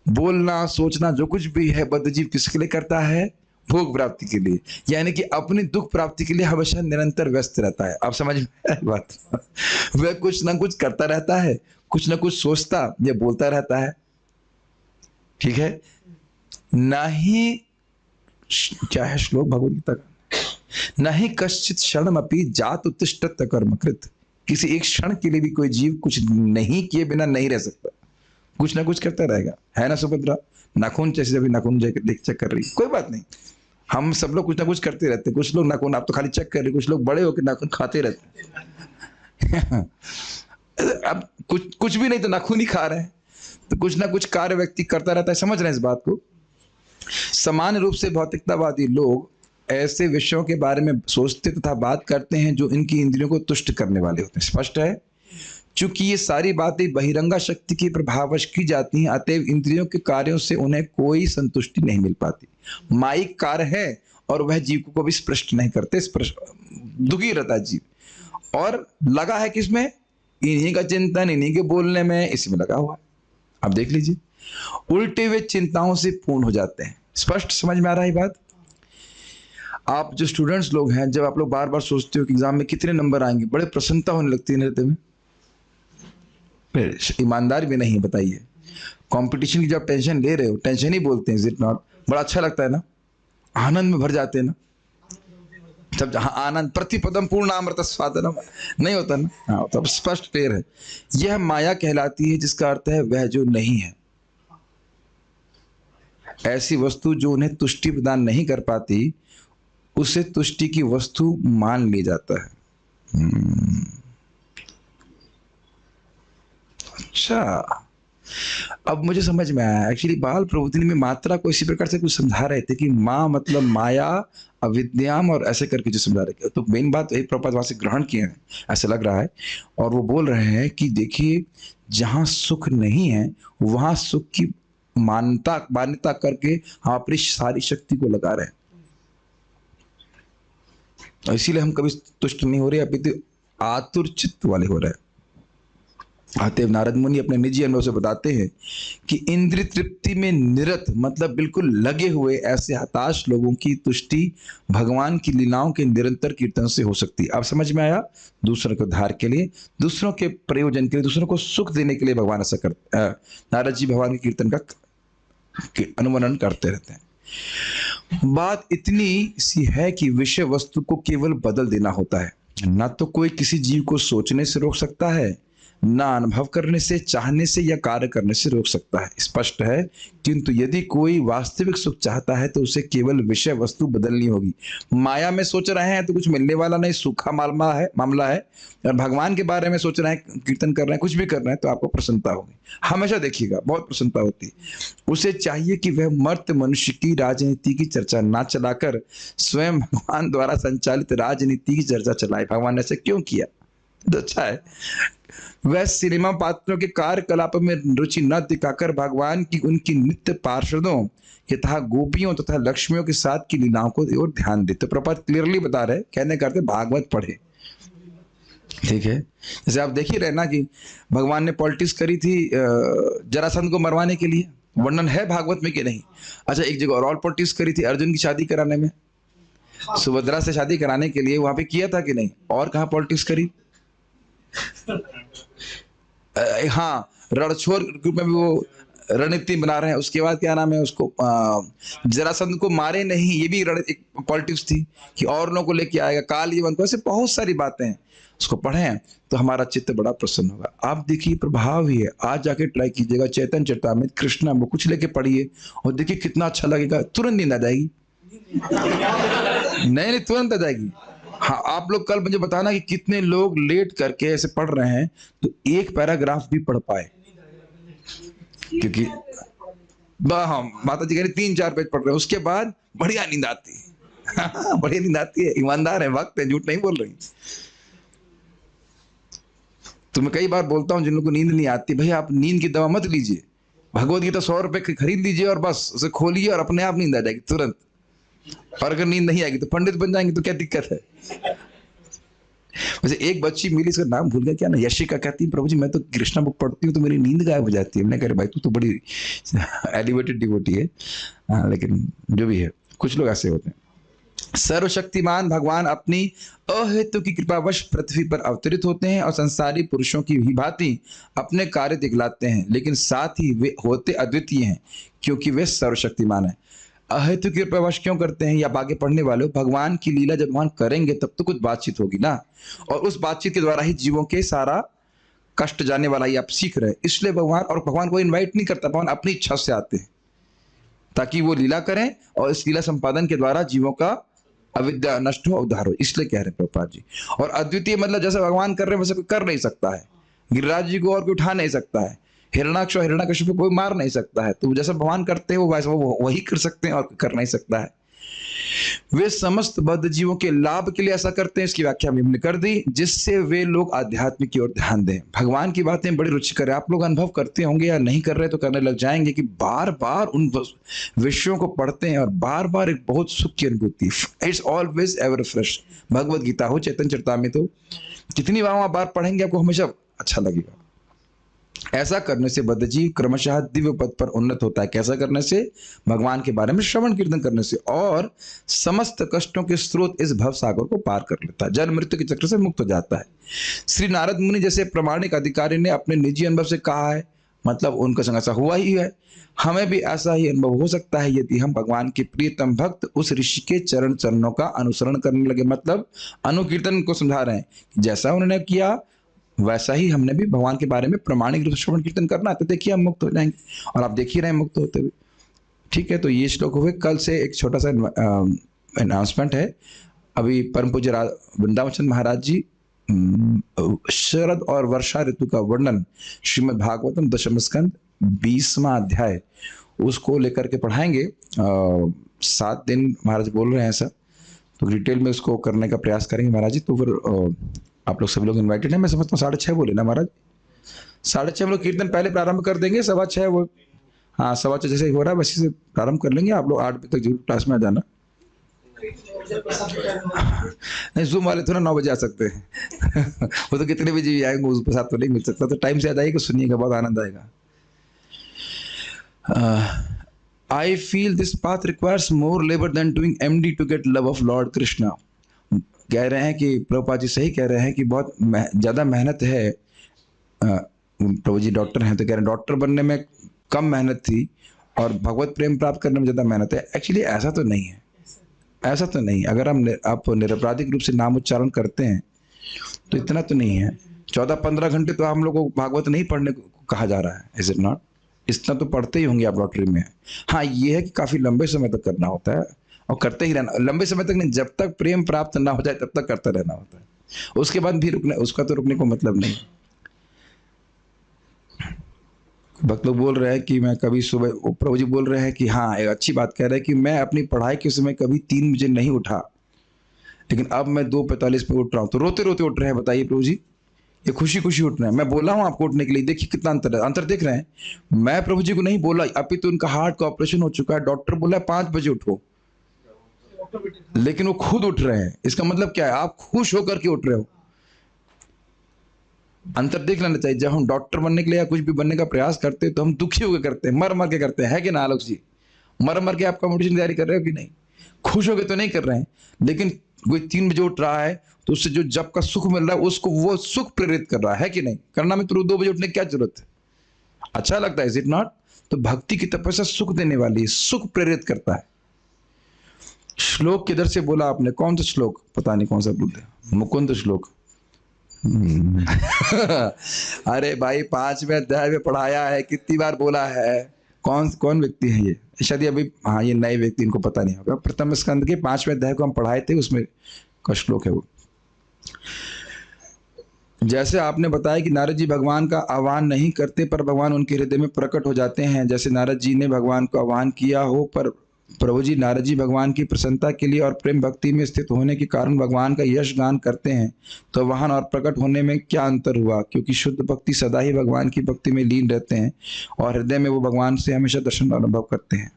बोलना सोचना जो कुछ भी है बद्ध जीव किसके लिए करता है? भोग प्राप्ति के लिए, यानी कि अपनी दुख प्राप्ति के लिए हमेशा निरंतर व्यस्त रहता है। आप समझ में आए बात? वह कुछ ना कुछ करता रहता है, कुछ ना कुछ सोचता या बोलता रहता है। ठीक है ना? ही क्या है श्लोक भगवद गीता का? नहीं कश्चित शरणमपि जात उत्तिष्ठत कर्मकृत। किसी एक क्षण के लिए भी कोई जीव कुछ नहीं किए बिना नहीं रह सकता, कुछ ना कुछ करता रहेगा, है ना सुभद्रा? नाखून जैसे अभी नाखून चेक कर रही, कोई बात नहीं, हम सब लोग कुछ ना कुछ करते रहते हैं। कुछ लोग नाखून आप तो खाली चेक कर रहे, कुछ लोग बड़े होकर नाखून खाते रहते हैं। अब कुछ भी नहीं तो नाखून ही खा रहे हैं, तो कुछ ना कुछ कार्य व्यक्ति करता रहता है। समझ रहे हैं इस बात को? समान रूप से भौतिकतावादी लोग ऐसे विषयों के बारे में सोचते तथा बात करते हैं जो इनकी इंद्रियों को तुष्ट करने वाले होते हैं। स्पष्ट है? चूंकि ये सारी बातें बहिरंगा शक्ति के प्रभाववश की जाती हैं, अतएव इंद्रियों के कार्यों से उन्हें कोई संतुष्टि नहीं मिल पाती। माइक कार्य है और वह जीव को भी स्पष्ट नहीं करते, दुखी रहता है जीव, और लगा है किसमें? इन्हीं का चिंतन, इन्हीं के बोलने में, इसी में लगा हुआ है। आप देख लीजिए, उल्टे हुए चिंताओं से पूर्ण हो जाते हैं। स्पष्ट समझ में आ रहा है बात? आप जो स्टूडेंट्स लोग हैं, जब आप लोग बार बार सोचते हो कि एग्जाम में कितने नंबर आएंगे, बड़े प्रसन्नता होने लगती है नृत्य में, फिर ईमानदारी भी नहीं, बताइए। कंपटीशन की जब टेंशन ले रहे हो, टेंशन ही बोलते हैं, इज इट नॉट? बड़ा अच्छा लगता है ना, आनंद में भर जाते हैं ना, सब जहां आनंद प्रतिपदम पूर्ण अमृत स्वादनम नहीं होता ना। हाँ, तो स्पष्ट क्लियर है, यह माया कहलाती है, जिसका अर्थ है वह जो नहीं है। ऐसी वस्तु जो उन्हें तुष्टि प्रदान नहीं कर पाती, उसे तुष्टि की वस्तु मान लिया जाता है। अच्छा, अब मुझे समझ में आया। एक्चुअली बाल प्रबोधिनी में मात्रा को इसी प्रकार से कुछ समझा रहे थे कि माँ मतलब माया, अविद्याम, और ऐसे करके जो समझा रहे थे। तो मेन बात यही प्रपात वहां से ग्रहण किए हैं, ऐसा लग रहा है। और वो बोल रहे हैं कि देखिए, जहां सुख नहीं है वहां सुख की मान्यता करके हम अपनी सारी शक्ति को लगा रहे हैं, और इसीलिए हम कभी तुष्ट नहीं हो रहे, अभी तो आतुर चित्त वाले हो रहे हैं। अतएव नारद मुनि अपने निजी अनुभव से बताते हैं कि इंद्रिय तृप्ति में निरत मतलब बिल्कुल लगे हुए ऐसे हताश लोगों की तुष्टि भगवान की लीलाओं के निरंतर कीर्तन से हो सकती है। अब समझ में आया? दूसरों के उद्धार के लिए, दूसरों के प्रयोजन के लिए, दूसरों को सुख देने के लिए भगवान ऐसा करते हैं। नारद जी भगवान के कीर्तन का अनुवर्णन करते रहते हैं। बात इतनी सी है कि विषय वस्तु को केवल बदल देना होता है। ना तो कोई किसी जीव को सोचने से रोक सकता है, ना अनुभव करने से, चाहने से या कार्य करने से रोक सकता है। स्पष्ट है, किंतु यदि कोई वास्तविक सुख चाहता है तो उसे केवल विषय वस्तु बदलनी होगी। माया में सोच रहे हैं तो कुछ मिलने वाला नहीं, सूखा मामला है। और भगवान के बारे में सोच रहे हैं, कीर्तन कर रहे हैं, कुछ भी कर रहे हैं, तो आपको प्रसन्नता होगी। हमेशा देखिएगा, बहुत प्रसन्नता होती है। उसे चाहिए कि वह मर्त मनुष्य की राजनीति की चर्चा ना चलाकर स्वयं भगवान द्वारा संचालित राजनीति की चर्चा चलाए। भगवान ने ऐसे क्यों किया? तो अच्छा है। वह सिनेमा पात्रों के कार्यकलाप में रुचि न दिखाकर भगवान की उनकी नित्य पार्षदों तथा गोपियों तथा लक्ष्मियों के साथ की लीलाओं को और ध्यान देते। प्रपात क्लियरली बता रहे, कहने करते भागवत पढ़े, ठीक है। जैसे आप देख ही रहे ना कि भगवान ने पॉलिटिक्स करी थी जरासंध को मरवाने के लिए, वर्णन है भागवत में कि नहीं? अच्छा, एक जगह और पॉलिटिक्स करी थी अर्जुन की शादी कराने में, सुभद्रा से शादी कराने के लिए, वहां पे किया था कि नहीं? और कहाँ पॉलिटिक्स करी? हाँ, रणछोड़ ग्रुप में भी वो रणनीति बना रहे हैं। उसके बाद क्या नाम है उसको, जरासंध को मारे नहीं, ये भी एक पॉलिटिक्स थी कि और लोगों को लेके आएगा, काल जीवन को, ऐसे बहुत सारी बातें हैं। उसको पढ़ें तो हमारा चित्त बड़ा प्रसन्न होगा। आप देखिए, प्रभाव ही है। आज जाके ट्राई कीजिएगा, चैतन्य चरितामृत, कृष्णा वो कुछ लेके पढ़िए और देखिए कितना अच्छा लगेगा। तुरंत नींद आ जाएगी। नहीं, तुरंत आ जाएगी। हाँ, आप लोग कल मुझे बताना कि कितने लोग लेट करके ऐसे पढ़ रहे हैं तो एक पैराग्राफ भी पढ़ पाए, क्योंकि हाँ, माता जी कह रही 3-4 पेज पढ़ रहे हैं, उसके बाद बढ़िया नींद आती है। बढ़िया नींद आती है। ईमानदार है, वक्त है, झूठ नहीं बोल रही। तो मैं कई बार बोलता हूँ जिन लोगों को नींद नहीं आती, भाई आप नींद की दवा मत लीजिए। भगवद गीता 100 रुपए खरीद लीजिए और बस उसे खोलिए और अपने आप नींद आ जाएगी तुरंत। और अगर नींद नहीं आएगी तो पंडित बन जाएंगे, तो क्या दिक्कत है? वैसे एक बच्ची मिली, इसका नाम भूल गया, क्या ना, यशिका, कहती प्रभु जी मैं तो कृष्णा बुक पढ़ती हूँ तो मेरी नींद गायब हो जाती है। मैंने कहा भाई तू तो बड़ी एलिवेटेड डिवोटी है। लेकिन जो भी है, कुछ लोग ऐसे होते हैं। सर्वशक्तिमान भगवान अपनी अहेतु की कृपावश पृथ्वी पर अवतरित होते हैं और संसारी पुरुषों की ही भांति अपने कार्य दिखलाते हैं, लेकिन साथ ही वे होते अद्वितीय हैं क्योंकि वे सर्वशक्तिमान हैं। अहेतु के प्रवश क्यों करते हैं? या आगे पढ़ने वाले हो, भगवान की लीला जब भगवान करेंगे तब तो कुछ बातचीत होगी ना, और उस बातचीत के द्वारा ही जीवों के सारा कष्ट जाने वाला ही आप सीख रहे हैं। इसलिए भगवान को इनवाइट नहीं करता, भगवान अपनी इच्छा से आते हैं ताकि वो लीला करें और इस लीला संपादन के द्वारा जीवों का अविद्या नष्ट हो, उद्धार हो। इसलिए कह रहे हैं प्रभुपाद जी। और अद्वितीय मतलब जैसे भगवान कर रहे हैं वैसे कोई कर नहीं सकता है। गिरिराज जी को और कोई उठा नहीं सकता है, हिरणाक्ष और हिरण्यकशिपु को कोई मार नहीं सकता है। तो जैसा भगवान करते हैं वो वैसा वो वही कर सकते हैं और कर नहीं सकता है। वे समस्त बद्ध जीवों के लाभ के लिए ऐसा करते हैं, इसकी व्याख्या हमने कर दी, जिससे वे लोग आध्यात्मिक की ओर ध्यान दें। भगवान की बातें बड़ी रुचिकर है। आप लोग अनुभव करते होंगे या नहीं कर रहे तो करने लग जाएंगे कि बार बार उन विषयों को पढ़ते हैं और बार बार एक बहुत सुख की अनुभूति। It's always ever fresh. Bhagavad Gita हो, चैतन्य चरितामृत हो, जितनी बार पढ़ेंगे आपको हमेशा अच्छा लगेगा। ऐसा करने से बद्धजीव क्रमशः दिव्य पद पर उन्नत होता है। कैसा करने से? भगवान के बारे में श्रवण कीर्तन करने से, और समस्त कष्टों के स्रोत इस भव सागर को पार कर लेता है, जन्म मृत्यु के चक्र से मुक्त हो जाता है। श्री नारद मुनि जैसे प्रामाणिक अधिकारी ने अपने निजी अनुभव से कहा है, मतलब उनका संग ऐसा हुआ ही है। हमें भी ऐसा ही अनुभव हो सकता है यदि हम भगवान के प्रियतम भक्त उस ऋषि के चरणों का अनुसरण करने लगे। मतलब अनुकीर्तन को समझा रहे हैं, जैसा उन्होंने किया वैसा ही हमने भी भगवान के बारे में प्रामाणिक रूप से श्रवण कीर्तन करना है, तो देखिए हम मुक्त हो जाएंगे। और आप देख ही रहे हैं मुक्त होते हुए। ठीक है, तो ये श्लोक हुए। कल से एक छोटा सा अनाउंसमेंट है। अभी परम पूज्य वृंदावन चंद्र महाराज जी शरद और वर्षा ऋतु का वर्णन श्रीमद् भागवतम दशम स्कंद 20वां अध्याय उसको लेकर के पढ़ाएंगे। 7 दिन महाराज बोल रहे हैं ऐसा, तो डिटेल में उसको करने का प्रयास करेंगे महाराज जी। तो फिर आप लोग सभी लोग इनवाइटेड हैं। मैं समझता हूँ 6:30 बोले ना महाराज, 6:30 हम लोग कीर्तन पहले प्रारंभ कर देंगे। 6:15 वो, हाँ 6:15 जैसे हो रहा है वैसे से प्रारंभ कर लेंगे। आप लोग 8 बजे तक जरूर क्लास में आ जाना। नहीं, जूम वाले थोड़ा 9 बजे आ सकते हैं वो तो कितने बजे भी आएंगे उसके साथ तो नहीं मिल सकता, तो टाइम से आ जाइएगा, सुनिएगा, बहुत आनंद आएगा। I feel this path requires more labor than doing MD to get love of Lord Krishna। कह रहे हैं कि प्रभुपाद जी सही कह रहे हैं कि बहुत ज़्यादा मेहनत है। प्रभु जी डॉक्टर हैं तो कह रहे हैं डॉक्टर बनने में कम मेहनत थी और भगवत प्रेम प्राप्त करने में ज़्यादा मेहनत है। एक्चुअली ऐसा तो नहीं है, ऐसा तो नहीं। अगर आप निरपराधिक रूप से नाम उच्चारण करते हैं तो इतना तो नहीं है। 14-15 घंटे तो हम लोग को भागवत नहीं पढ़ने को कहा जा रहा है, इज इट नॉट? इतना तो पढ़ते ही होंगे आप डॉक्टरी में। हाँ, ये है कि काफ़ी लंबे समय तक करना होता है और करते ही रहना। लंबे समय तक नहीं, जब तक प्रेम प्राप्त ना हो जाए तब तक करते रहना होता है। उसके बाद भी रुकने, उसका तो रुकने को मतलब नहीं। भक्त लोग बोल रहे हैं कि मैं कभी सुबह, प्रभु जी बोल रहे हैं कि हाँ एक अच्छी बात कह रहे हैं कि मैं अपनी पढ़ाई के समय कभी 3 बजे नहीं उठा, लेकिन अब मैं 2:45 पे उठ रहा हूँ। तो रोते रोते उठ रहे हैं, बताइए प्रभु जी, ये खुशी खुशी उठ रहे हैं। मैं बोला हूँ आपको उठने के लिए, देखिए कितना अंतर है। अंतर देख रहे हैं? मैं प्रभु जी को नहीं बोला, अभी तो उनका हार्ट का ऑपरेशन हो चुका है, डॉक्टर बोला 5 बजे उठो, लेकिन वो खुद उठ रहे हैं। इसका मतलब क्या है? आप खुश होकर के उठ रहे हो। अंतर देख लेना चाहिए। जब हम डॉक्टर बनने के लिए या कुछ भी बनने का प्रयास करते हैं तो हम दुखी होकर करते हैं, मर मर के करते हैं, है कि ना आलोक जी? मर मर के आप कॉम्पिटिशन की तैयारी कर रहे हो कि नहीं? खुश होकर तो नहीं कर रहे हैं, लेकिन कोई 3 बजे उठ रहा है तो उससे जो जब का सुख मिल रहा है उसको वो सुख प्रेरित कर रहा है कि नहीं? करना में तो 2 बजे उठने की क्या जरूरत है? अच्छा लगता है, इज इट नॉट? तो भक्ति की तपस्या सुख देने वाली है, सुख प्रेरित करता है। श्लोक किधर से बोला आपने? कौन सा श्लोक? पता नहीं कौन सा बोलते, मुकुंद श्लोक। अरे भाई 5वें अध्याय में पढ़ाया है, कितनी बार बोला है। कौन व्यक्ति है ये? शायद अभी, हाँ ये नए व्यक्ति, इनको पता नहीं होगा। प्रथम स्कंद के 5वें अध्याय को हम पढ़ाए थे, उसमें का श्लोक है वो। जैसे आपने बताया कि नारद जी भगवान का आह्वान नहीं करते पर भगवान उनके हृदय में प्रकट हो जाते हैं। जैसे नारद जी ने भगवान को आह्वान किया हो, पर प्रभु जी नारद जी भगवान की प्रसन्नता के लिए और प्रेम भक्ति में स्थित होने के कारण भगवान का यश गान करते हैं, तो वहां और प्रकट होने में क्या अंतर हुआ? क्योंकि शुद्ध भक्ति सदा ही भगवान की भक्ति में लीन रहते हैं और हृदय में वो भगवान से हमेशा दर्शन अनुभव करते हैं।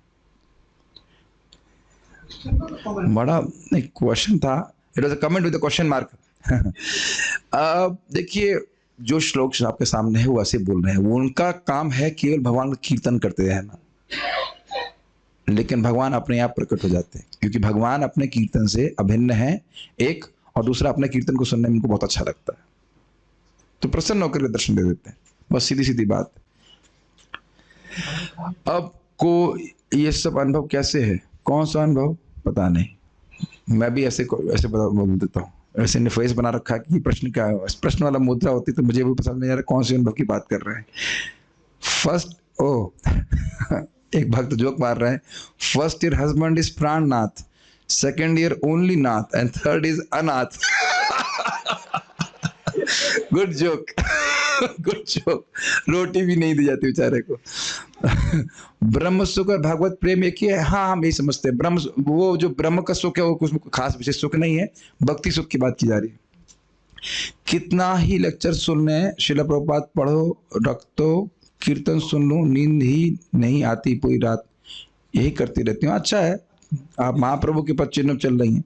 बड़ा एक क्वेश्चन था, it was a comment with a question mark. देखिए, जो श्लोक आपके सामने है वो ऐसे बोल रहे हैं, वो उनका काम है केवल भगवान का कीर्तन करते रहना, लेकिन भगवान अपने आप प्रकट हो जाते हैं क्योंकि भगवान अपने कीर्तन से अभिन्न है एक, और दूसरा अपने कीर्तन को सुनने में उनको बहुत अच्छा लगता है, तो प्रसन्न होकर के दर्शन दे देते हैं। बस सीधी सीधी बात। अब को ये सब अनुभव कैसे है? कौन सा अनुभव पता नहीं, मैं भी ऐसे ऐसे बोल देता हूँ, ऐसे ने फेस बना रखा है कि प्रश्न क्या है, प्रश्न वाला मुद्रा होती तो मुझे भी पसंद नहीं आ रहा कौन से अनुभव की बात कर रहे हैं। फर्स्ट ओ एक भक्त जोक मार रहे हैं, फर्स्ट ईयर हस्बैंड इज प्राणनाथ, सेकेंड ईयर ओनली नाथ एंड थर्ड इज अनाथ। Good joke, good joke. रोटी भी नहीं दी जाती बेचारे को। ब्रह्म सुख और भगवत प्रेम एक ही है। हाँ, हम यही समझते हैं। ब्रह्म, वो जो ब्रह्म का सुख है वो कुछ खास विशेष सुख नहीं है, भक्ति सुख की बात की जा रही है। कितना ही लेक्चर सुन लें, शिला प्रभुपाद पढ़ो, रख दो, कीर्तन सुन लो, नींद ही नहीं आती पूरी रात, यही करती रहती हूँ। अच्छा है, आप महाप्रभु के पद चिन्ह चल रही हैं।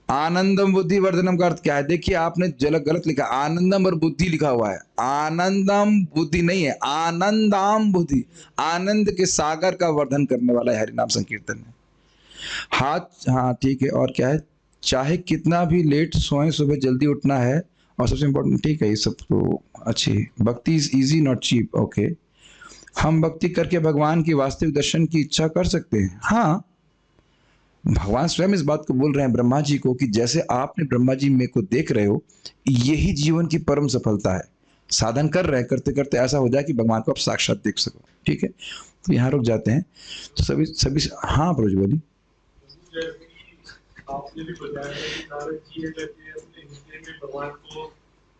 आनंदम बुद्धि वर्धनम का अर्थ क्या है? देखिए, आपने गलत लिखा, आनंदम और बुद्धि लिखा हुआ है। आनंदम बुद्धि नहीं है, आनंदाम बुद्धि, आनंद के सागर का वर्धन करने वाला है हरिनाम संकीर्तन में। हाथ, हाँ ठीक है। और क्या है? चाहे कितना भी लेट सोएं, सुबह जल्दी उठना है, और सबसे इम्पोर्टेंट, ठीक है, ये सब तो अच्छी। Bhakti is easy not cheap. Okay, हम भक्ति करके भगवान की वास्तविक दर्शन की इच्छा कर सकते हैं। हाँ, भगवान स्वयं इस बात को बोल रहे हैं ब्रह्मा जी को कि जैसे आपने ब्रह्मा जी में को देख रहे हो, यही जीवन की परम सफलता है। साधन कर रहे हैं, करते करते ऐसा हो जाए कि भगवान को आप साक्षात देख सको। ठीक है, तो यहाँ रुक जाते हैं। तो सभी हाँ प्रोज बोली। आपने भी बताया कि नारद जी अपने हृदय में भगवान को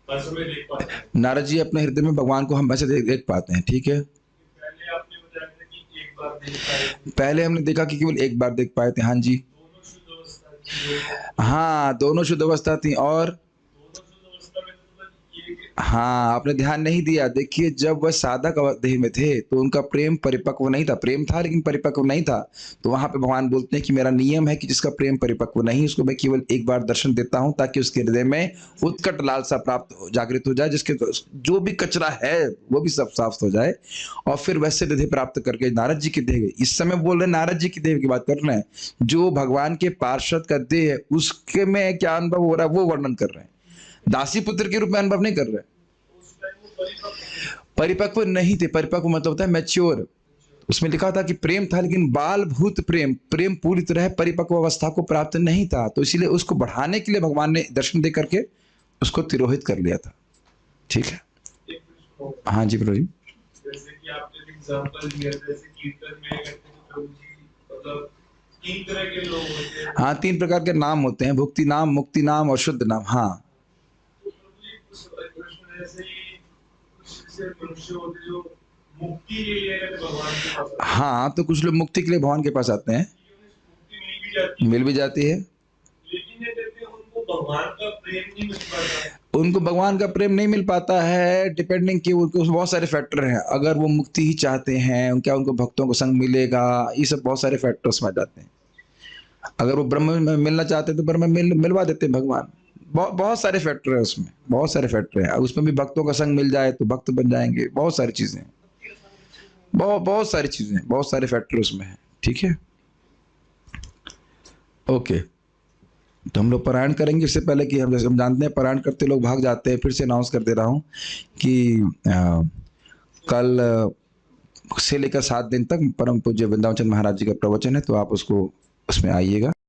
हर समय देख पाते हैं। नारद जी अपने हृदय में भगवान को हम वैसे देख पाते हैं। ठीक है, पहले आपने बताया था कि एक बार देख पाए, पहले हमने देखा कि केवल एक बार देख पाए थे। हाँ जी, दोनों शुद्ध अवस्था थी, हाँ दोनों शुद्ध अवस्था थी। और दोनों शुद्ध अवस्था में मतलब ये कि हाँ, आपने ध्यान नहीं दिया। देखिए, जब वह साधक देह में थे तो उनका प्रेम परिपक्व नहीं था। प्रेम था लेकिन परिपक्व नहीं था। तो वहां पे भगवान बोलते हैं कि मेरा नियम है कि जिसका प्रेम परिपक्व नहीं, उसको मैं केवल एक बार दर्शन देता हूं, ताकि उसके हृदय में उत्कट लालसा प्राप्त हो, जागृत हो जाए, जिसके जो भी कचरा है वो भी सब साफ हो जाए, और फिर वैसे देह प्राप्त करके नारद जी की देह, इस समय बोल रहे नारद जी की देह की बात कर रहे हैं, जो भगवान के पार्षद का देह है, उसके में क्या अनुभव हो रहा है वो वर्णन कर रहे हैं। दासी पुत्र के रूप में अनुभव नहीं कर रहे। उस टाइम वो परिपक्व परिपक्व नहीं थे। परिपक्व मतलब होता है मैच्योर। उसमें लिखा था कि प्रेम था, लेकिन बाल भूत प्रेम, प्रेम पूरी तरह परिपक्व अवस्था को प्राप्त नहीं था। तो इसीलिए उसको बढ़ाने के लिए भगवान ने दर्शन दे करके उसको तिरोहित कर लिया था। ठीक है, एक प्रश्न हो, हाँ जी प्रभु जी। जैसे कि आपने एग्जांपल दिया, जैसे कीर्तन में कहते हैं प्रभु जी मतलब 3 तरह के लोग होते हैं। हाँ, 3 प्रकार के नाम होते हैं, भुक्ति नाम, मुक्ति नाम और शुद्ध नाम। हाँ, तो प्रभु जी कुछ प्रश्न ऐसे ही, कुछ ऐसे मनुष्य होते जो मुक्ति के लिए कहते भगवान के पास आते हैं। हाँ, तो कुछ लोग मुक्ति के लिए भगवान के पास आते हैं, मुक्ति मिल भी जाती है, मिल भी जाती है। लेकिन ये कहते हैं उनको भगवान का प्रेम नहीं मिल पाता। उनको भगवान का प्रेम नहीं मिल पाता है, डिपेंडिंग कि उनको बहुत सारे फैक्टर हैं। अगर वो मुक्ति ही चाहते हैं, क्या उनको भक्तों को संग मिलेगा, ये सब बहुत सारे फैक्टर्स में आ जाते हैं। अगर वो ब्रह्म में मिलना चाहते हैं तो ब्रह्म में मिलवा देते हैं भगवान। बहुत सारे फैक्टर है उसमें, बहुत सारे फैक्टर है। उसमें भी भक्तों का संग मिल जाए तो भक्त बन जाएंगे। बहुत सारी चीजें, बहुत सारी चीजें, बहुत सारे फैक्टर उसमें हैं। ठीक है, ओके। तो हम लोग पारायण करेंगे। इससे पहले कि हम, जैसे हम जानते हैं पारायण करते लोग भाग जाते हैं, फिर से अनाउंस कर दे रहा हूँ कि कल से लेकर 7 दिन तक परम पूज्य वृंदावन चंद्र महाराज जी का प्रवचन है, तो आप उसको उसमें आइएगा।